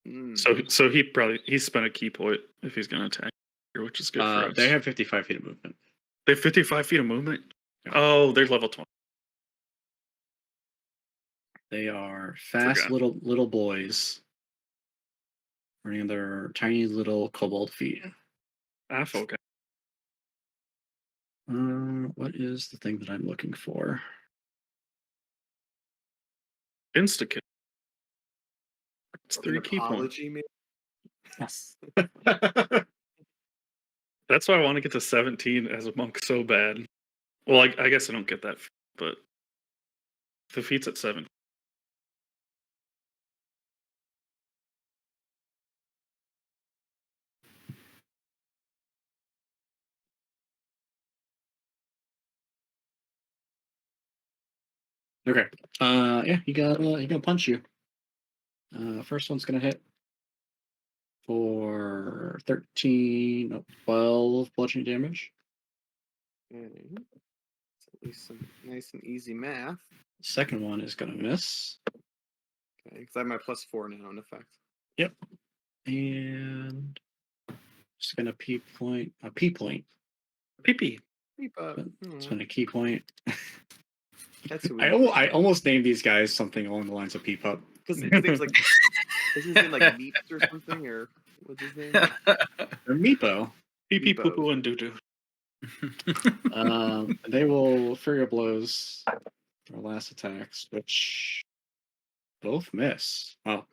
Mm. So he spent a key point if he's going to attack, which is good for us. They have 55 feet of movement. They have 55 feet of movement. Yeah. Oh, they're level 20. They are fast little boys, running their tiny little kobold feet. Okay. What is the thing that I'm looking for? Insta kill. It's 3 key points. Apology, maybe? Yes. That's why I want to get to 17 as a monk so bad. Well, I guess I don't get that, but the feat's at 7. Okay. Yeah, he gonna punch you. First one's gonna hit for 12 bludgeoning damage. Okay. It's at least some nice and easy math. Second one is gonna miss. Okay, because I have my +4 now in effect. Yep. And just gonna P point. PP. It's been a key point. That's who I almost named these guys something along the lines of Peep Up. because his name's like is his name like Meeps or something, or what's his name? Or Meepo. PP, Meepo. poo poo, and doo doo. They will Fury of Blows their last attacks, which both miss. Wow.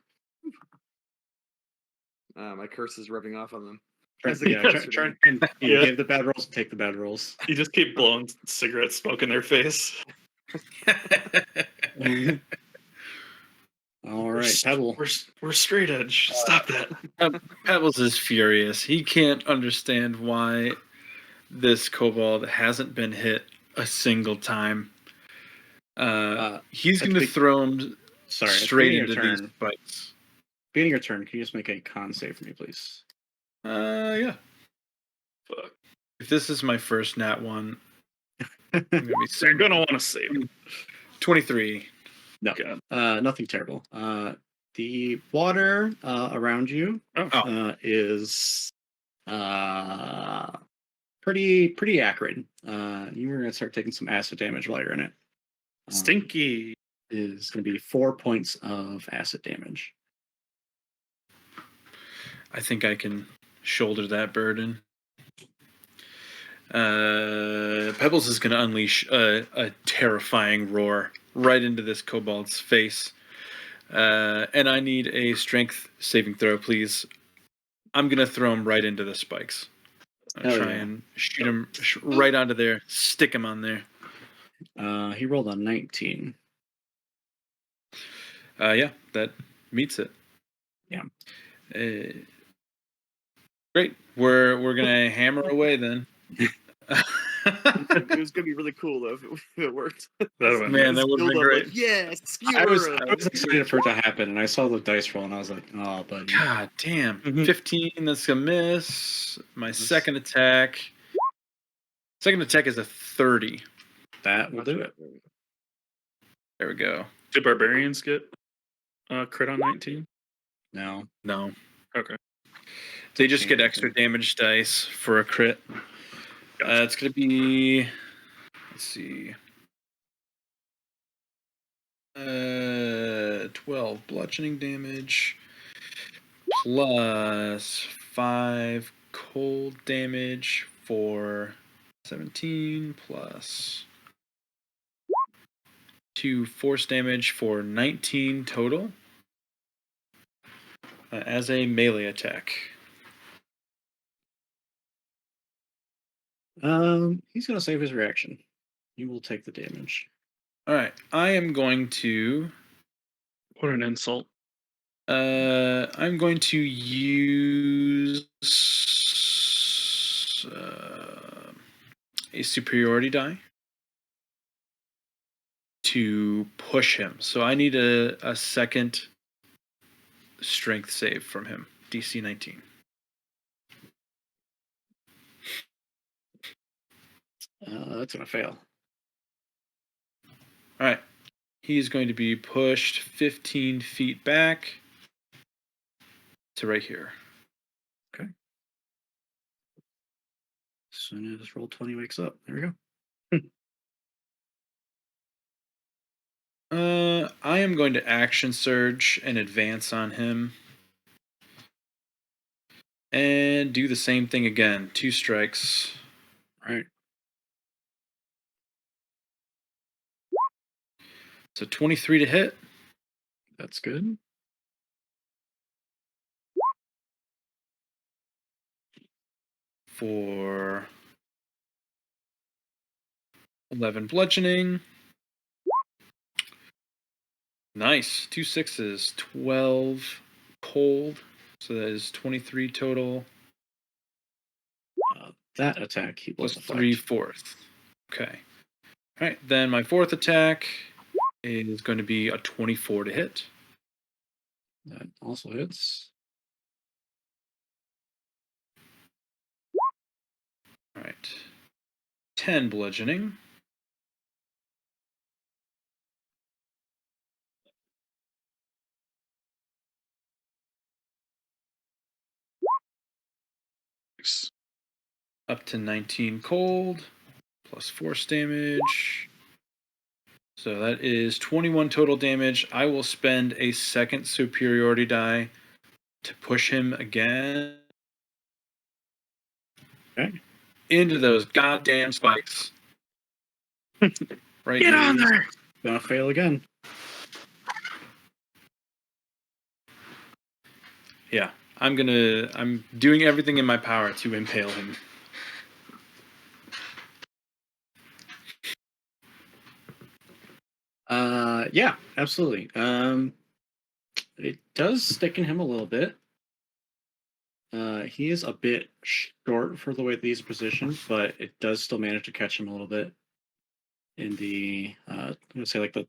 My curse is rubbing off on them. Try, As a yeah, caster. try and Yeah. give the bad rolls and take the bad rolls. You just keep blowing cigarette smoke in their face. All right, Pebble. We're straight edge. Stop that. Pebbles is furious. He can't understand why this kobold hasn't been hit a single time. He's at going the to throw him Sorry, at the straight beginning of into your these turn. fights. Beginning of your turn, can you just make a con save for me, please? Yeah. Fuck. If this is my first nat one, I'm gonna be You're gonna want to save him. 23. No, God. nothing terrible. The water around you Oh. is pretty accurate. You were gonna start taking some acid damage while you're in it. Stinky. Is going to be 4 points of acid damage. I think I can shoulder that burden. Pebbles is going to unleash a terrifying roar right into this kobold's face. And I need a strength saving throw, please. I'm going to throw him right into the spikes. I'll try and shoot him right onto there, stick him on there. He rolled a 19. Yeah, that meets it. Yeah. Great. We're gonna hammer away then. It was gonna be really cool though if it worked. Man, that would have been Dildo, great. like, yes, I was excited for it to happen, and I saw the dice roll, and I was like, "Oh, buddy." God damn. Mhm. 15. That's a miss. My second attack. Second attack is a 30. That will do it. There we go. Did barbarians get crit on 19? No. No. Okay. They just get extra damage dice for a crit. It's going to be, let's see, 12 bludgeoning damage plus 5 cold damage for 17 plus 2 force damage for 19 total as a melee attack. He's gonna save his reaction. You will take the damage. All right, I am going to. What an insult. I'm going to use a superiority die to push him. So I need a second strength save from him. DC 19. That's gonna fail. All right. He's going to be pushed 15 feet back to right here. Okay. As soon as Roll20 wakes up, there we go. I am going to action surge and advance on him. And do the same thing again. 2 strikes. All right. So 23 to hit. That's good. For 11 bludgeoning. Nice. 2 6s. 12 cold. So that is 23 total. That attack he Plus was 3 fourths. Okay. All right. Then my fourth attack is going to be a 24 to hit. That also hits. All right. 10 bludgeoning. Up to 19 cold. Plus force damage. So that is 21 total damage. I will spend a second superiority die to push him again. Okay. Into those goddamn spikes. Right Get here. on there! Gonna fail again. Yeah. I'm doing everything in my power to impale him. Yeah, absolutely. It does stick in him a little bit. He is a bit short for the way that he's positioned, but it does still manage to catch him a little bit in the I'm gonna say like the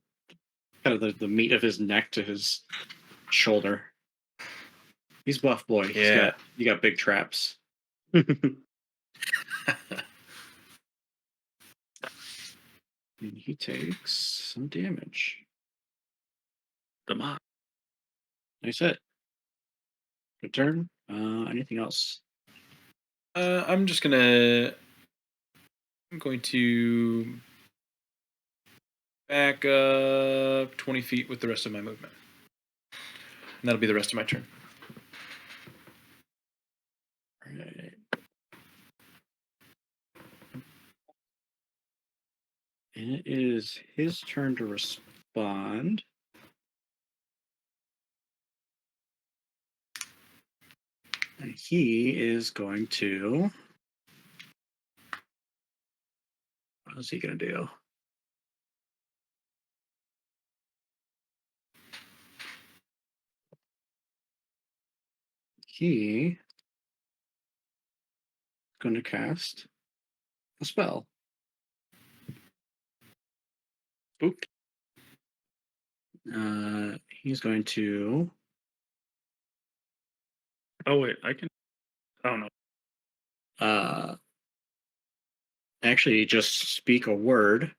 kind of the meat of his neck to his shoulder. He's buff boy. Yeah. You got big traps. And he takes some damage. Come on. Nice hit. Good turn. Anything else? I'm just gonna I'm going to back up 20 feet with the rest of my movement. And that'll be the rest of my turn. Right. And it is his turn to respond. And he is going to. What is he going to do? He is going to cast a spell. Spook. He's going to. Oh wait, I can. Oh no. Actually just speak a word.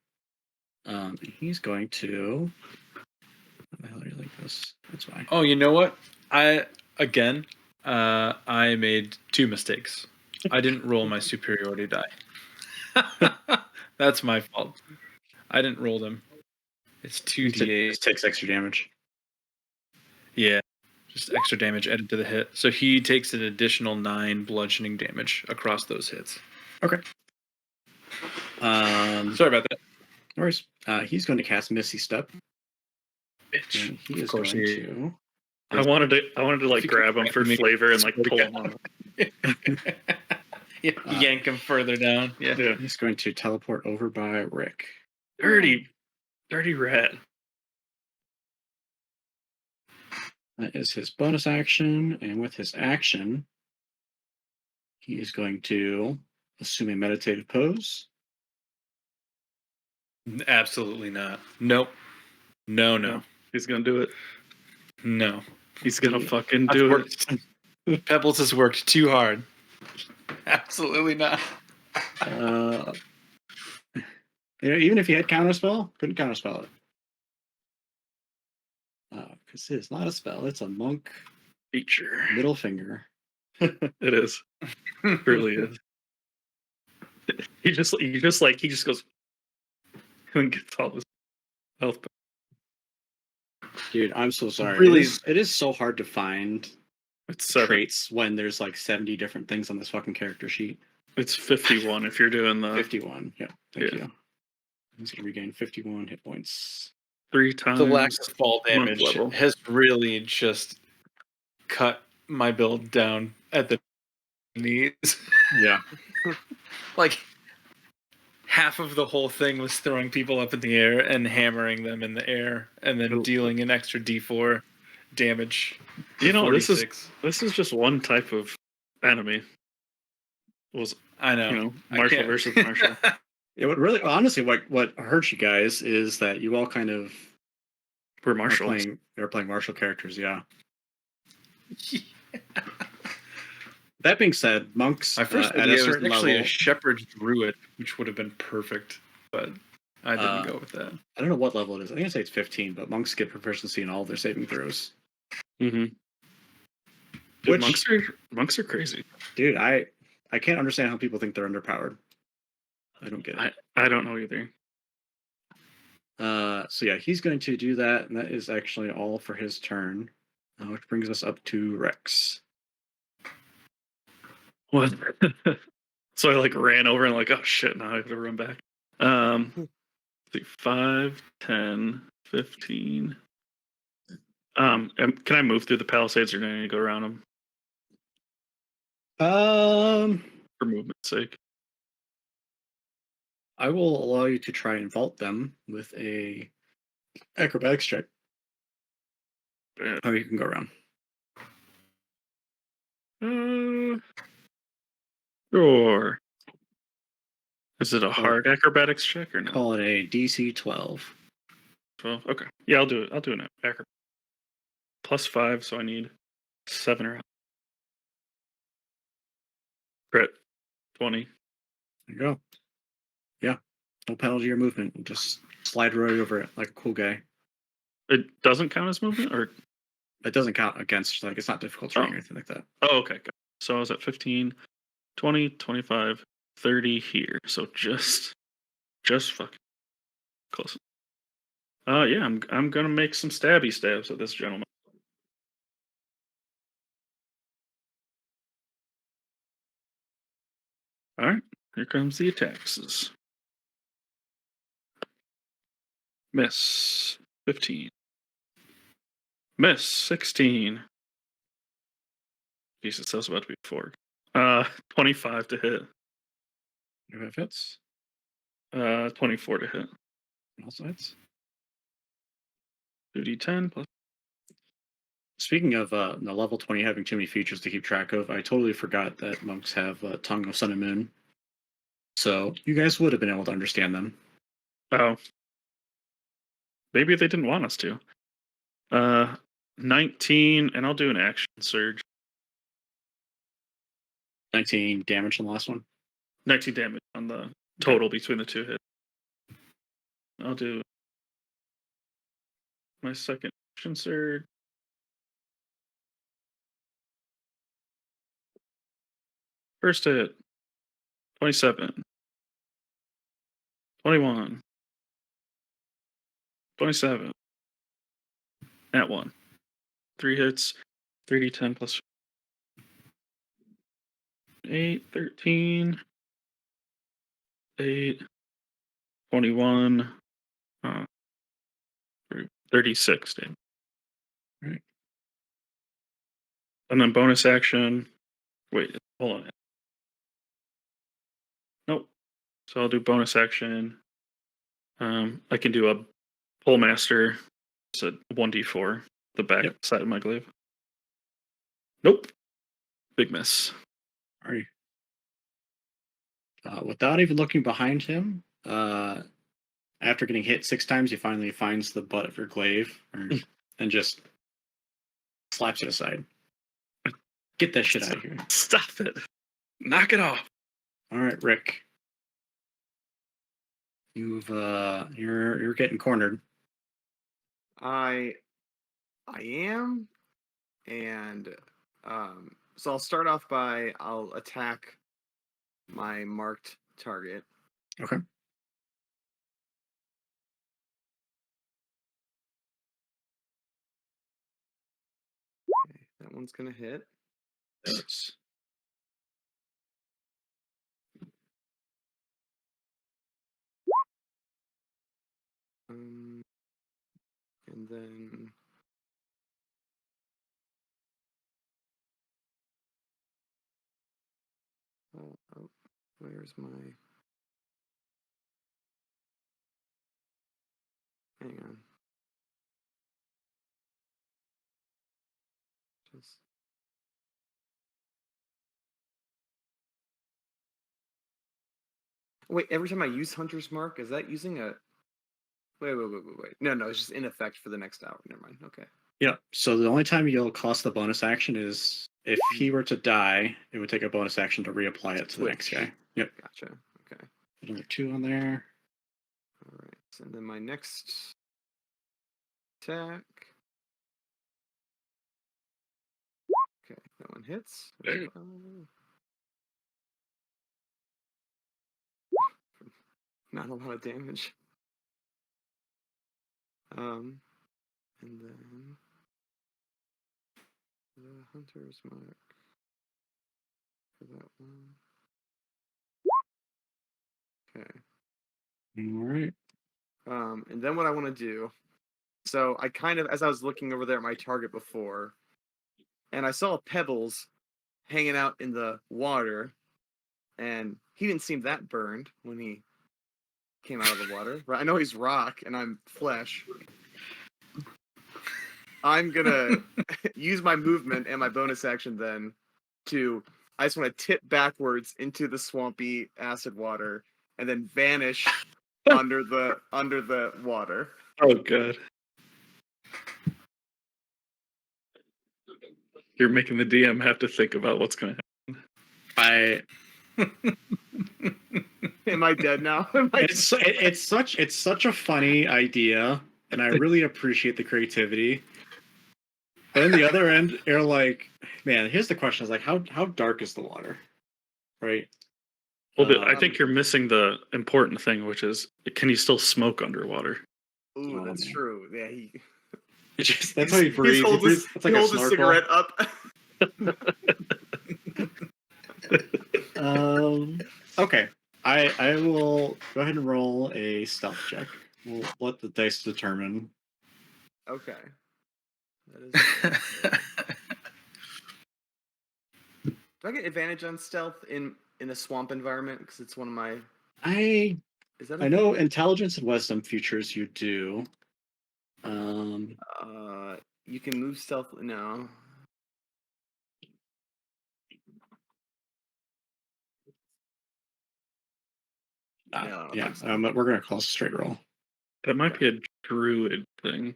He's going to. How the hell do you like this? That's fine. Oh, you know what? I made 2 mistakes. I didn't roll my superiority die. That's my fault. I didn't roll them. It's 2d8. Just takes extra damage. Yeah, just extra damage added to the hit. So he takes an additional 9 bludgeoning damage across those hits. Okay. Sorry about that. No worries. He's going to cast Misty Step. Bitch. And he is course going he- to. I wanted to like If you grab could him for me- flavor and like pull him on. Yank him further down. Yeah. Yeah. He's going to teleport over by Rick. Dirty rat. That is his bonus action, and with his action, he is going to assume a meditative pose. Absolutely not. Nope. No. He's gonna do it. No. He's gonna Yeah. fucking I've do it. worked- Pebbles has worked too hard. Absolutely not. Even if he had counterspell, couldn't counterspell it. Because it's not a spell; it's a monk Feature. middle finger. It is. It really is. He just goes and gets all this health back. Dude, I'm so sorry. Really- it is so hard to find It's 7. traits when there's like 70 different things on this fucking character sheet. It's 51 if you're doing the 51. Yeah, thank yeah. you. He's gonna regain 51 hit points. 3 times. The lack of fall monk damage level. has really just cut my build down at the knees. Yeah. Like half of the whole thing was throwing people up in the air and hammering them in the air and then dealing an extra d4 damage. You know, this 46. is just one type of enemy. I know. You know, I Marshall can't- versus Marshall. Yeah, what really, honestly, what hurt you guys is that you all kind of We're are Marshall. they're playing martial characters. Yeah. That being said, monks My first at idea a was certain actually level. a shepherd druid, which would have been perfect, but I didn't Uh, go with that. I don't know what level it is. I think I say it's 15, but monks get proficiency in all of their saving throws. Mm-hmm. Which- Monks are crazy. Dude, I can't understand how people think they're underpowered. I don't get it. I don't know either. So yeah, he's going to do that, and that is actually all for his turn, which brings us up to Rex. What? So I like ran over and like, oh shit, now I have to run back. Let's see, 5, 10, 15. Can I move through the palisades or do I need to go around them for movement's sake? I will allow you to try and vault them with a acrobatics check. Yeah. Or you can go around. Sure. Is it a hard acrobatics check or no? Call it a DC 12. 12. Okay. Yeah, I'll do it. I'll do an acrobatics. +5, so I need 7 or crit 20. There you go. Yeah. No penalty or movement. You just slide right over it like a cool guy. It doesn't count as movement, or It doesn't count against, like, it's not difficult terrain or anything like that. oh, okay. Got it. So I was at 15, 20, 25, 30 here. So just fucking close. Yeah, I'm gonna make some stabby stabs at this gentleman. All right, here comes the attacks. Miss 15. Miss 16. Jesus, that was about to be 4. 25 to hit. If it hits, 24 to hit. also hits. 2d10 plus. Speaking of the level 20 having too many features to keep track of, I totally forgot that monks have Tongue of Sun and Moon. So you guys would have been able to understand them. Oh. Maybe they didn't want us to. 19, and I'll do an action surge. 19 damage on the last one. 19 damage on the total between the two hits. I'll do my second action surge. First hit, 27. 21. 27. At 1. 3 hits, 3d10 plus 8, 13, 8, 21, 36 damage. Right. And then bonus action. Wait, hold on. Nope. So I'll do bonus action. I can do a pull master. It's a 1d4, the back side of my glaive. Nope. Big miss. All right. Without even looking behind him, after getting hit 6 times, he finally finds the butt of your glaive and just slaps it aside. Get that shit out of here. Stop it. Knock it off. All right, Rick. You're getting cornered. I am, and so I'll start off by I'll attack my marked target. Okay. Okay, that one's gonna hit. Yes. And then oh, where's my? Hang on. Just wait. Every time I use Hunter's Mark, is that using a? Wait. No, it's just in effect for the next hour. Never mind. Okay. Yeah. So the only time you'll cost the bonus action is if he were to die, it would take a bonus action to reapply it to the next guy. Yep. Gotcha. Okay. Another 2 on there. All right. And then my next attack. Okay, that one hits. Not a lot of damage. And then the Hunter's Mark for that one. Okay. All right. And then what I want to do. So I kind of, as I was looking over there at my target before, and I saw Pebbles hanging out in the water, and he didn't seem that burned when he came out of the water. Right? I know he's rock and I'm flesh. I'm gonna use my movement and my bonus action then to. I just want to tip backwards into the swampy acid water and then vanish under the water. Oh, God. You're making the DM have to think about what's going to happen. Am I dead now? It's such a funny idea, and I really appreciate the creativity. But on the other end, you're like, man, here's the question: is like, how dark is the water, right? Well, I think you're missing the important thing, which is can you still smoke underwater? Ooh, Oh, that's man. true. Yeah, he. That's how he breathes. He breathes. It's like he a holds his snorkel. cigarette up. Okay. I will go ahead and roll a stealth check. We'll let the dice determine. Okay. That is. Do I get advantage on stealth in a swamp environment? Because it's one of my. I Is that? I know intelligence and wisdom features you do. You can move stealth. No. No, I don't Yeah. think so. We're gonna call it a straight roll. That might be a druid thing.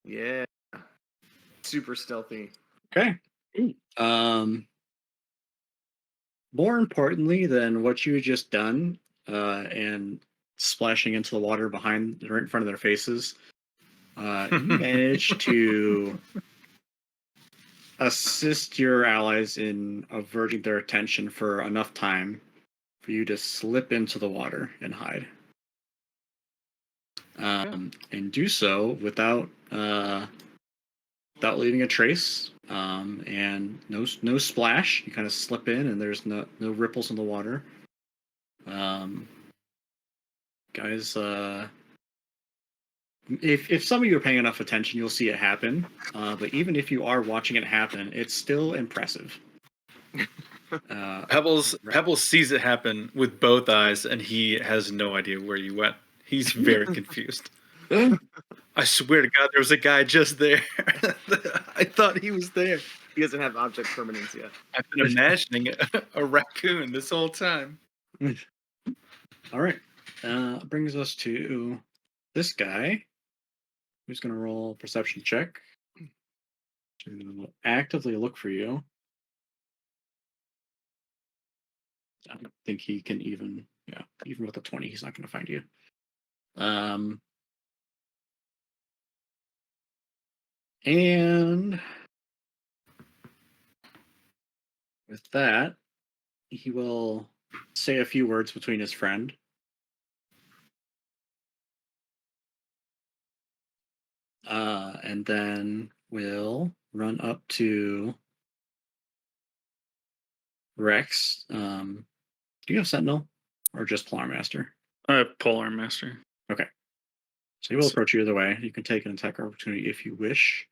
Yeah. Super stealthy. Okay. More importantly than what you had just done, and splashing into the water behind, right in front of their faces, you managed to assist your allies in averting their attention for enough time for you to slip into the water and hide. And do so without leaving a trace, and no splash. You kind of slip in, and there's no ripples in the water. Guys, if some of you are paying enough attention, you'll see it happen. But even if you are watching it happen, it's still impressive. Pebbles sees it happen with both eyes, and he has no idea where you went. He's very confused. I swear to God, there was a guy just there. I thought he was there. He doesn't have object permanence yet. I've been imagining a raccoon this whole time. All right. Brings us to this guy, who's going to roll a perception check to actively look for you. I don't think he can even with a 20, he's not going to find you. And with that, he will say a few words between his friend. And then we'll run up to Rex. Do you have Sentinel or just Polar Master? I have Polar Master. Okay. So he will approach you either way. You can take an attack opportunity if you wish.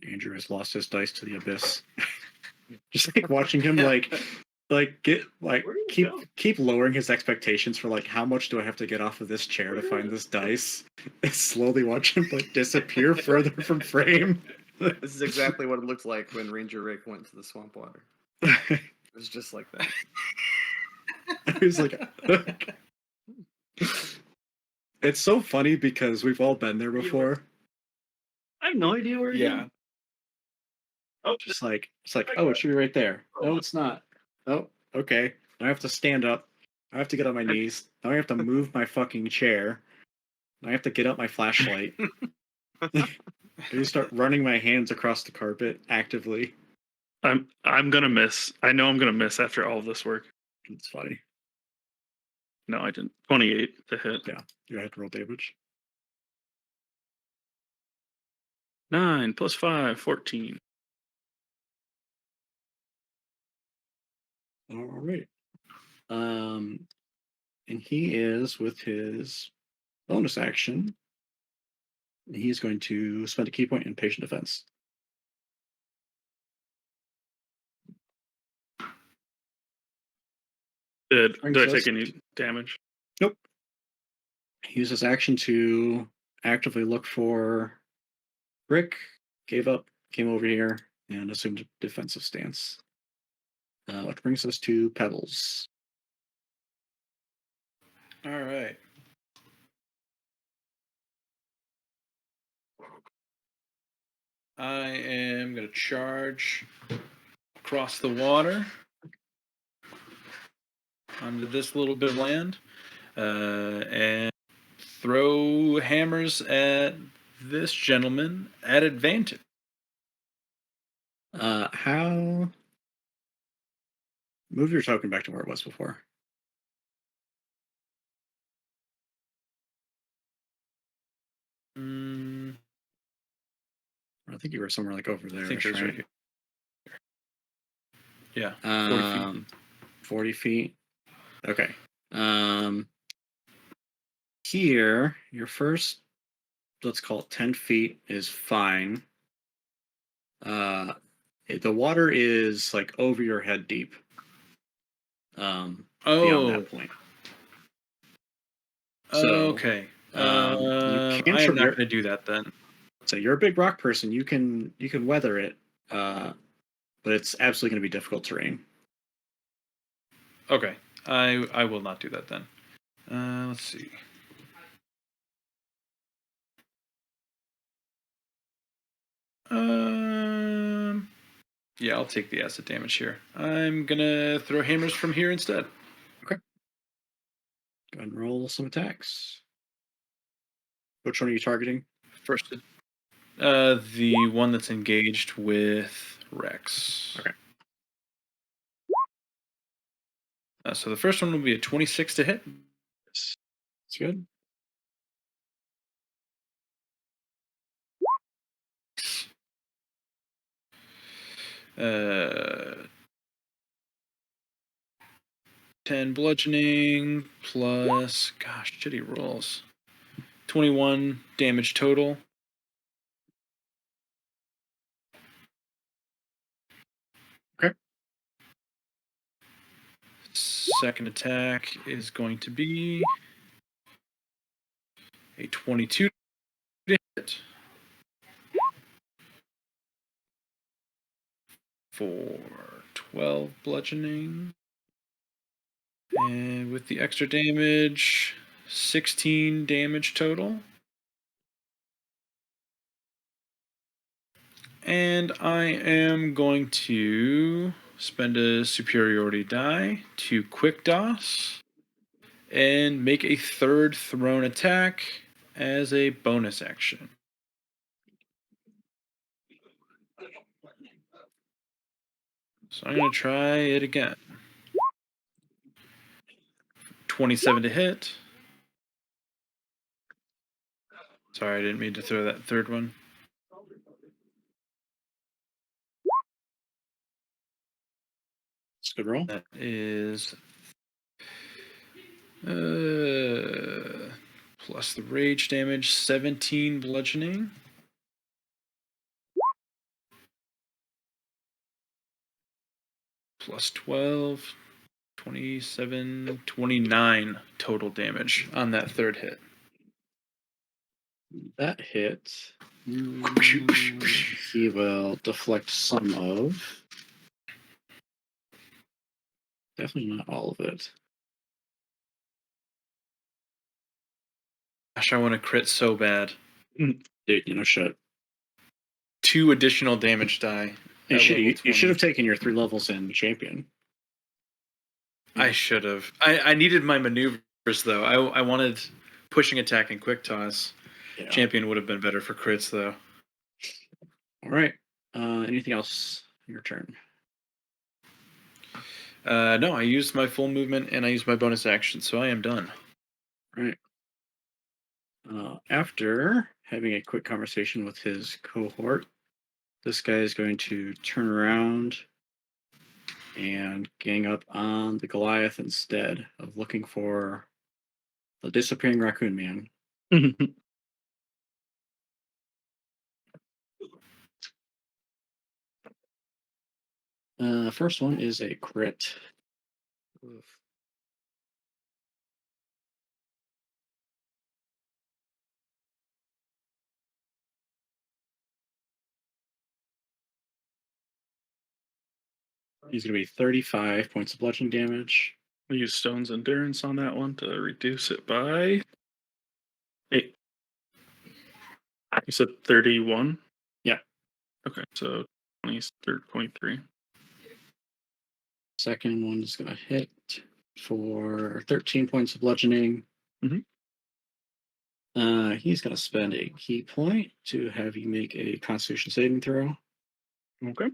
Andrew has lost his dice to the abyss. Just like watching him keep lowering his expectations for like how much do I have to get off of this chair to find this dice, and slowly watch him like disappear further from frame. This is exactly what it looked like when Ranger Rick went to the swamp water. It was just like that. He's like, it's so funny because we've all been there before. I have no idea where. Yeah. Oh, It's like, oh, it should be right there. No, it's not. Oh, okay. Now I have to stand up. I have to get on my knees. Now I have to move my fucking chair. Now I have to get up my flashlight. I just start running my hands across the carpet actively. I'm gonna miss. I know I'm gonna miss after all this work. It's funny. No, I didn't. 28 to hit. Yeah, you had to roll damage. 9 plus 5, 14. All right. And he is with his bonus action. He's going to spend a key point in patient defense. Did I take any damage? Nope. He used his action to actively look for Rick, gave up, came over here, and assumed a defensive stance. Which brings us to Pebbles. All right. I am going to charge across the water. onto this little bit of land, and throw hammers at this gentleman at advantage. How? Move your token back to where it was before. I think you were somewhere like over there. I think it was right here. Yeah, 40 feet. 40 feet. Okay. Here, your first, let's call it 10 feet, is fine. The water is like over your head deep. Beyond that point. So, okay. you I can am not going to do that then. So you're a big rock person. You can weather it, but it's absolutely going to be difficult terrain. Okay, I will not do that then. Let's see. Yeah, I'll take the acid damage here. I'm gonna throw hammers from here instead. Okay. Go ahead and roll some attacks. Which one are you targeting? First, the one that's engaged with Rex. Okay. So the first one will be a 26 to hit. It's good. Uh, 10 bludgeoning plus, gosh, shitty rolls. 21 damage total. Okay. Second attack is going to be a 22 to hit. For 12 bludgeoning. And with the extra damage, 16 damage total. And I am going to spend a superiority die to quick DOS and make a third thrown attack as a bonus action. So I'm going to try it again. 27 to hit. Sorry, I didn't mean to throw that third one. It's a good roll. That is plus the rage damage, 17 bludgeoning. Plus 12, 27, 29 total damage on that third hit. That hit. He will deflect some of. Definitely not all of it. Gosh, I want to crit so bad. Dude, shit. 2 additional damage die. You should have taken your 3 levels in champion. I should have. I needed my maneuvers, though. I wanted pushing attack and quick toss. Yeah. Champion would have been better for crits, though. All right. Anything else? Your turn. No, I used my full movement and I used my bonus action, so I am done. Right. After having a quick conversation with his cohort, this guy is going to turn around and gang up on the Goliath instead of looking for the disappearing raccoon man. First one is a crit. Oof. He's going to be 35 points of bludgeoning damage. We'll use Stone's Endurance on that one to reduce it by 8. You said 31? Yeah. Okay, so 23. Second one is going to hit for 13 points of bludgeoning. Mhm. He's going to spend a key point to have you make a Constitution saving throw. Okay.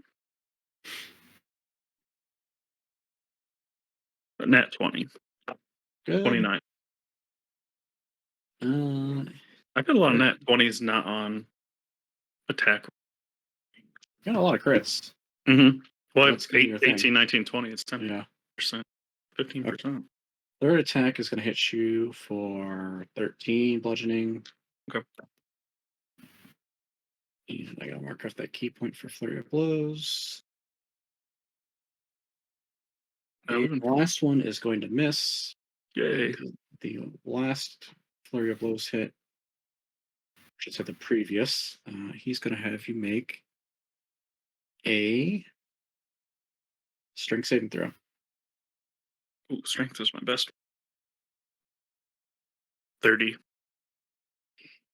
Nat 20. Good. 29. I got a lot of nat 20s not on attack. Got a lot of crits. Mm-hmm. Well, Let's give you a thing. 18, 19, 20. It's 10%, Yeah. 15%. Third attack is going to hit you for 13 bludgeoning. Okay. And I got to mark off that key point for flurry of blows. And the last one is going to miss. Yay. The last flurry of blows hit. Should say the previous. He's going to have you make a strength saving throw. Ooh, strength is my best. 30.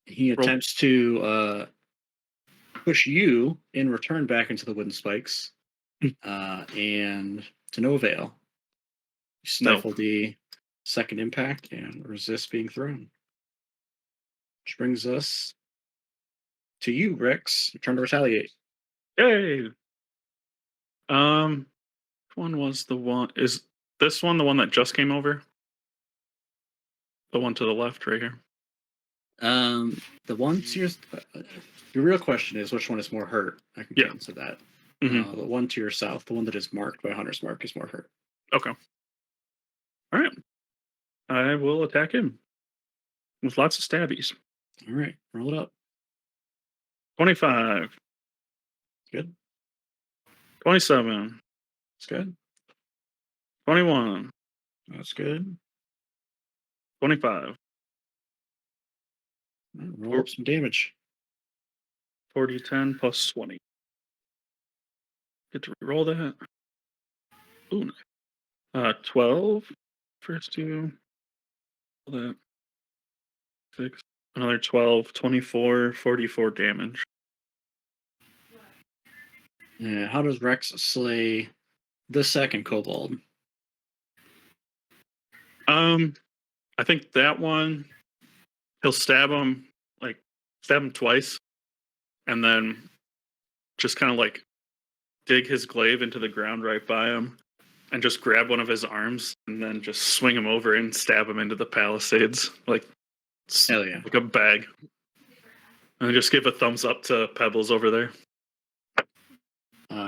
He attempts to push you in return back into the wooden spikes, and to no avail. You stifle the second impact and resist being thrown. Which brings us to you, Rex. Your turn to retaliate. Yay. Which one was the one? Is this one the one that just came over? The one to the left, right here. The one to your real question is which one is more hurt. I can get into that. Mhm. The one to your south, the one that is marked by Hunter's Mark, is more hurt. Okay. All right. I will attack him with lots of stabbies. All right, roll it up. 25. Good. 27. That's good. 21. That's good. 25. Roll up some damage. 40, 10 plus 20. Get to reroll that. Ooh, 12. First two. That. 6. Another 12. 24. 44 damage. Yeah, how does Rex slay the second kobold? I think that one, he'll stab him twice, and then just kind of like dig his glaive into the ground right by him, and just grab one of his arms, and then just swing him over and stab him into the palisades like Hell yeah. like a bag. And just give a thumbs up to Pebbles over there.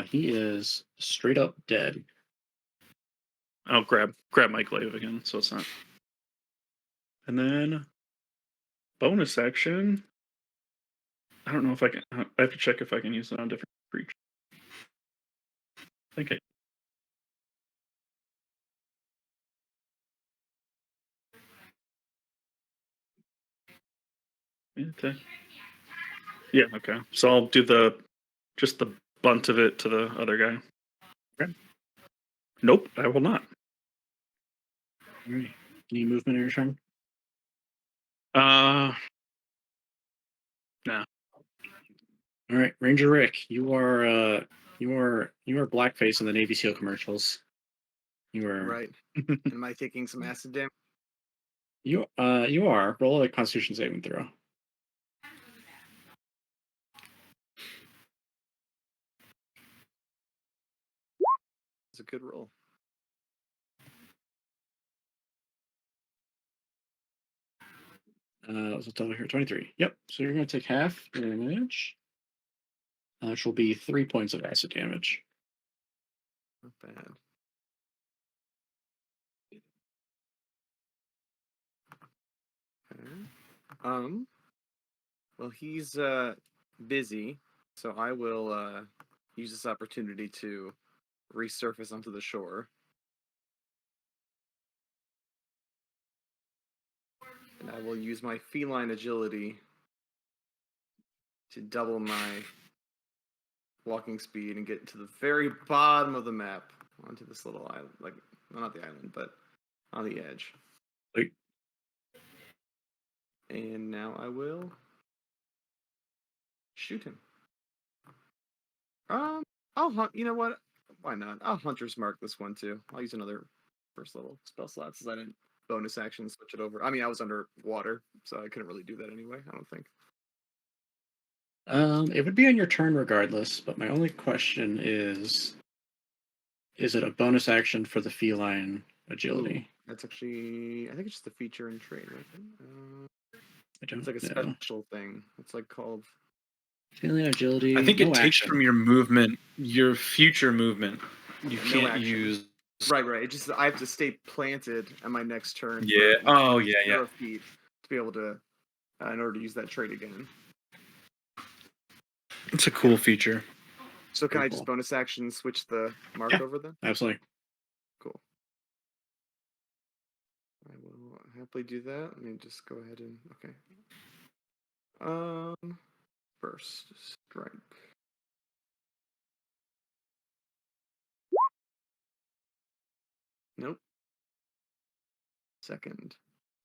He is straight up dead. I'll grab my glaive again, so it's not. And then bonus action. I don't know if I can. I have to check if I can use it on different creatures. I think I. Yeah. Okay. So I'll do just the bunt of it to the other guy. Okay. Nope, I will not. All right. Any movement in your turn? Nah. All right, Ranger Rick, you are blackface in the Navy SEAL commercials. You are Right. Am I taking some acid damage? You are. Roll a Constitution saving throw. It's a good roll. What's the total here? 23. Yep. So you're going to take half damage, which will be 3 points of acid damage. Not bad. Okay. Well, he's busy, so I will use this opportunity to resurface onto the shore. And I will use my feline agility to double my walking speed and get to the very bottom of the map onto this little island. Like, well, not the island, but on the edge. Wait. And now I will shoot him. I'll hunt. You know what? Why not? I'll hunter's mark this one too. I'll use another first level spell slots, since I didn't bonus action switch it over. I mean, I was under water, so I couldn't really do that anyway. I don't think. It would be on your turn regardless, but my only question is it a bonus action for the feline agility? That's actually, I think it's just a feature in trait, right? I don't It's like a know. special thing. It's like called. Feline agility. I think no it takes action. from your movement, your future movement. You No can't action. use. Right. It just I have to stay planted at my next turn. Yeah. for Oh, yeah, 0 feet to be able to, in order to use that trait again. It's a cool feature. So can Very I just cool. bonus action switch the mark Yeah. over then? Absolutely. Cool. I will happily do that. Let me just go ahead and okay. First strike. Nope. Second.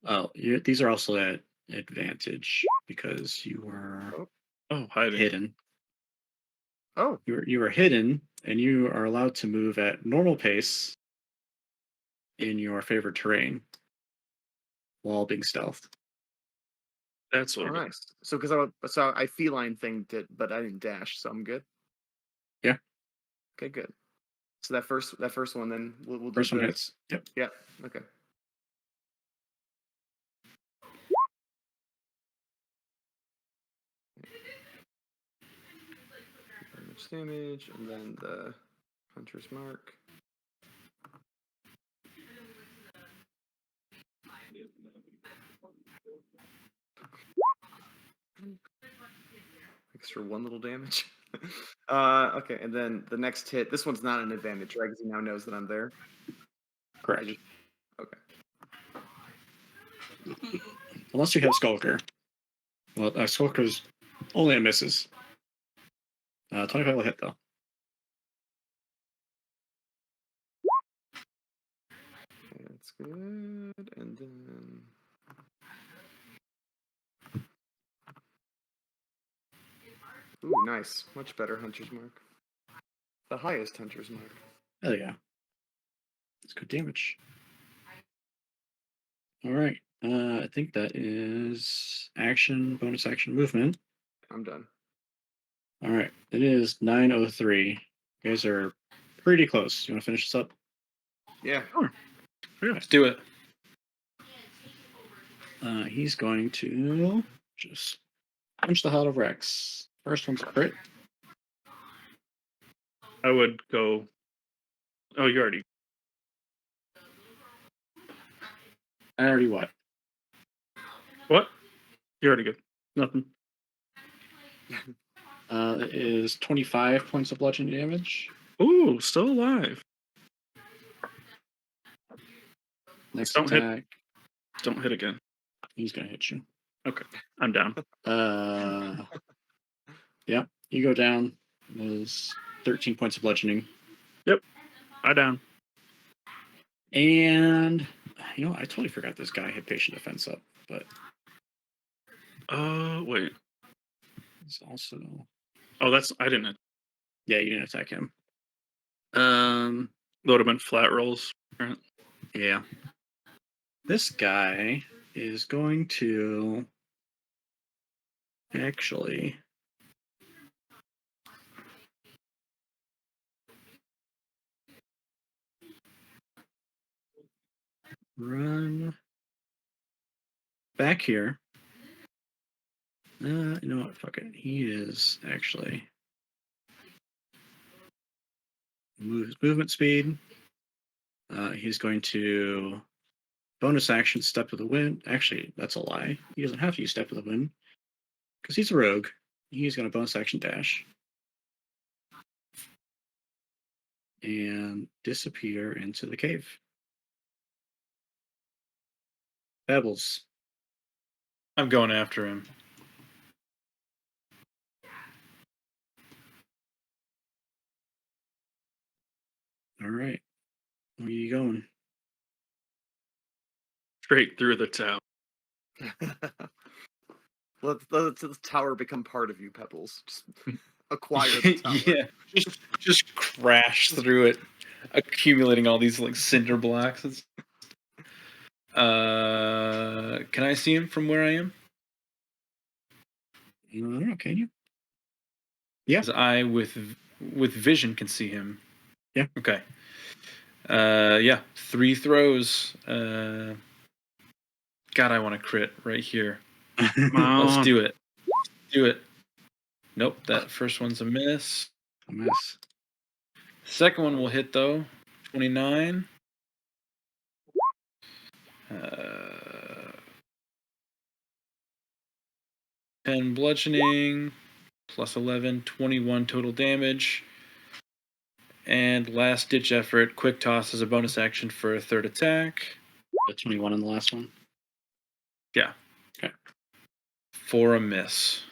Oh, these are also at advantage because you were Oh, hiding. hidden. Oh, You were hidden, and you are allowed to move at normal pace in your favorite terrain while being stealthed. That's what oh it is. nice. So I feline thing did, but I didn't dash, so I'm good. Yeah. Okay, good. So that first one, then we'll do First one the hits. Yep. yeah. Okay. How much damage, and then the hunter's mark. Extra one little damage. Okay, and then the next hit. This one's not an advantage, right? Because he now knows that I'm there. Correct. Okay. Unless you have Skulker. Well, Skulker's only a misses. 25 will hit, though. That's good. And then ooh, nice. Much better hunter's mark. The highest hunter's mark. Hell yeah. That's good damage. All right. I think that is action, bonus action, movement. I'm done. All right. It is 9:03. You guys are pretty close. You want to finish this up? Yeah. Let's do it. He's going to just punch the hell out of Rex. First one's a crit. I would go. Oh, you already. I already what? What? You already good. Nothing. It is 25 points of bludgeoning damage. Ooh, still alive. Next Don't hit. attack. Don't hit again. He's gonna hit you. I'm down. Yeah, you go down. There's 13 points of bludgeoning. I down. And I totally forgot this guy had patient defense up, but Wait. he's also Oh, I didn't. yeah, you didn't attack him. That would have been flat rolls. Right? Yeah. This guy is going to actually run back here. You know what? Fuck it. He is actually move his movement speed. He's going to bonus action step of the wind. Actually, that's a lie. He doesn't have to use step of the wind because he's a rogue. He's going to bonus action dash and disappear into the cave. Pebbles. I'm going after him. All right. Where are you going? Straight through the tower. Let the tower become part of you, Pebbles. Just acquire the tower. Yeah, just crash through it. accumulating all these like cinder blocks. Can I see him from where I am? I don't know, can you? Yeah. 'Cause I with vision can see him. Yeah. Okay. Yeah. 3 throws. God, I want to crit right here. Let's do it. Do it. Nope. That first one's a miss. A miss. Second one will hit though. 29. 10 bludgeoning plus 11, 21 total damage. And last ditch effort, quick toss as a bonus action for a third attack. The 21 in the last one. Yeah. Okay. For a miss.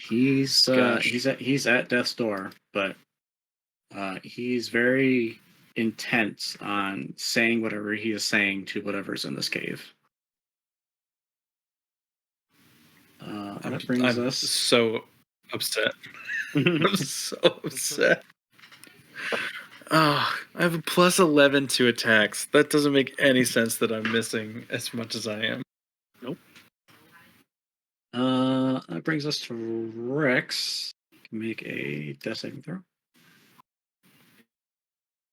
He's Gosh. he's at death's door, but he's very intense on saying whatever he is saying to whatever's in this cave. That brings I'm us. so upset. I'm so upset. Oh, I have a plus 11 to attacks. That doesn't make any sense that I'm missing as much as I am. That brings us to Rex. Can make a death saving throw.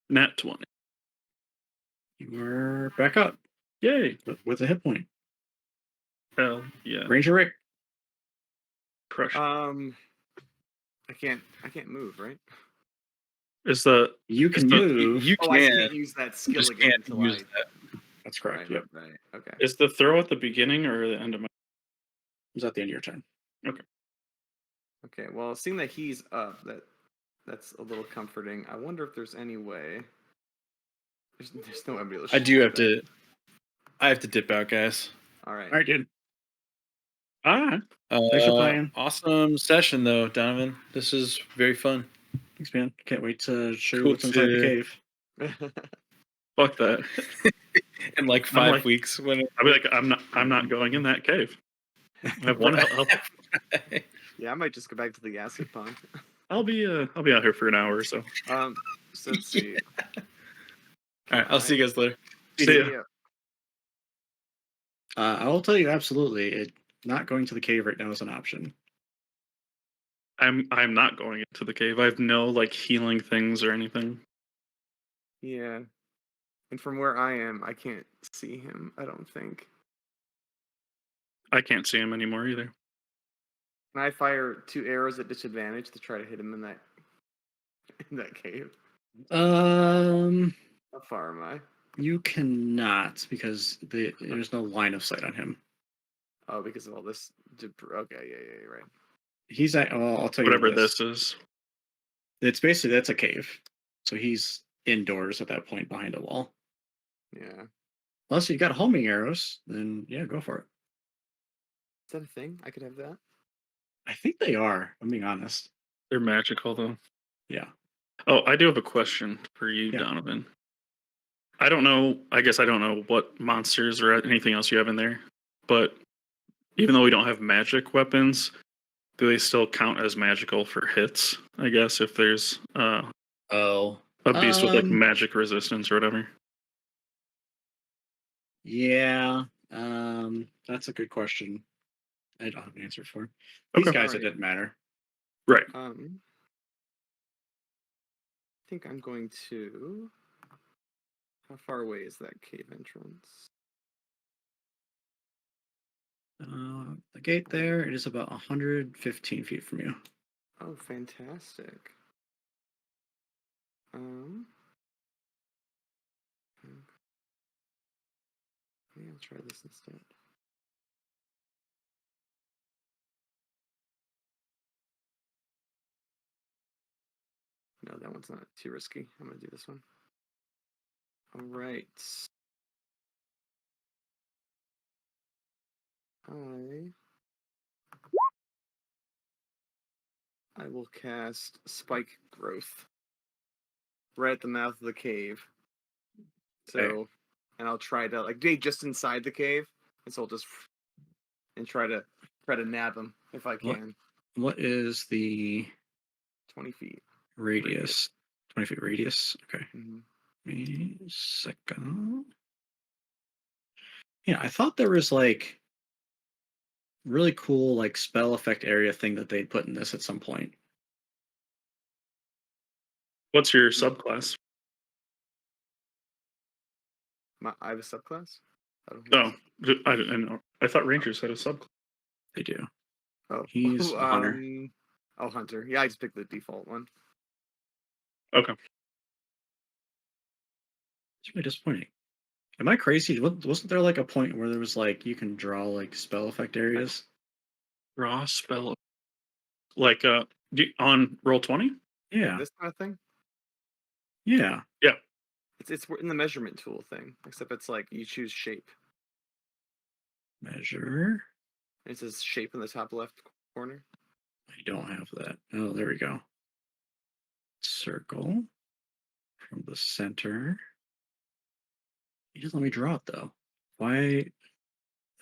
Nat 20. You are back up. Yay! With a hit point. Hell yeah. Ranger Rick. Crush. I can't move, right? Is the You can It's the- move. You Oh, I can. can't use that skill Just again can't until use I. that. That's correct. Right, Yep. right. Okay. is the throw at the beginning or the end of my? It's at the end of your turn. Okay. Well, seeing that he's up, that's a little comforting. I wonder if there's any way. There's no way I'm able to I shoot do have that. I have to dip out, guys. All right. All right, dude. Ah, Thanks for playing. Awesome session, though, Donovan. This is very fun. Thanks, man. Can't wait to show you Cool what's inside the to- cave. fuck that. In like 5 like- weeks, when I'll be like, I'm not going in that cave. I have one health. Yeah, I might just go back to the acid pond. I'll be out here for an hour or so. So let's see. All right, I'll see you guys later. See ya. I will tell you absolutely, not going to the cave right now is an option. I'm not going into the cave. I have no like healing things or anything. Yeah. And from where I am, I can't see him, I don't think. I can't see him anymore either. Can I fire 2 arrows at disadvantage to try to hit him in that cave? How far am I? You cannot because there's no line of sight on him. Oh, because of all this. Okay, yeah, right. He's at. Well, I'll tell you Whatever this. this is. It's basically that's a cave, so he's indoors at that point behind a wall. Yeah. Unless you got homing arrows, then yeah, go for it. Is that a thing? I could have that? I think they are. I'm being honest. They're magical though. Yeah. Oh, I do have a question for you, Yeah. Donovan. I don't know. I guess I don't know what monsters or anything else you have in there, but even though we don't have magic weapons, do they still count as magical for hits? I guess if there's Oh. a beast with like Um, magic resistance or whatever. Yeah. That's a good question. I don't have an answer for. These Okay. guys, it Alright. didn't matter. Right. I think I'm going to. How far away is that cave entrance? The gate there, it is about 115 feet from you. Oh, fantastic. Maybe I'll try this instead. No, that one's not too risky. I'm gonna do this one. All right. I will cast Spike Growth right at the mouth of the cave. So, Okay. and I'll try to like dig just inside the cave, and so I'll just and try to nab him if I What? can. What is the 20 feet. radius? 20 feet radius. Okay. Mhm. Give me a second. Yeah, I thought there was like really cool like spell effect area thing that they put in this at some point. What's your subclass? I have a subclass. I don't Oh, know. I didn't know. I thought Rangers had a subclass. They do. Oh, He's a hunter. Oh, hunter. Yeah, I just picked the default one. Okay. It's really disappointing. Am I crazy? Wasn't there like a point where there was like you can draw like spell effect areas? Raw spell. Like on Roll20? Yeah. This kind of thing. Yeah. Yeah. It's in the measurement tool thing, except it's like you choose shape. Measure. It says shape in the top left corner. I don't have that. Oh, there we go. Circle from the center. He doesn't let me draw it though. Why?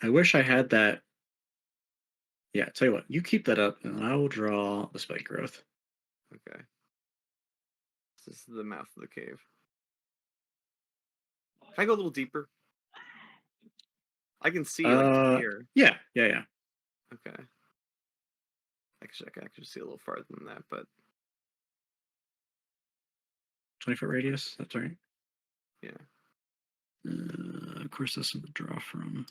I wish I had that. Yeah, tell you what, you keep that up and I will draw the spike growth. Okay. This is the mouth of the cave. If I go a little deeper, I can see like from here. Yeah. Okay. Actually, I can actually see a little farther than that, but 20-foot radius, that's right. yeah. Of course, this is the draw from.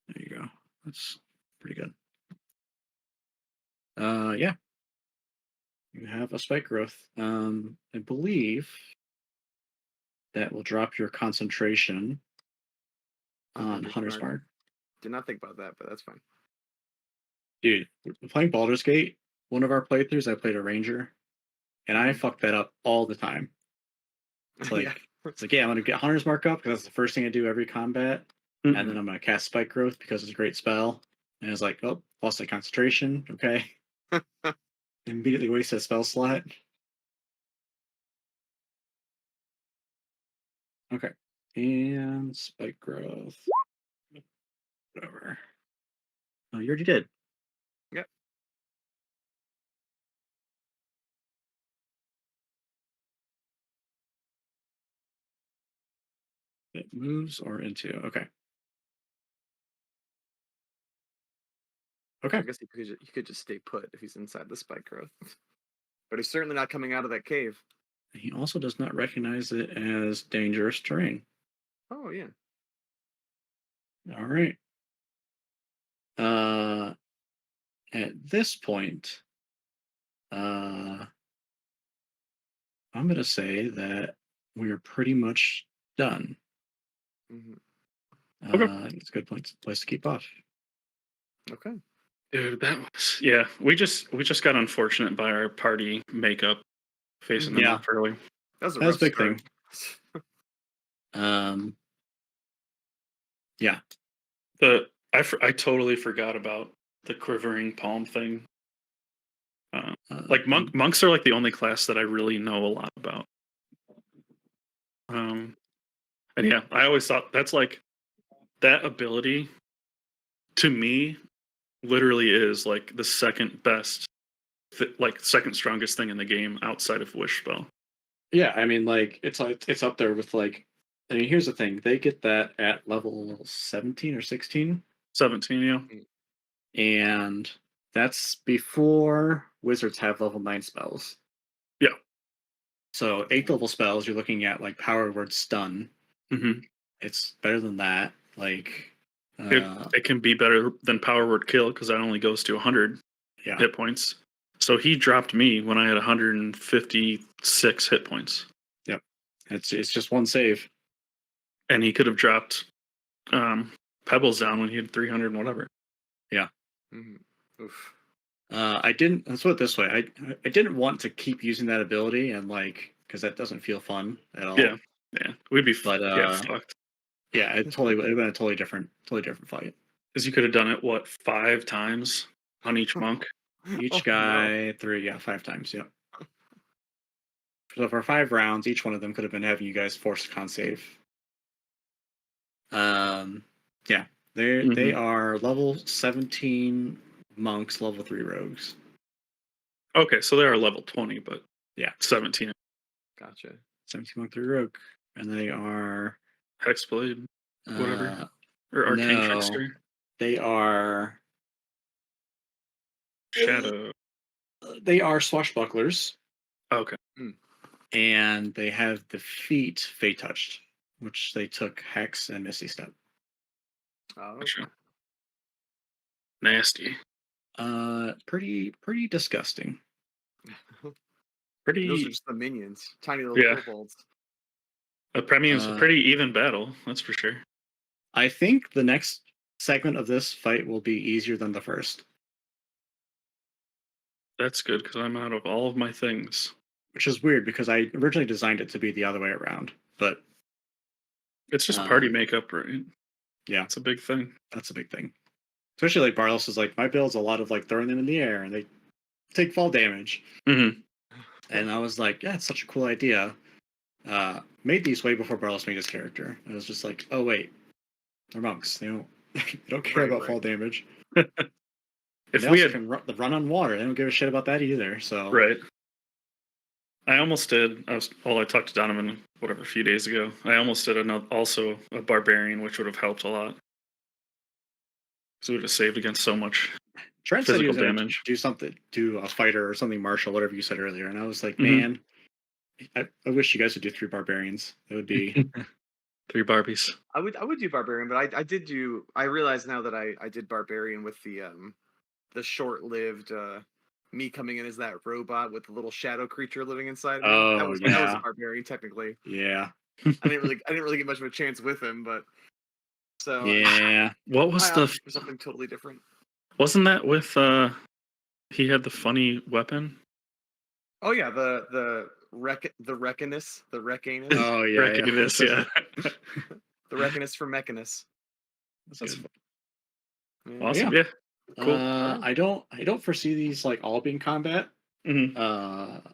There you go. That's pretty good. Yeah. You have a spike growth. I believe that will drop your concentration on Hunter's Mark. Did not think about that, but that's fine. Dude, playing Baldur's Gate, one of our playthroughs, I played a ranger, and I fucked that up all the time. It's like, Yeah. it's like, yeah, I'm gonna get Hunter's Mark up because that's the first thing I do every combat, and then I'm gonna cast Spike Growth because it's a great spell. And it's like, oh, lost that concentration. Okay, immediately wasted a spell slot. Okay, and Spike Growth. Whatever. Oh, you already did. Yep. It moves or into. Okay. Okay. I guess he could just stay put if he's inside the spike growth. But he's certainly not coming out of that cave. He also does not recognize it as dangerous terrain. Oh yeah. All right. At this point, I'm gonna say that we are pretty much done. Hmm. Okay. It's a good place to keep off. Okay. Dude, that was We just got unfortunate by our party makeup facing them Yeah. off early. That was a That's rough a big start. thing. Yeah. I totally forgot about the quivering palm thing. Like monks are like the only class that I really know a lot about. And yeah, I always thought that's like that ability to me literally is like the second best, like second strongest thing in the game outside of Wish Spell. Yeah, I mean, like it's up there with like. I mean, here's the thing: they get that at level 17 or 16, 17, yeah. and that's before wizards have level 9 spells. Yeah. So 8th level spells, you're looking at like Power Word Stun. Mm-hmm. It's better than that. Like it can be better than Power Word Kill because that only goes to 100 hit points. So he dropped me when I had 156 hit points. Yep. It's just one save. And he could have dropped Pebbles down when he had 300 and whatever. Yeah. Mm-hmm. Oof. Let's put it this way. I didn't want to keep using that ability and like because that doesn't feel fun at all. Yeah. We'd be fucked. Yeah, it would have been a totally different fight. Because you could have done it 5 times on each monk. Each guy 5 times. Yep. So for 5 rounds, each one of them could have been having you guys force con save. Yeah, they are level 17 monks, level 3 rogues. Okay, so they are level 20, but 17 Gotcha. 17 monk 3 rogue. And they are Hexblade, whatever, uh, or Arcane no. Trickster, they are Shadow. they are swashbucklers, Oh, okay. and they have the feat Fate touched, which they took Hex and Misty Step. Oh, Gotcha. okay. Nasty. Pretty disgusting. Those Pretty. are just the minions, tiny little Yeah. kobolds. Premium's a pretty even battle, that's for sure. I think the next segment of this fight will be easier than the first, That's good because I'm out of all of my things. which is weird because I originally designed it to be the other way around. But It's just party makeup, right? yeah, It's a big thing. that's a big thing. Especially like Barlos is like, my build's a lot of like throwing them in the air and they take fall damage. Mm-hmm. And I was like, yeah, it's such a cool idea. Made these way before Barlos made his character. I was just like, oh wait, they're monks. They don't they don't care about fall damage. If they we also had can run on water. They don't give a shit about that either. So right, I almost did. I talked to Donovan a few days ago. I almost did also a barbarian, which would have helped a lot. So it would have saved against so much Trent said he physical was going to damage. do a fighter or something martial, whatever you said earlier, and I was like, Mhm. man, I wish you guys would do 3 barbarians. It would be 3 Barbies. I would do barbarian, but I did do. I realize now that I did barbarian with the short-lived me coming in as that robot with the little shadow creature living inside me. That Oh, was yeah. a barbarian technically. yeah, I didn't really get much of a chance with him, but so yeah. What was I the? opted for something totally different. Wasn't that with? He had the funny weapon. Oh yeah, the Reckonus. Oh yeah, Reckonus, yeah. The Reckonus from Mechanus. That's That's good. awesome. Yeah. Cool. I don't foresee these like all being combat. Mhm.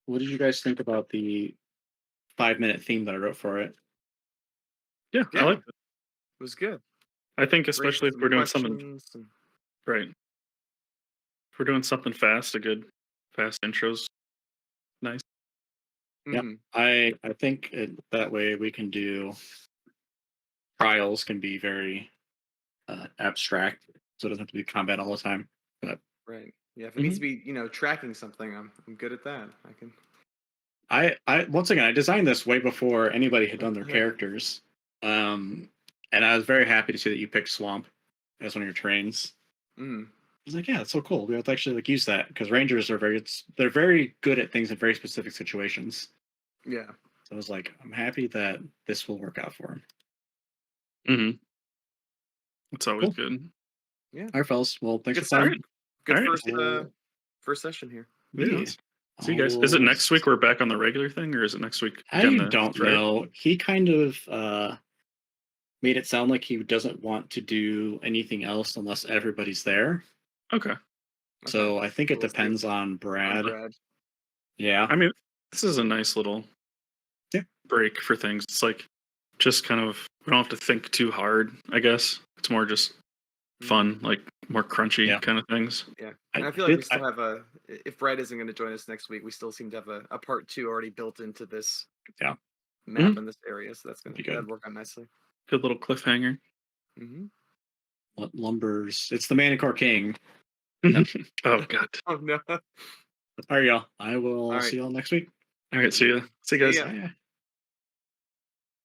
What did you guys think about the 5-minute theme that I wrote for it? Yeah, Yeah. I like that. It was good. I think especially if Raised we're some doing something questions and- right. If we're doing something fast, a good fast intro's nice. Yep. Mhm. I think that way we can do trials can be very abstract, so it doesn't have to be combat all the time. But Right. Yeah. If it needs to be, tracking something, I'm good at that. I can. I once again I designed this way before anybody had done their characters, and I was very happy to see that you picked Swamp as one of your terrains. Mm. I was like, yeah, it's so cool. We have to actually like use that because Rangers are they're very good at things in very specific situations. Yeah. So I was like, I'm happy that this will work out for him. Mm-hmm. It's always Cool. good. All right, fellas. Well, thanks Good for playing. start. Good All right. first first session here. Yeah. See you guys. Is it next week we're back on the regular thing, or is it next week? I again, the don't thread? know. He kind of made it sound like he doesn't want to do anything else unless everybody's there. Okay. So I think it We'll see. depends on Brad. Yeah. I mean, this is a nice little break for things. It's like just kind of we don't have to think too hard. I guess it's more just fun, like more crunchy kind of things. Yeah, and I feel like we still have if Brad isn't going to join us next week, we still seem to have a part 2 already built into this map in this area, so that's going to work out nicely. Good little cliffhanger. Mm-hmm. What lumbers? It's the Manicore King. Oh god. Oh no. All right, y'all. I will see y'all next week. All right, see ya. See you guys. Yeah.